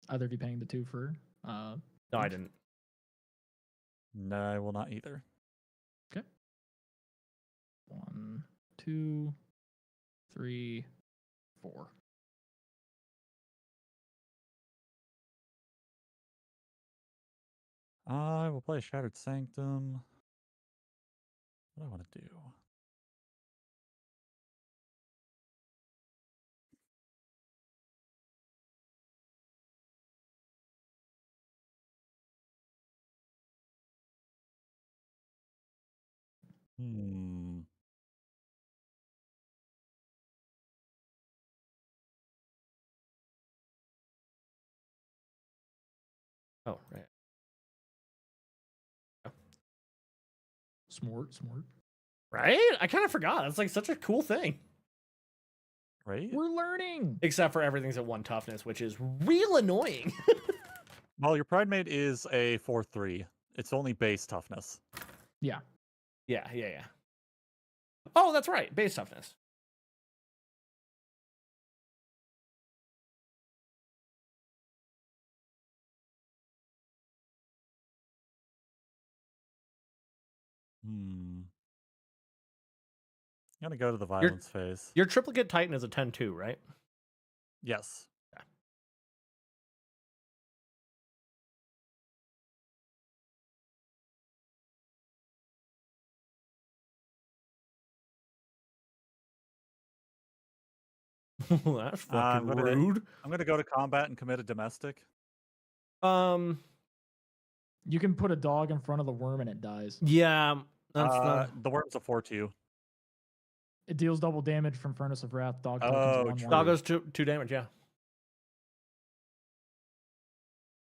Either of you paying the 2 for No, I each? didn't. No, I will not either. 1, 2, 3, 4. I will play Shattered Sanctum. What do I want to do? Hmm. Oh, right. Smart. Right? I kind of forgot. It's like such a cool thing. Right? We're learning. Except for everything's at 1 toughness, which is real annoying. Well, your Pride Mate is a 4/3. It's only base toughness. Yeah. Yeah. Oh, that's right. Base toughness. I'm gonna go to the violence phase. Your triplicate Titan is a 10-2, right? Yes. That's fucking rude. I'm gonna go to combat and commit a domestic. Um. You can put a dog in front of the worm and it dies. Yeah. That's The worm's a 4/2. It deals double damage from Furnace of Wrath. Dog Oh, tokens true. 1/1. Dog goes 2 damage. Yeah.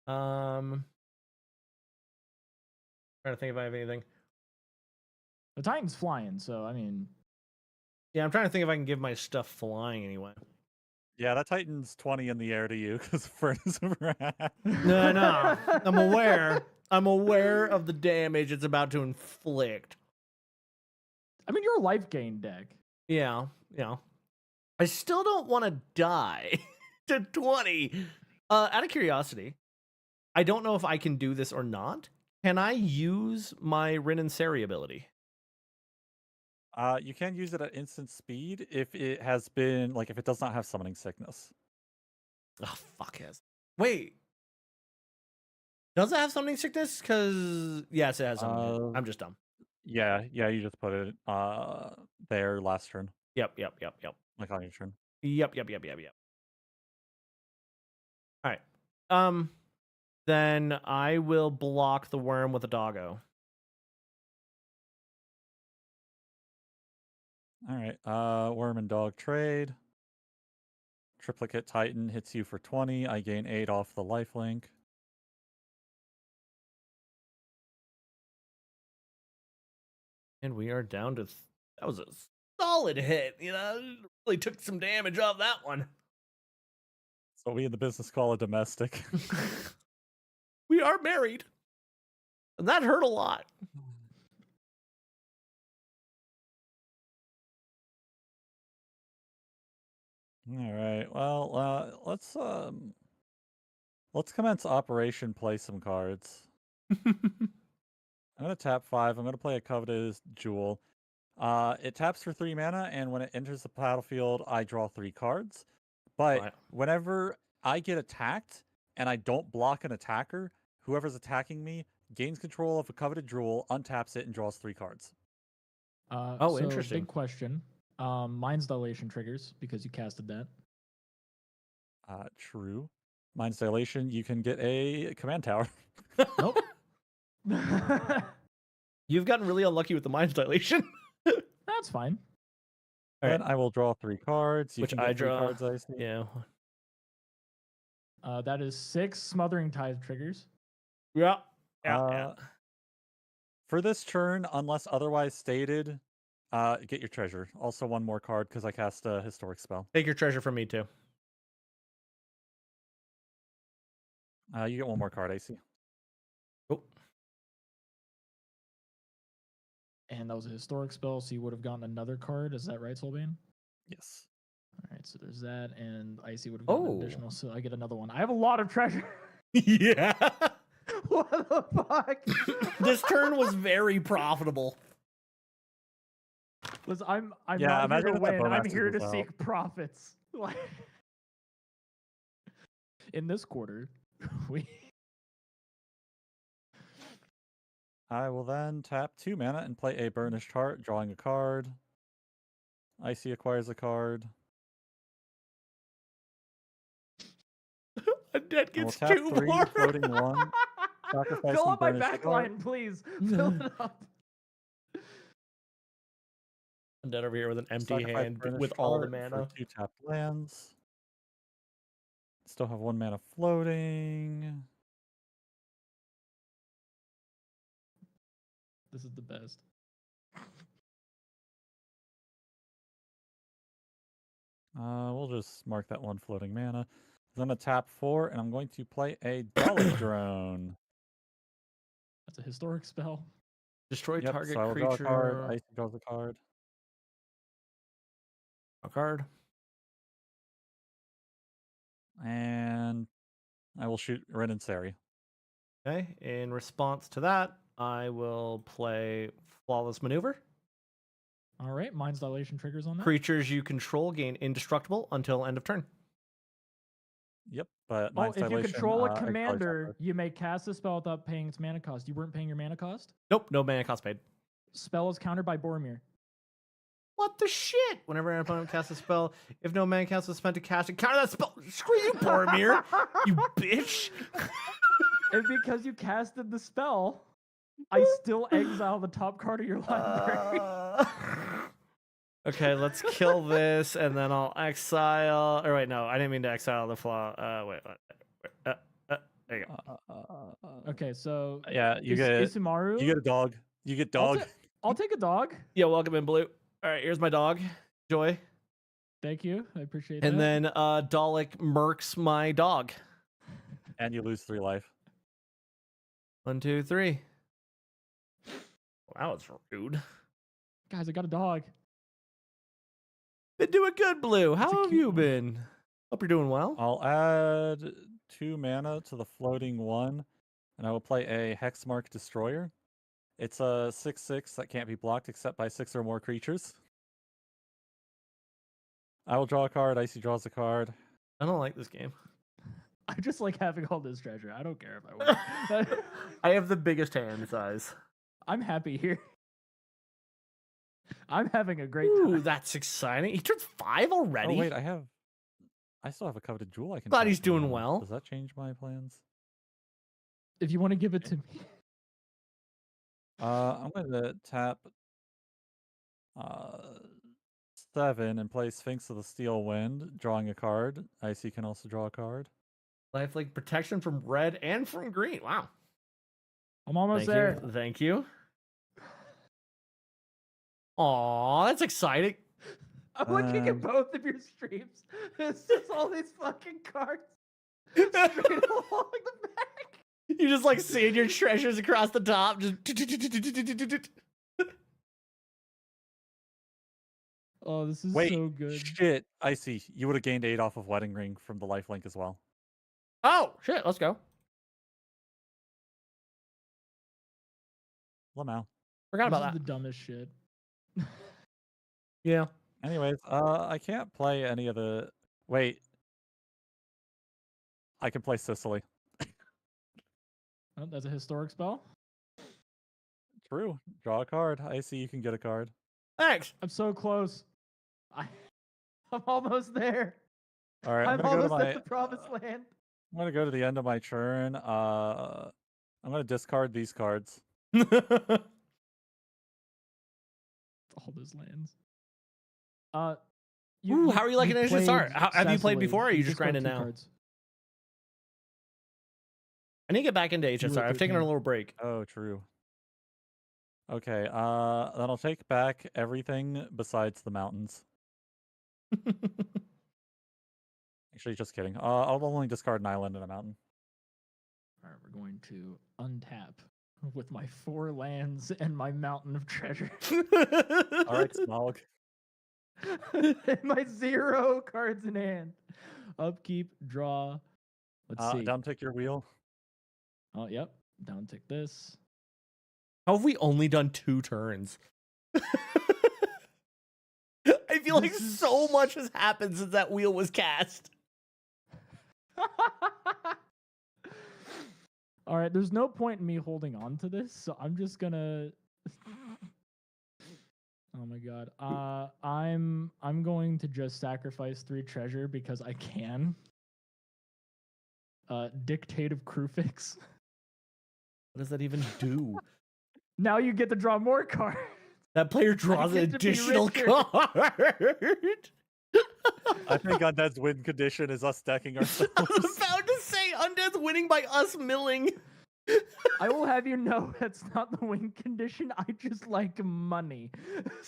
Trying to think if I have anything. The Titan's flying, so I mean. Yeah, I'm trying to think if I can give my stuff flying anyway. Yeah, that Titan's 20 in the air to you because Furnace of Wrath. No. I'm aware. I'm aware of the damage it's about to inflict. I mean, you're a life gain deck. Yeah. I still don't want to die to 20. Out of curiosity, I don't know if I can do this or not. Can I use my Rin and Seri ability? You can use it at instant speed if it has been, like, if it does not have summoning sickness. Oh, fuck yes. Wait. Does it have summoning sickness? Because, yes, it has summoning. I'm just dumb. Yeah, you just put it there last turn. Yep. Like on your turn. Yep. All right. Then I will block the worm with a doggo. All right. Worm and dog trade. Triplicate Titan hits you for 20. I gain 8 off the lifelink. And we are down to... That was a solid hit. Really took some damage off that one. So we in the business call a domestic. We are married. And that hurt a lot. All right. Well, let's commence Operation Play some cards. I'm gonna tap 5. I'm gonna play a Coveted Jewel. It taps for 3 mana, and when it enters the battlefield, I draw 3 cards. But Right. whenever I get attacked and I don't block an attacker, whoever's attacking me gains control of a Coveted Jewel, untaps it, and draws 3 cards. So interesting. Big question. Mind's Dilation triggers because you casted that. True. Mind's Dilation, you can get a command tower. Nope. You've gotten really unlucky with the Mind's Dilation. That's fine. Then I will draw 3 cards. You Which can get I 3 draw. cards, I see. Yeah. That is 6 Smothering Tithe triggers. Yeah. For this turn, unless otherwise stated, Get your treasure. Also, one more card because I cast a historic spell. Take your treasure from me too. You get one more card, AC. Oh, And that was a historic spell, so you would have gotten another card. Is that right, Solbane? Yes. All right, so there's that, and Icy would have gotten an Oh. additional, so I get another one. I have a lot of treasure. yeah. What the fuck? This turn was very profitable. Listen, I'm Yeah, not here imagine to if that win. I'm Bowmaster here to was out. seek profits. Like, in this quarter, we I will then tap 2 mana and play a Burnished Heart, drawing a card. Icy acquires a card. A dead And we'll gets tap 2 3, more. floating 1. Sacrificing fill up my Burnished back Heart. line, please. Fill it up. Undead over here with an empty Sacrifice hand Burnished with all the Heart mana. for 2 tapped lands. Still have 1 mana floating. This is the best. We'll just mark that 1 floating mana. I'm gonna tap 4, and I'm going to play a Dalek Drone. That's a historic spell. Destroy Yep, target so I will draw a card. creature. Icy draws a card. A card. And I will shoot Ren and Sari. Okay. In response to that, I will play Flawless Maneuver. All right, Mind's Dilation triggers on that. Creatures you control gain indestructible until end of turn. Yep, but Oh, Mind's if you Dilation, control a exile your commander, card. you may cast a spell without paying its mana cost. You weren't paying your mana cost? Nope, no mana cost paid. Spell is countered by Boromir. What the shit? Whenever an opponent casts a spell, if no mana cost was spent to cast it, counter that spell. Screw you, Boromir, you bitch. And because you casted the spell, I still exile the top card of your library. Okay, let's kill this, and then I'll exile. Or wait, no, I didn't mean to exile the flaw. Wait. There you go. Okay, so Yeah, you get Isumaru. you get a dog. You get dog. I'll take a dog. Yeah, welcome in, Blue. All right, here's my dog, Joy. Thank you. I appreciate And that. then Dalek murks my dog. And you lose 3 life. 1, 2, 3. Wow, it's rude. Guys, I got a dog. Been doing good, Blue. How It's a have cute you one. been? Hope you're doing well. I'll add 2 mana to the floating 1, and I will play a Hexmark Destroyer. It's a 6/6 that can't be blocked except by 6 or more creatures. I will draw a card. Icy draws a card. I don't like this game. I just like having all this treasure. I don't care if I win. I have the biggest hand size. I'm happy here. I'm having a great Ooh, time. that's exciting. He turns 5 already. Oh wait, I still have a coveted jewel I can. Glad tap he's for doing mana. well. Does that change my plans? If you want to give it to me. I'm gonna tap 7 and play Sphinx of the Steel Wind, drawing a card. Icy can also draw a card. Lifelink protection from red and from green. Wow. I'm almost Thank there. you. Thank you. Aw, that's exciting. I'm looking at both of your streams. It's just all these fucking cards straight along the back. You just like seeing your treasures across the top. Just Oh, this is Wait, so good. shit! Icy, you would have gained 8 off of Wedding Ring from the lifelink as well. Oh shit, let's go. Lamau. Forgot This about is that. the dumbest shit. Yeah. Anyways, I can't play any of the. Wait. I can play Sicily. Oh, that's a historic spell. True. Draw a card. Icy, you can get a card. Thanks. I'm so close. I'm almost there. All right, I'm I'm gonna go to almost my. at the promised land. I'm gonna go to the end of my turn. I'm gonna discard these cards. All those lands. Ooh, how are you liking you Initiative Start? played Have you played Cecily. before, or are you just discard grinding 2 now? cards. I need to get back into You HSR. were I've taken a 13. little break. Oh, true. Okay, then I'll take back everything besides the mountains. Actually, just kidding. I'll only discard an island and a mountain. All right, we're going to untap with my 4 lands and my mountain of treasure. All right, Smog. And my 0 cards in hand. Upkeep, draw. Let's see. Down tick your wheel. Oh, yep. Down tick this. How have we only done 2 turns? I feel like This is- so much has happened since that wheel was cast. All right, there's no point in me holding on to this, so I'm just gonna. Oh my god. I'm going to just sacrifice 3 treasure because I can. Dictative crew fix. What does that even do? Now you get to draw more cards. That player draws an get to be additional richer. card. I think Undead's win condition is us decking I was ourselves. about to say Undead's winning by us milling. I will have you know that's not the win condition. I just like money.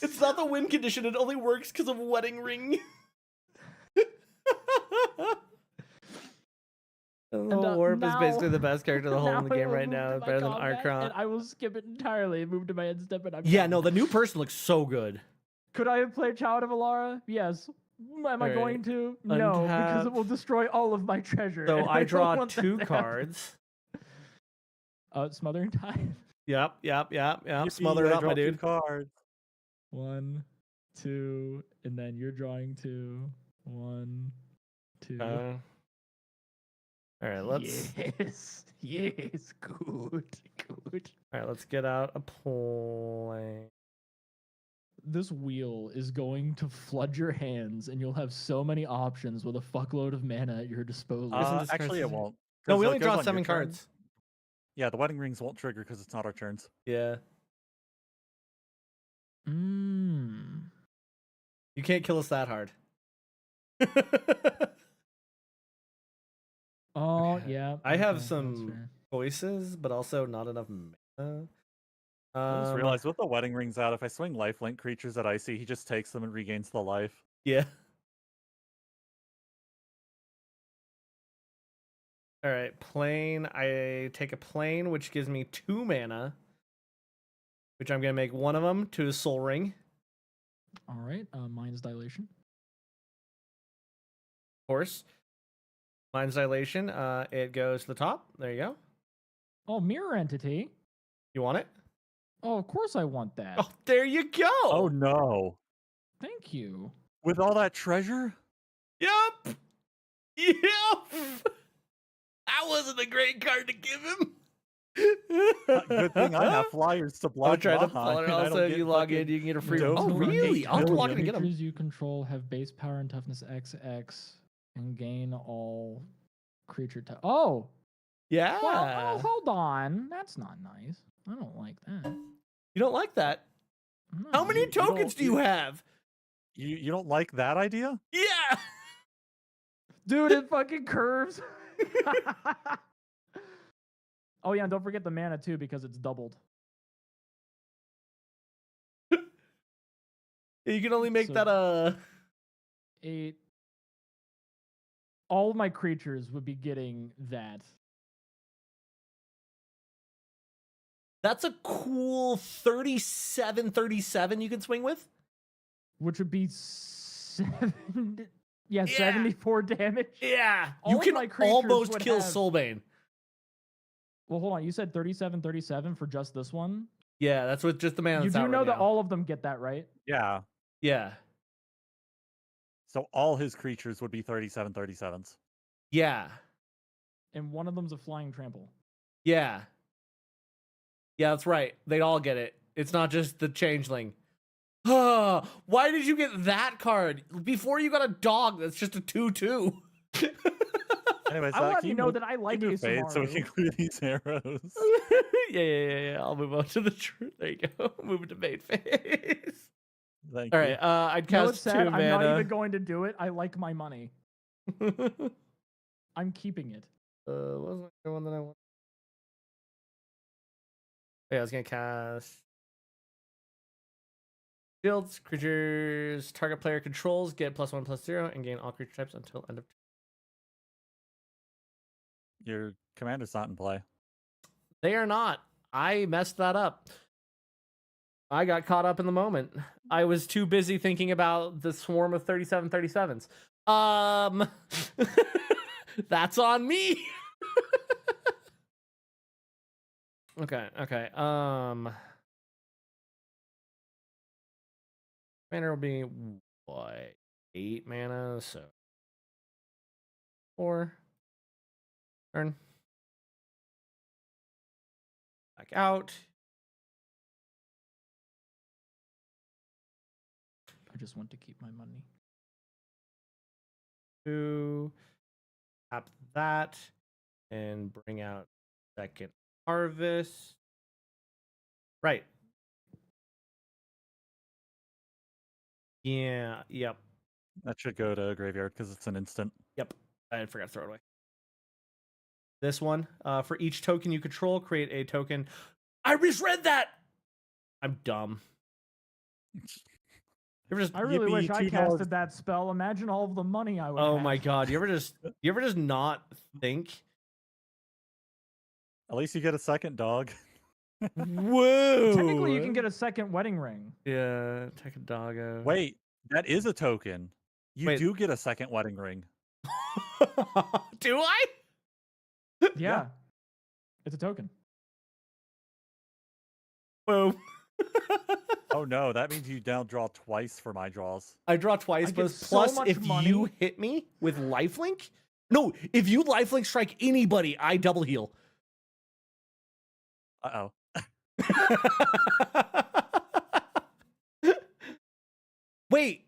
It's not the win condition. It only works because of wedding ring. Warp is basically the best character in the whole in the Now I game will right move now. to It's my better than combat, Archon. and I will skip it entirely and move to my end step. And I'm Yeah, done. no, the new person looks so good. Could I have played Child of Alara? Yes. Am I Alright. going to? No, because it Untap. will destroy all of my treasure. So and I don't draw want that 2 to happen. cards. Smothering Tide. Yep. Yippee, Smother it I up, my draw 2 dude. cards. 1, 2, and then you're drawing 2. 1, 2. All right, let's. Yes, good. All right, let's get out a play. This wheel is going to flood your hands, and you'll have so many options with a fuckload of mana at your disposal. Doesn't discard Actually, it scissors. won't. No, 'cause we it only goes draw on your 7 turn. cards. Yeah, the wedding rings won't trigger because it's not our turns. Yeah, Mmm. you can't kill us that hard. Oh, Okay. yeah. I have okay, some- that's fair. Choices, but also not enough mana. I just realized with the wedding rings out, if I swing lifelink creatures at Icy, he just takes them and regains the life. Yeah. All right, plane. I take a plane, which gives me 2 mana, which I'm gonna make one of them to a Soul Ring. All right. Mind's Dilation. Of course. Mind's Dilation. It goes to the top. There you go. Oh, Mirror Entity. You want it? Oh, of course I want that. Oh, there you go. Oh no. Thank you. With all that treasure? Yep. Yep. That wasn't a great card to give him. Good thing I have flyers to block. I'll try to Baja, follow it. and I Also, don't if get you log in, fucking you can get a free. dosed Oh, for really? 8 I'll have to log in million. and get them. Creatures you control have base power and toughness XX and gain all creature type. Oh, Yeah. well, oh, hold on. That's not nice. I don't like that. You don't like that? How No. many you don't- tokens do you have? You don't like that idea? Yeah. Dude, it fucking curves. Oh yeah, and don't forget the mana too because it's doubled. You can only make So- that 8. All of my creatures would be getting that. That's a cool 37 you can swing with. Which would be 7. Yeah, Yeah. 74 damage. Yeah. All You of can my creatures almost would kill have- Soulbane. Well, hold on. You said 37 for just this one. Yeah, that's with just the mana You that's do out know right that now. all of them get that, right? Yeah. Yeah. So all his creatures would be 37/37s. Yeah. And one of them's a flying trample. Yeah. Yeah, that's right. They'd all get it. It's not just the changeling. Why did you get that card? Before you got a dog that's just a 2/2. Anyways, I want can you you know move- that I like can you move Fade so we Asamaru. can clear these arrows. Yeah. I'll move on to the there you go. Move it to main phase. Thank All you. right, I'd No, cast it's 2 sad. I'm not mana. even going to do it. I like my money. I'm keeping it. What was the one that I want? Yeah, I was gonna cast Shields, creatures target player controls get +1/+0 and gain all creature types until end of turn. Your commander's not in play. They are not. I messed that up. I got caught up in the moment. I was too busy thinking about the swarm of 37/37s. That's on me. Okay. Mana will be what? 8 mana, so 4. Turn. Back out. I just want to keep my money. 2. Tap that and bring out second harvest. Right. Yeah. Yep. That should go to graveyard because it's an instant. Yep. I forgot to throw it away. This one, for each token you control, create a token. I misread that. I'm dumb. I really wish I $2. casted that spell. Imagine all of the money I would have. Oh my god! You ever just not think? At least you get a second dog. Whoa! Technically, you can get a second wedding ring. Yeah, take a doggo. Wait, that is a token. You Wait. do get a second wedding ring. Do I? Yeah. It's a token. Boom. Oh no, that means you now draw twice for my draws. I draw twice, I but get so plus much if you money. hit me with lifelink, no, if you lifelink strike anybody, I double heal. Uh-oh. Wait,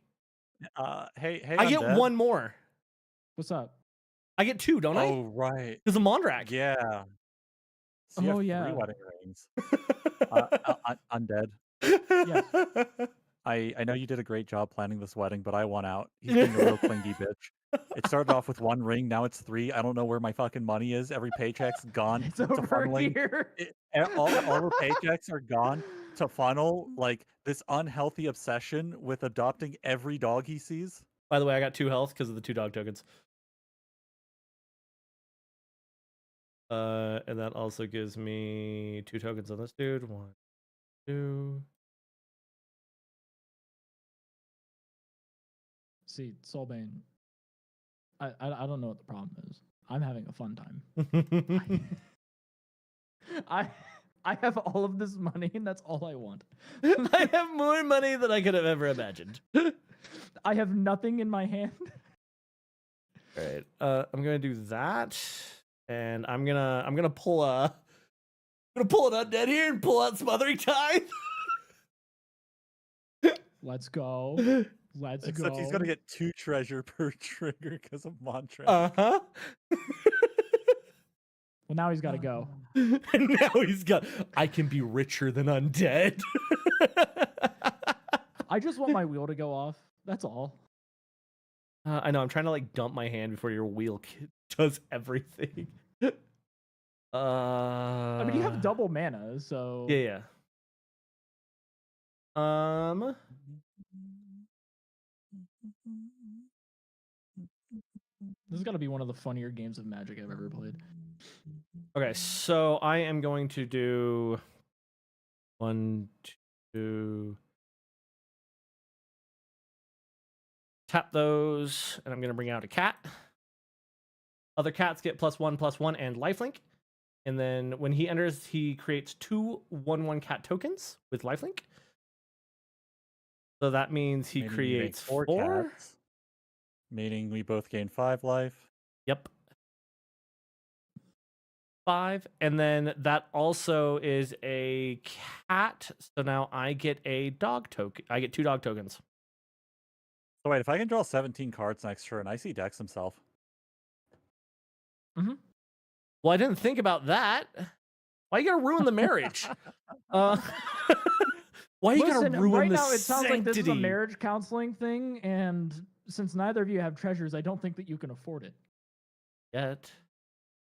Hey, I get Undead. one more. What's up? I get 2, don't I? Oh, right. Because of Mondrak. Yeah. So you Oh, have yeah. 3 wedding rings. Undead. Yes. I know you did a great job planning this wedding, but I won out. He's being a real clingy bitch. It started off with 1 ring, now it's 3. I don't know where my fucking money is. Every paycheck's gone It's to over funneling. here. All the paychecks are gone to funnel like this unhealthy obsession with adopting every dog he sees. By the way, I got 2 health because of the 2 dog tokens. And that also gives me 2 tokens on this dude. 1, 2. See, Soulbane. I don't know what the problem is. I'm having a fun time. I have all of this money and that's all I want. I have more money than I could have ever imagined. I have nothing in my hand. All right. I'm gonna do that, and I'm gonna pull an undead here and pull out Smothering Tithe. Let's go. Let's Except go. he's gonna get 2 treasure per trigger because of Mantra. Uh-huh. Well, now he's got to go. And now he's got. I can be richer than undead. I just want my wheel to go off. That's all. I know. I'm trying to like dump my hand before your wheel does everything. I mean, you have double mana, so Yeah. this is got to be one of the funnier games of Magic I've ever played. Okay, so I am going to do 1, 2. Tap those, and I'm going to bring out a cat. Other cats get +1/+1 and lifelink. And then when he enters, he creates 2 1/1 cat tokens with lifelink. So that means he Meaning you make creates 4 4. cats, meaning we both gain 5 life. Yep. 5. And then that also is a cat. So now I get a dog token. I get 2 dog tokens. So wait, if I can draw 17 cards next turn, I see Dex himself. Mm-hmm. Well, I didn't think about that. Why you gotta ruin the marriage? Why you Listen, gotta ruin right the now it sounds like this is a sanctity? marriage counseling thing, and since neither of you have treasures, I don't think that you can afford it. Yet.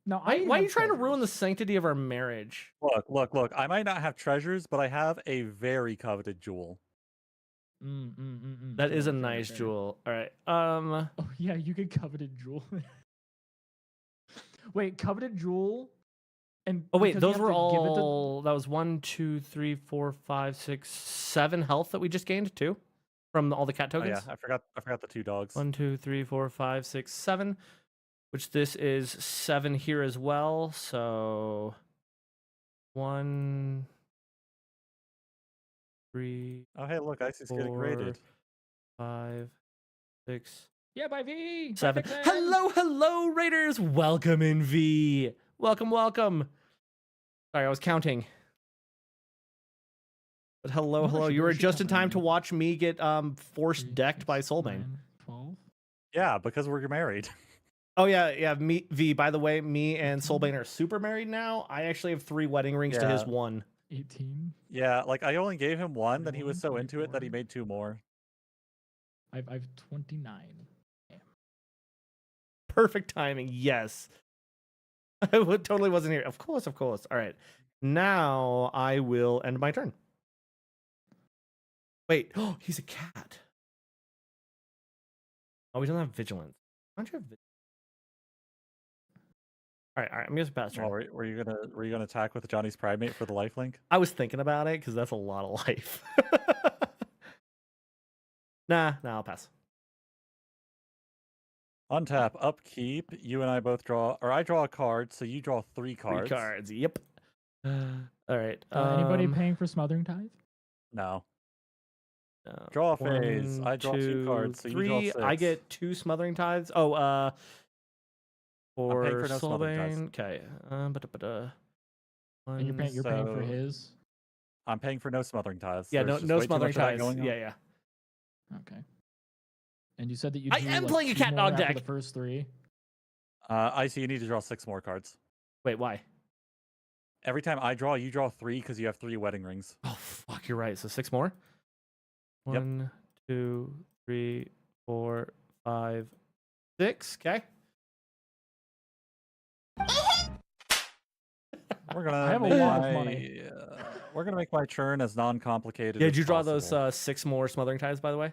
No, Why are you trying to ruin the sanctity of our marriage? Look. I might not have treasures, but I have a very coveted jewel. That is a Fair, fair, nice fair. jewel. All right. Oh yeah, you get coveted jewel. Wait, coveted jewel. And Oh wait, because you those have were to give it to- all. That was 1, 2, 3, 4, 5, 6, 7 health that we just gained too, from all the cat Oh tokens. yeah, I forgot the 2 dogs. 1, 2, 3, 4, 5, 6, 7. Which this is 7 here as well. So 1, 3, Oh hey, look, Icy's getting 4, graded. 5, 6, Yeah, by V. by 7. Vixen! Hello, Raiders. Welcome in V. Welcome. Sorry, I was counting. But hello. She You were really should just in cover time to me. watch me get forced 3, decked by 6, Soulbane. 9, 12. Yeah, because we're married. Oh yeah. Me, V. By the way, me and Soulbane are super married now. I actually have 3 wedding rings to his Yeah. 1. 18. Yeah, like I only gave him 1, then he was 21, so into it that he 24. made 2 more. I've 29. Perfect timing. Yes. I totally wasn't here. Of course. All right. Now I will end my turn. Wait. Oh, he's a cat. Oh, we don't have vigilance. Why don't you have vigilance? All right. I'm gonna pass turn. Well, were you gonna attack with Johnny's Primate for the lifelink? I was thinking about it because that's a lot of life. Nah, I'll pass. Untap, upkeep. You and I both draw, or I draw a card, so you draw 3 cards. 3 cards. Yep. All right. Anybody paying for Smothering Tithe? No. No. Draw phase. 1, I draw 2 cards, so 3. you draw 6. I get 2 smothering tides. Oh, for paying for no smothering tides. Soulbane. Okay. And you're paying for So- his? I'm paying for no smothering ties. Yeah, There's no just way too smothering much of that ties. going on. Yeah. Okay. And you said that you I drew, am like, playing a 2 cat more dog after deck. the first 3. I see you need to draw 6 more cards. Wait, why? Every time I draw, you draw 3 because you have 3 wedding rings. Oh, fuck, you're right. So 6 more? Yep. 1, 2, 3, 4, 5, 6. Okay. We're gonna. I have a make lot of my- money. We're gonna make my turn as non-complicated. Yeah, as did you draw possible. those 6 more smothering ties, by the way?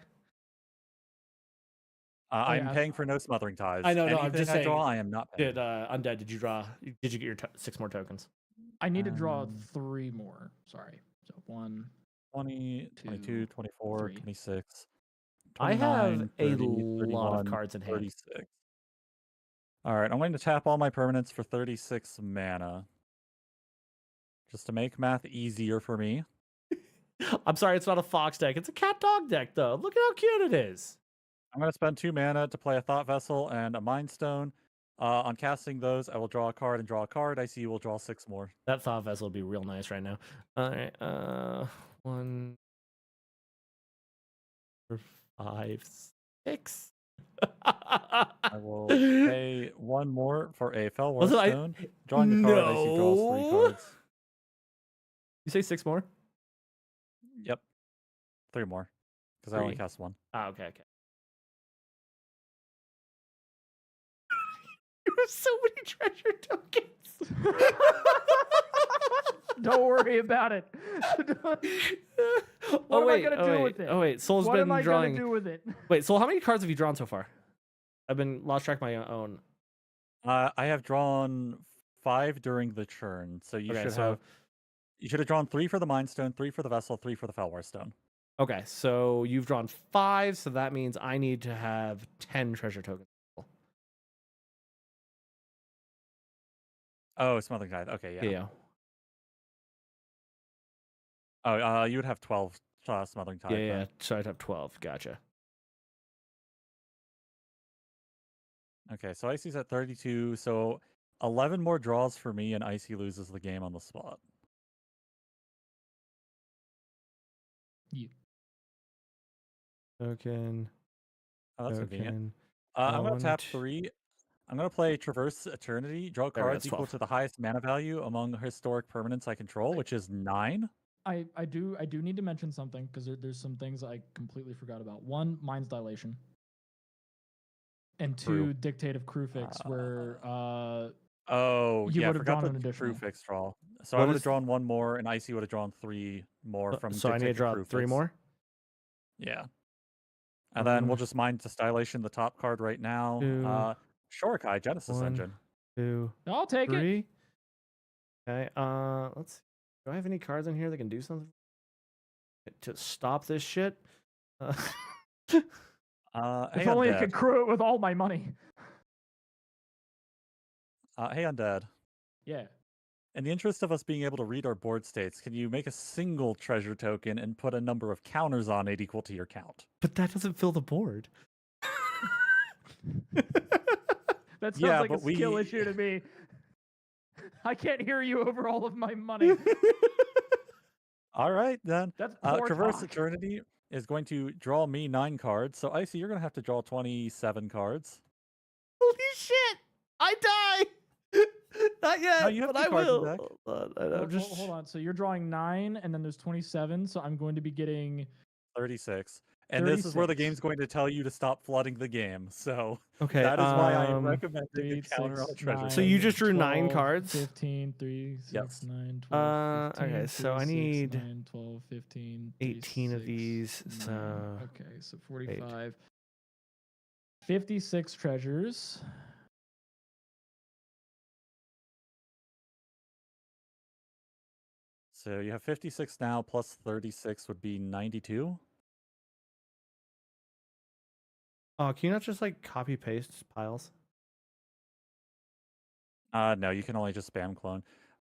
I'm yeah. paying for no smothering ties. I know, no, Anything I'm just I draw, saying, I am not paying. Did Undead, did you get your 6 more tokens? I need to draw Um, 3 more. Sorry. So 1. 20, 22, 2, 24, 3. 26. I have 29, a 30, lot of 31, cards in hand. 36. All right, I'm going to tap all my permanents for 36 mana. Just to make math easier for me. I'm sorry, it's not a fox deck. It's a cat dog deck, though. Look at how cute it is. I'm going to spend 2 mana to play a Thought Vessel and a Mind Stone. On casting those, I will draw a card and draw a card. I see you will draw 6 more. That thought vessel would be real nice right now. All right, 1, 4, 5, 6. I will pay 1 more for a Fellwar Listen, Stone. Drawing a card, I see draws 3 No. cards. You say 6 more? Yep. 3 more. Because I only 3. cast 1. Ah, okay. You have so many treasure tokens. Don't worry about it. What am I gonna do with it? Oh wait, Soul's What been am I drawing. gonna do with it? Wait, Soul, how many cards have you drawn so far? I've been lost track of my own. I have drawn 5 during the churn, so you Okay, should so- have. You should have drawn 3 for the Mind Stone, 3 for the Vessel, 3 for the Fellwar Stone. Okay, so you've drawn 5, so that means I need to have 10 treasure tokens. Oh, Smothering Tithe. Okay, yeah. Yeah. Oh, you would have 12 Smothering Tithe. Yeah. then. So I'd have 12. Gotcha. Okay, so Icy's at 32, so 11 more draws for me, and Icy loses the game on the spot. You. Token. Oh, that's convenient. Token. I'm going One, to tap two- 3. I'm going to play Traverse Eternity. Draw There we go, cards that's equal 12. to the highest mana value among historic permanents I control, which is 9. I do need to mention something because there's some things I completely forgot about. 1, Mind's Dilation. And 2, True. Dictative Crew Fix, where Oh, You yeah, I would've forgot drawn the an crew additional. fix draw. So What I would is- have drawn 1 more, and Icy would have drawn 3 more from So I need to Dictative draw Crew 3 Fix. more? Yeah. And then we'll One, just mine Distillation, the top card right now. two, Shorikai, Genesis one. Engine. 2, I'll take it. 3. Okay. Let's see. Do I have any cards in here that can do something to stop this shit? If Hey only I Undead. could crew it with all my money. Hey Undead. Yeah. In the interest of us being able to read our board states, can you make a single treasure token and put a number of counters on it equal to your count? But that doesn't fill the board. That sounds Yeah, like a but skill we- issue to me. I can't hear you over all of my money. All right, then. That's poor Traverse talk. Eternity is going to draw me 9 cards. So, Icy, you're going to have to draw 27 cards. Holy shit! I die! Not yet, No, you have but 2 I cards in will. deck. Hold on. So you're drawing 9, and then there's 27. So I'm going to be getting 36. And this is where the 36. game's going to tell you to stop flooding the game. So Okay, that is why I am um, recommending a 3, counter on 6, treasure. 9, So you just drew 9 12, cards? 15, 3, 6, Yes. 9, 12, 15, okay, so I 3, 6, need 9, 12, 15, 3, 18 of 6, these, 9. so Okay, so 45. 56 treasures. So you have 56 now, plus 36 would be 92. Oh, can you not just like copy paste piles? No, you can only just spam clone.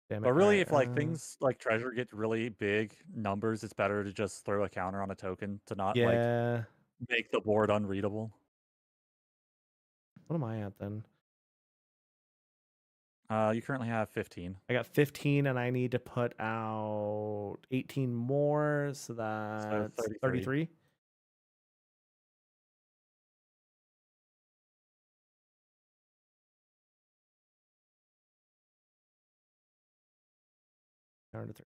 Damn it. But really, alright, if like things like treasure get really big numbers, it's better to just throw a counter on a token to not like yeah. make the board unreadable. What am I at then? You currently have 15. I got 15 and I need to put out 18 more, so that's 33. 33. Down to 3.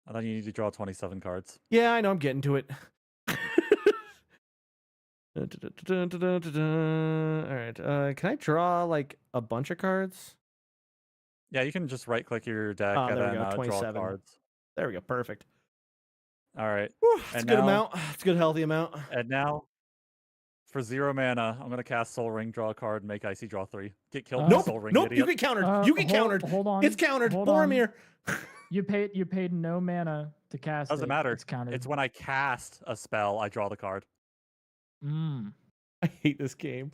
And then you need to draw 27 cards. Yeah, I know, I'm getting to it. Alright, can I draw like a bunch of cards? Yeah, you can just right click your deck Oh, and there we then go, draw 27. cards. There we go, perfect. All right. Whew, it's a And good now- amount. It's a good healthy amount. And now, for 0 mana, I'm gonna cast Soul Ring, draw a card, make Icy draw 3. Get killed with Nope, Soul Ring, nope, idiot. you get countered. You get countered. Hold on. It's countered. hold on. Boromir. You paid no mana to cast Doesn't it. matter. It's countered. It's when I cast a spell, I draw the card. I hate this game.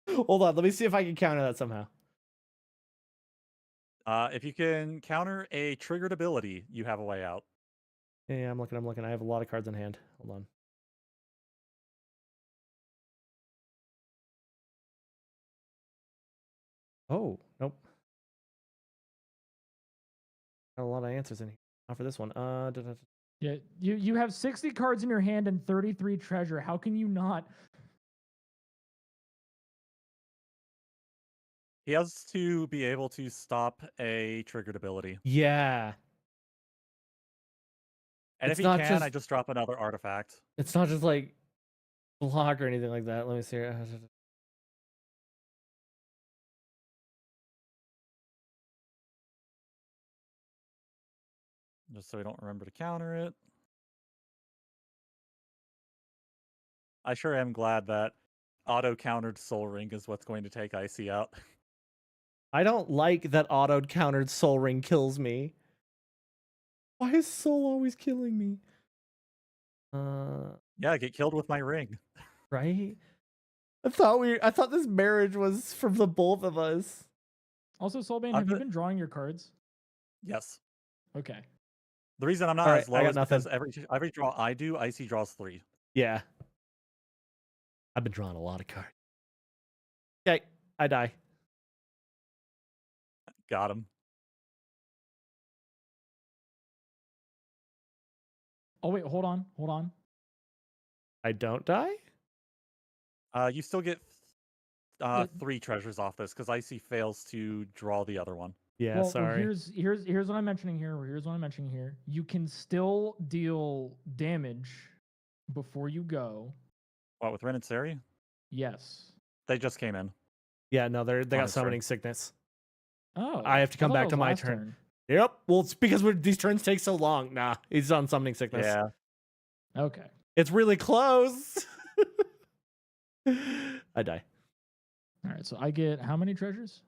Hold on, let me see if I can counter that somehow. If you can counter a triggered ability, you have a way out. Yeah, I'm looking. I have a lot of cards in hand. Hold on. Oh, nope. Got a lot of answers in here. Not for this one. Yeah, you have 60 cards in your hand and 33 treasure. How can you not? He has to be able to stop a triggered ability. Yeah. And It's if he not can, just- I just drop another artifact. It's not just like block or anything like that. Let me see. Just so we don't remember to counter it. I sure am glad that auto-countered Soul Ring is what's going to take Icy out. I don't like that auto countered Soul Ring kills me. Why is Soul always killing me? Yeah, get killed with my ring. Right? I thought this marriage was from the both of us. Also, Soulbane, I'm have you the- been drawing your cards? Yes. Okay. The reason I'm not Alright, as I low got is because nothing. every draw I do, Icy draws 3. Yeah. I've been drawing a lot of cards. Okay, I die. Got him. Oh wait, hold on. I don't die? You still get 3 treasures off this because Icy fails to draw the other one. Yeah, Well, sorry. here's what I'm mentioning here. You can still deal damage before you go. What, with Ren and Seri? Yes. They just came in. Yeah, no, they on got his turn. summoning sickness. Oh. I have to come thought back that to was my last turn. Yep. Well, it's because these turns take so long. Nah, he's on summoning sickness. Yeah. Okay. It's really close. I die. All right. So I get how many treasures?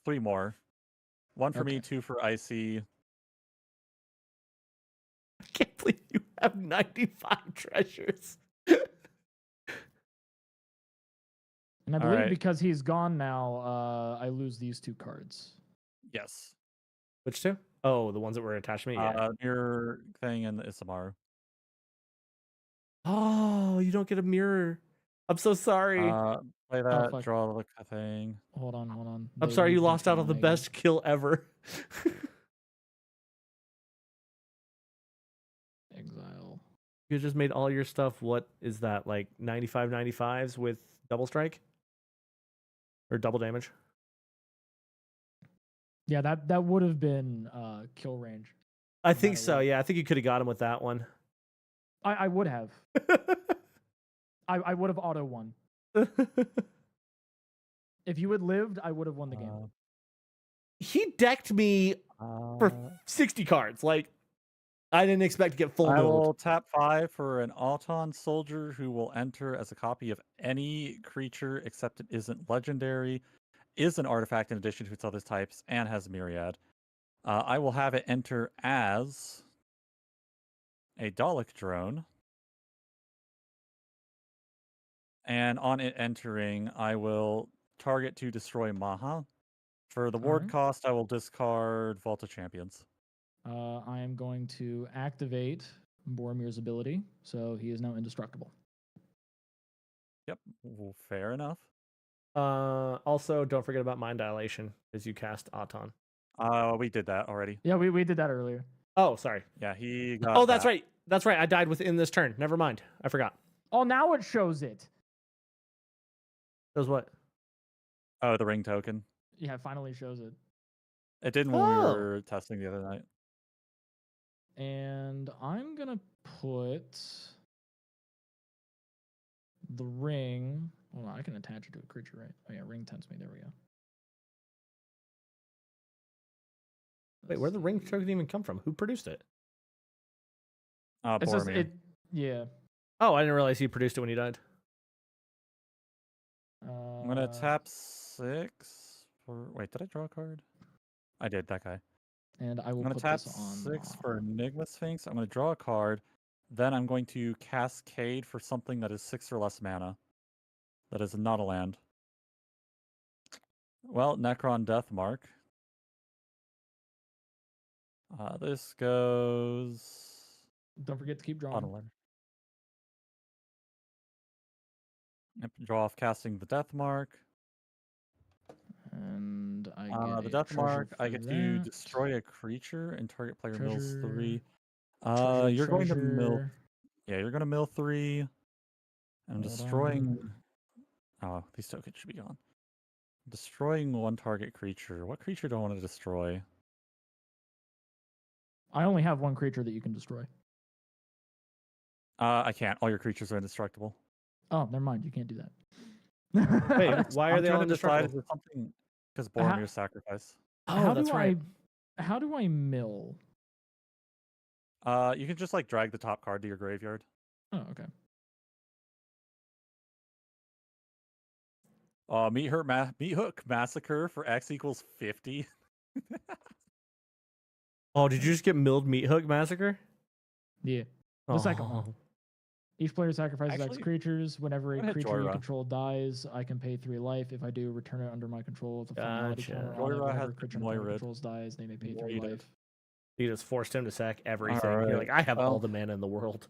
3 more. 1 for me, Okay. 2 for Icy. I can't believe you have 95 treasures. And I All believe right. because he's gone now, I lose these 2 cards. Yes. Which two? Oh, the ones that were attached to me. Yeah. Mirror thing and the Isamaru. Oh, you don't get a mirror. I'm so sorry. Play that. fuck. Draw the thing. Hold on. I'm They sorry you moved lost into out on the my- best kill ever. Exile. You just made all your stuff. What is that? Like 95/95s with double strike? Or double damage? Yeah, that would have been kill range. I No think matter so. what. Yeah, I think you could have got him with that one. I would have. I would have auto won. If you had lived, I would have won the game. He decked me for 60 cards. Like, I didn't expect to get full I milled. will tap 5 for an Auton soldier who will enter as a copy of any creature except it isn't legendary, is an artifact in addition to its other types, and has Myriad. I will have it enter as a Dalek drone. And on it entering, I will target to destroy Maha. For the ward Alright. cost, I will discard Vault of Champions. I am going to activate Boromir's ability, so he is now indestructible. Yep, well, fair enough. Also, don't forget about Mind Dilation as you cast Auton. We did that already. Yeah, we did that earlier. Oh, sorry. Yeah, he got Oh, that's that. right. That's right. I died within this turn. Never mind. I forgot. Oh, now it shows it. That was what? Oh, the ring token. Yeah, it finally shows it. It didn't when we Oh. were testing the other night. And I'm gonna put the ring. Hold on, I can attach it to a creature, right? Oh yeah, ring tempts me. There we go. Wait, where'd the ring token even come from? Who produced it? It's just Boromir. it. Yeah. Oh, I didn't realize he produced it when he died. I'm gonna tap 6 for. Wait, did I draw a card? I did. That guy. And I I'm will gonna put tap this on 6 for Enigma Sphinx. I'm gonna draw a card. Then I'm going to cascade for something that is 6 or less mana. That is not a land. Well, Necron Deathmark. This goes. Don't forget to keep On drawing. a letter. Yep, draw off casting the Deathmark. And I The get a treasure Deathmark, I for get to that. destroy a creature and target player mills Treasure, 3. treasure, You're going to mill. treasure. Yeah, you're going to mill 3. I'm Hold destroying. on. Oh, these tokens should be gone. Destroying 1 target creature. What creature do I want to destroy? I only have 1 creature that you can destroy. I can't. All your creatures are indestructible. Oh, never mind. You can't do that. Wait, why are I'm they all trying to decide, indestructible? is it something because Boromir's sacrifice? Oh, that's right. How do I mill? You can just like drag the top card to your graveyard. Oh, okay. Meat Hook Massacre for X equals 50. Oh, did you just get milled Meat Hook Massacre? Yeah. The second Oh. one. Each player sacrifices X Actually, creatures. Whenever a go ahead, creature you Joyra. control dies, I can pay 3 life. If I do, return it under my control with a finality Gotcha. counter on it. Joyra Whenever has a creature my opponent Moirid. controls dies, they may pay 3 Moirid. life. You just forced him to sack everything. All You're right, like, I have all well- the mana in the world.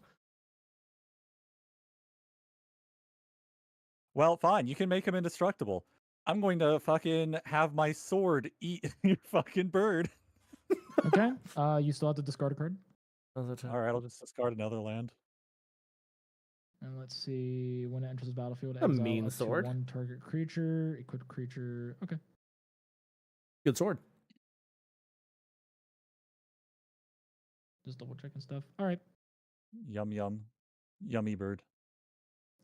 Well, fine. You can make him indestructible. I'm going to fucking have my sword eat your fucking bird. Okay. You still have to discard a card. All right, I'll just discard another land. And let's see. When it enters the battlefield, A exile mean up sword. to 1 target creature. Equipped creature. Okay. Good sword. Just double checking stuff. All right. Yum yum. Yummy bird.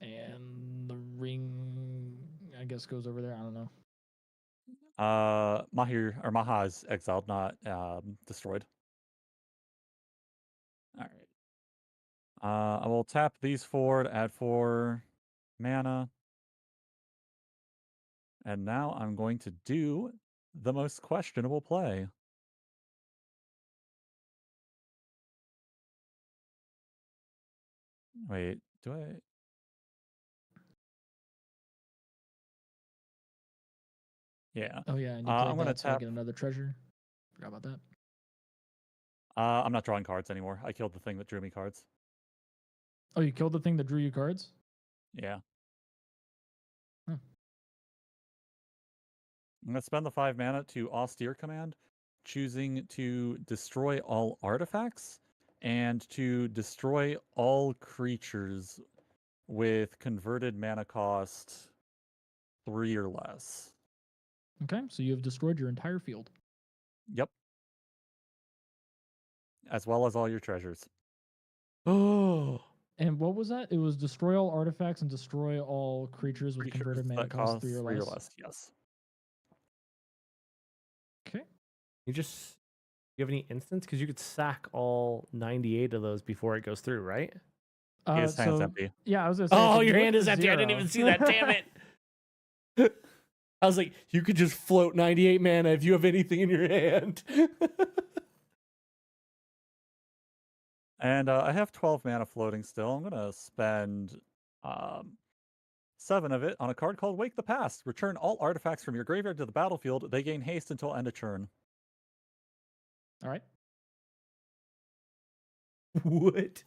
And the ring, I guess, goes over there. I don't know. Maha is exiled, not destroyed. All right. I will tap these 4 to add 4 mana. And now I'm going to do the most questionable play. Wait, do I? Yeah. Oh yeah, and you I'm played gonna that, so I tap. get another treasure. Forgot about that. I'm not drawing cards anymore. I killed the thing that drew me cards. Oh, you killed the thing that drew you cards? Yeah. Huh. I'm gonna spend the 5 mana to Austere Command, choosing to destroy all artifacts and to destroy all creatures with converted mana cost 3 or less. Okay, so you have destroyed your entire field. Yep. As well as all your treasures. Oh, And what was that? It was destroy all artifacts and destroy all creatures with Creatures converted mana that cost cost 3 or 3 or less. less, yes. Okay. you have any instance? Because you could sack all 98 of those before it goes through, right? His hand's So empty. yeah, I was gonna say. Oh, if you your look hand at is the empty. I didn't zero- even see that. Damn it. I was like, you could just float 98 mana if you have anything in your hand. And I have 12 mana floating still. I'm gonna spend 7 of it on a card called Wake the Past. Return all artifacts from your graveyard to the battlefield. They gain haste until end of turn. All right. What?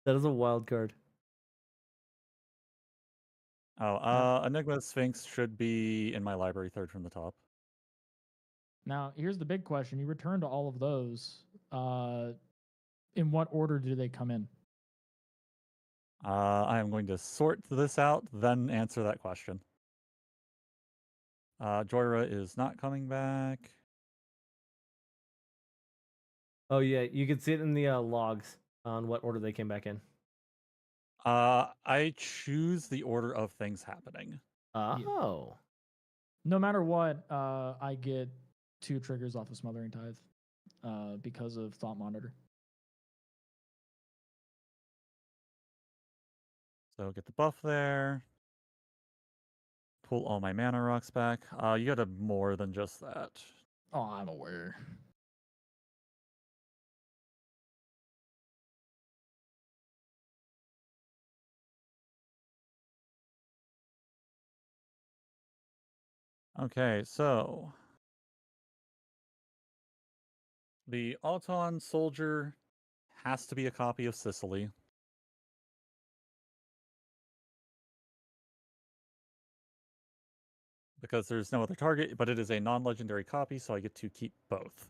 That is a wild card. Oh, Enigma Sphinx should be in my library 3rd from the top. Now here's the big question: you returned all of those. In what order do they come in? I am going to sort this out, then answer that question. Joyra is not coming back. Oh, yeah. You can see it in the logs on what order they came back in. I choose the order of things happening. Oh. No matter what, I get 2 triggers off of Smothering Tithe because of Thought Monitor. So get the buff there. Pull all my mana rocks back. You got more than just that. Oh, I'm aware. Okay, so the Auton Soldier has to be a copy of Sicily. Because there's no other target, but it is a non-legendary copy, so I get to keep both.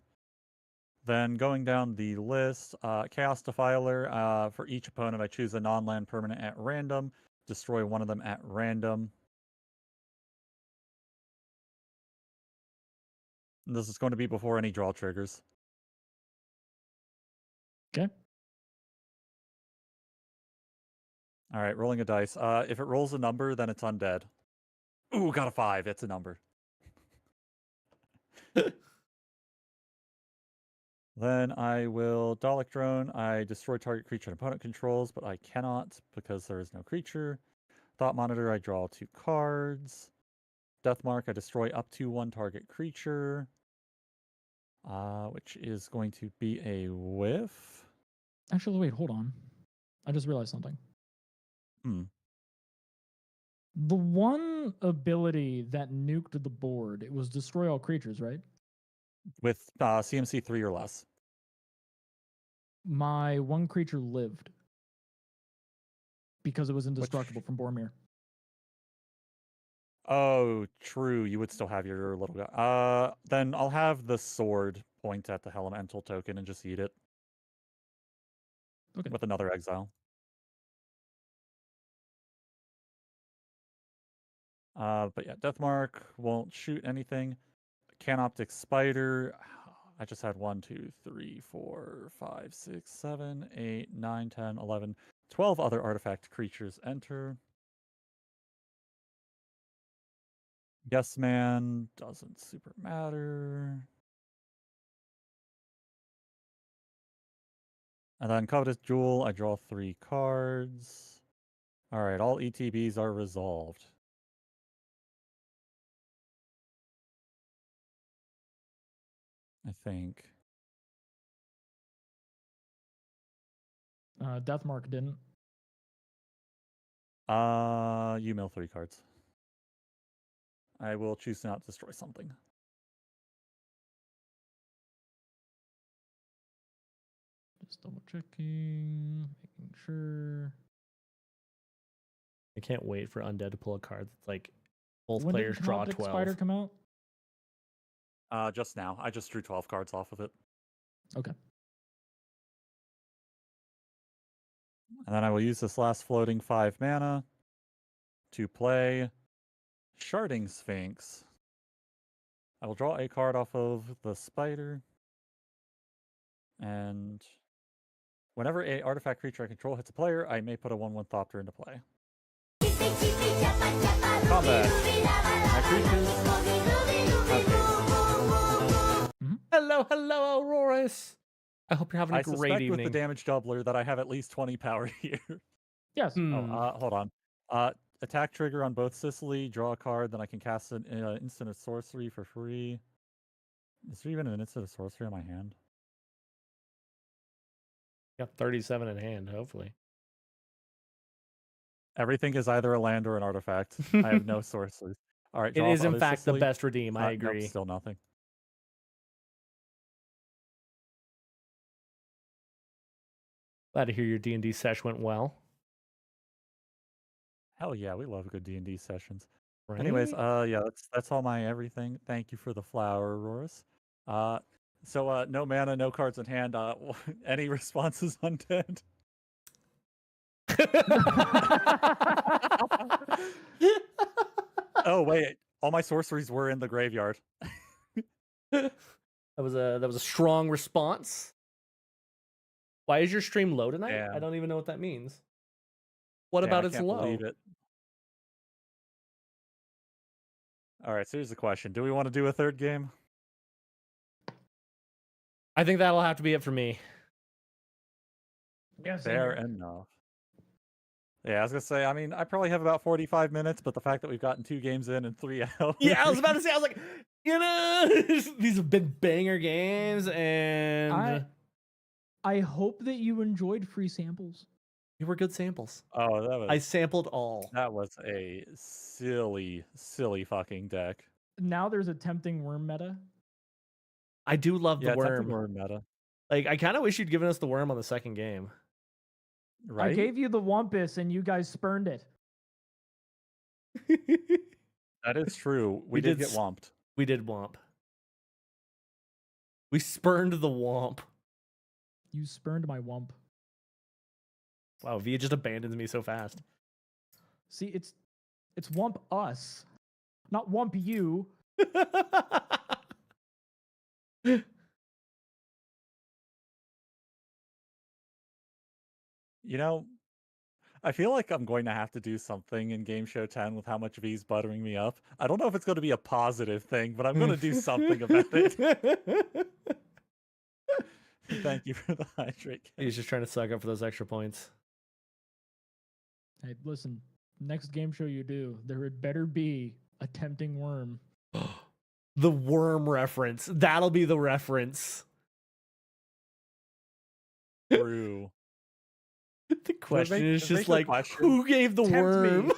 Then going down the list, Chaos Defiler. For each opponent, I choose a non-land permanent at random. Destroy one of them at random. And this is going to be before any draw triggers. Okay. All right, rolling a dice. If it rolls a number, then it's undead. Ooh, got a 5. It's a number. Then I will Dalek Drone. I destroy target creature and opponent controls, but I cannot because there is no creature. Thought Monitor, I draw 2 cards. Death Mark, I destroy up to 1 target creature. Which is going to be a whiff. Actually, wait, hold on. I just realized something. The one ability that nuked the board, it was destroy all creatures, right? With CMC 3 or less. My one creature lived because it was indestructible from Boromir. Oh, true. You would still have your little guy. Then I'll have the sword point at the elemental token and just eat it. Okay. With another exile. But yeah, Deathmark won't shoot anything. Canoptic Spider. I just had 1, 2, 3, 4, 5, 6, 7, 8, 9, 10, 11, 12 other artifact creatures enter. Yes, man. Doesn't super matter. And then Covetous Jewel, I draw 3 cards. All right, all ETBs are resolved. I think. Deathmark didn't. You mill 3 cards. I will choose to not destroy something. Just double checking, making sure. I can't wait for Undead to pull a card that's like both When players did draw Convict 12. Spider come out? Just now. I just drew 12 cards off of it. Okay. And then I will use this last floating 5 mana to play Sharding Sphinx. I will draw a card off of the spider. And whenever a artifact creature I control hits a player, I may put a 1/1 Thopter into play. Combat. My creatures. Hello, hello, Auroras. I hope you're having a I great suspect evening. with the damage doubler that I have at least 20 power here. Yes. Hold on. Attack trigger on both Sicily, draw a card, then I can cast an instant of sorcery for free. Is there even an instant of sorcery on my hand? Got 37 in hand, hopefully. Everything is either a land or an artifact. I have no sorceries. All right, It draw is, off in other fact, the Sicily. best redeem. I Nope, agree. still nothing. Glad to hear your D&D sesh went well. Hell yeah, we love good D&D sessions. Right? Anyways, yeah, that's all my everything. Thank you for the flower, Auroras. So no mana, no cards in hand. Any responses, Undead? Oh wait, all my sorceries were in the graveyard. That was a strong response. Why is your stream low tonight? Damn. I don't even know what that means. What Damn, about I it's can't low? believe it. All right, so here's the question: do we want to do a third game? I think that'll have to be it for me. Yes. Fair enough. Yeah, I was gonna say. I mean, I probably have about 45 minutes, but the fact that we've gotten 2 games in 3 hours. Yeah, I was about to say. I was like, you know, these have been banger games, and I hope that you enjoyed free samples. they were good samples. Oh, I sampled all. that was a silly fucking deck. Now there's a tempting worm meta. I do love the Tempting worm. Worm meta, Like, I kind of wish you'd given us the worm on the second game. right? I gave you the Wumpus and you guys spurned it. That is true. We We did did get whomped. We did womp. We spurned the womp. You spurned my Wump. Wow, V just abandons me so fast. See, it's Wump us, not Wump you. You know, I feel like I'm going to have to do something in Game Show 10 with how much V's buttering me up. I don't know if it's going to be a positive thing, but I'm going to do something about it. Thank you for the hydrate. He's just trying to suck up for those extra points. Hey, listen, next game show you do, there had better be a tempting worm. The worm reference. That'll be the reference. True. The question is make just the like, question- who gave the Tempt me. worm?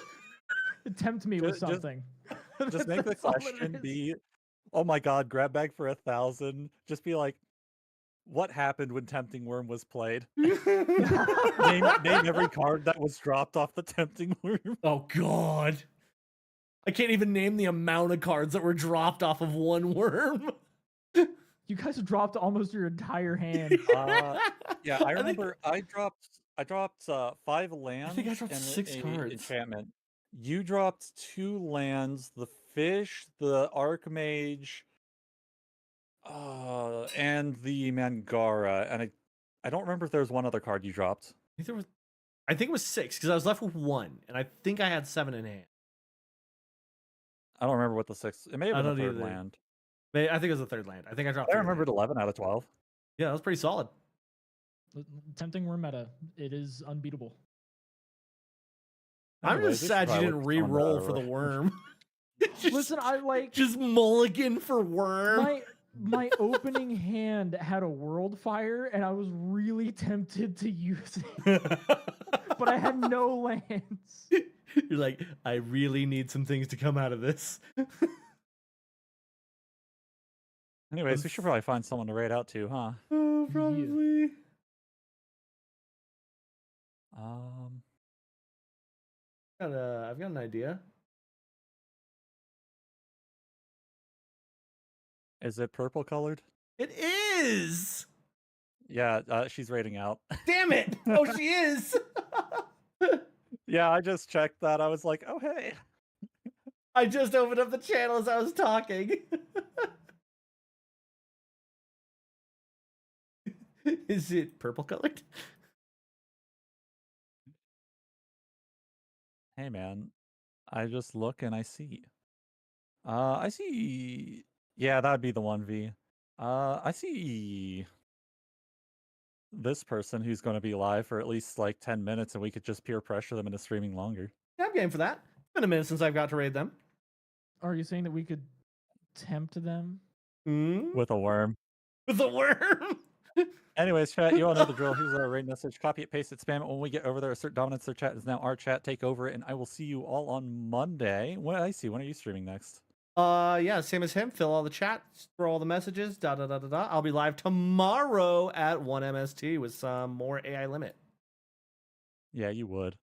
Tempt me with Just- something. Just make the That's all it question is. be, oh my god, grab bag for 1,000. Just be like, what happened when Tempting Worm was played? name every card that was dropped off the Tempting Worm. Oh god. I can't even name the amount of cards that were dropped off of one worm. You guys dropped almost your entire hand. Yeah, I remember I dropped 5 lands. I dropped and 6 a cards. enchantment. You dropped 2 lands, the fish, the Archmage, and the Mangara. And I don't remember if there was one other card you dropped. I think it was 6 because I was left with 1, and I think I had 7 in hand. I don't remember what the 6th. It may have I been the don't 3rd either. land. I think it was the 3rd land. I think I dropped. I 3 in remembered hand. 11 out of 12. Yeah, that was pretty solid. Tempting word meta. It is unbeatable. I'm Anyways, just we should sad you probably didn't look for someone re-roll to for the worm. Just- Listen, I like just mulligan for worm. my opening hand had a world fire, and I was really tempted to use it, but I had no lands. You're like, I really need some things to come out of this. Anyways, we should probably find someone to raid out to, huh? Oh, probably. I've got an idea. Is it purple colored? It is. Yeah, she's raiding out. Damn it! Oh, she is. Yeah, I just checked that. I was like, oh hey. I just opened up the channel as I was talking. Is it purple colored? Hey man, I just look and I see. I see. Yeah, that'd be the one V. I see this person who's going to be live for at least like 10 minutes, and we could just peer pressure them into streaming longer. Yeah, I'm game for that. It's been a minute since I've got to raid them. Are you saying that we could tempt them? With a worm. With a worm? Anyways, chat, you all know the drill. Here's our raid message. Copy it, paste it, spam it. When we get over there, assert dominance. Their chat is now our chat. Take over it, and I will see you all on Monday. When are you streaming next? Yeah, same as him. Fill all the chats, throw all the messages, da da da da da. I'll be live tomorrow at 1 MST with some more AI limit. Yeah, you would.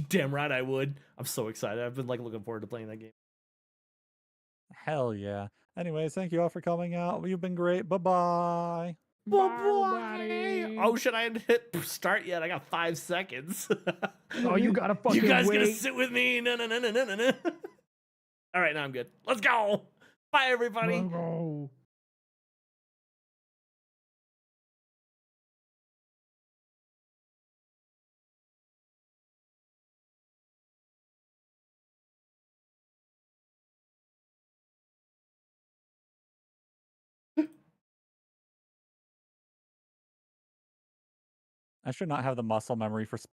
Damn right I would. I'm so excited. I've been like looking forward to playing that game. Hell yeah. Anyways, thank you all for coming out. You've been great. Bye-bye. Bye. Oh, should I hit start yet? I got 5 seconds. Oh, you gotta fucking You guys wait. gonna sit with me? No. All right, now I'm good. Let's go. Bye, everybody. Go. I should not have the muscle memory for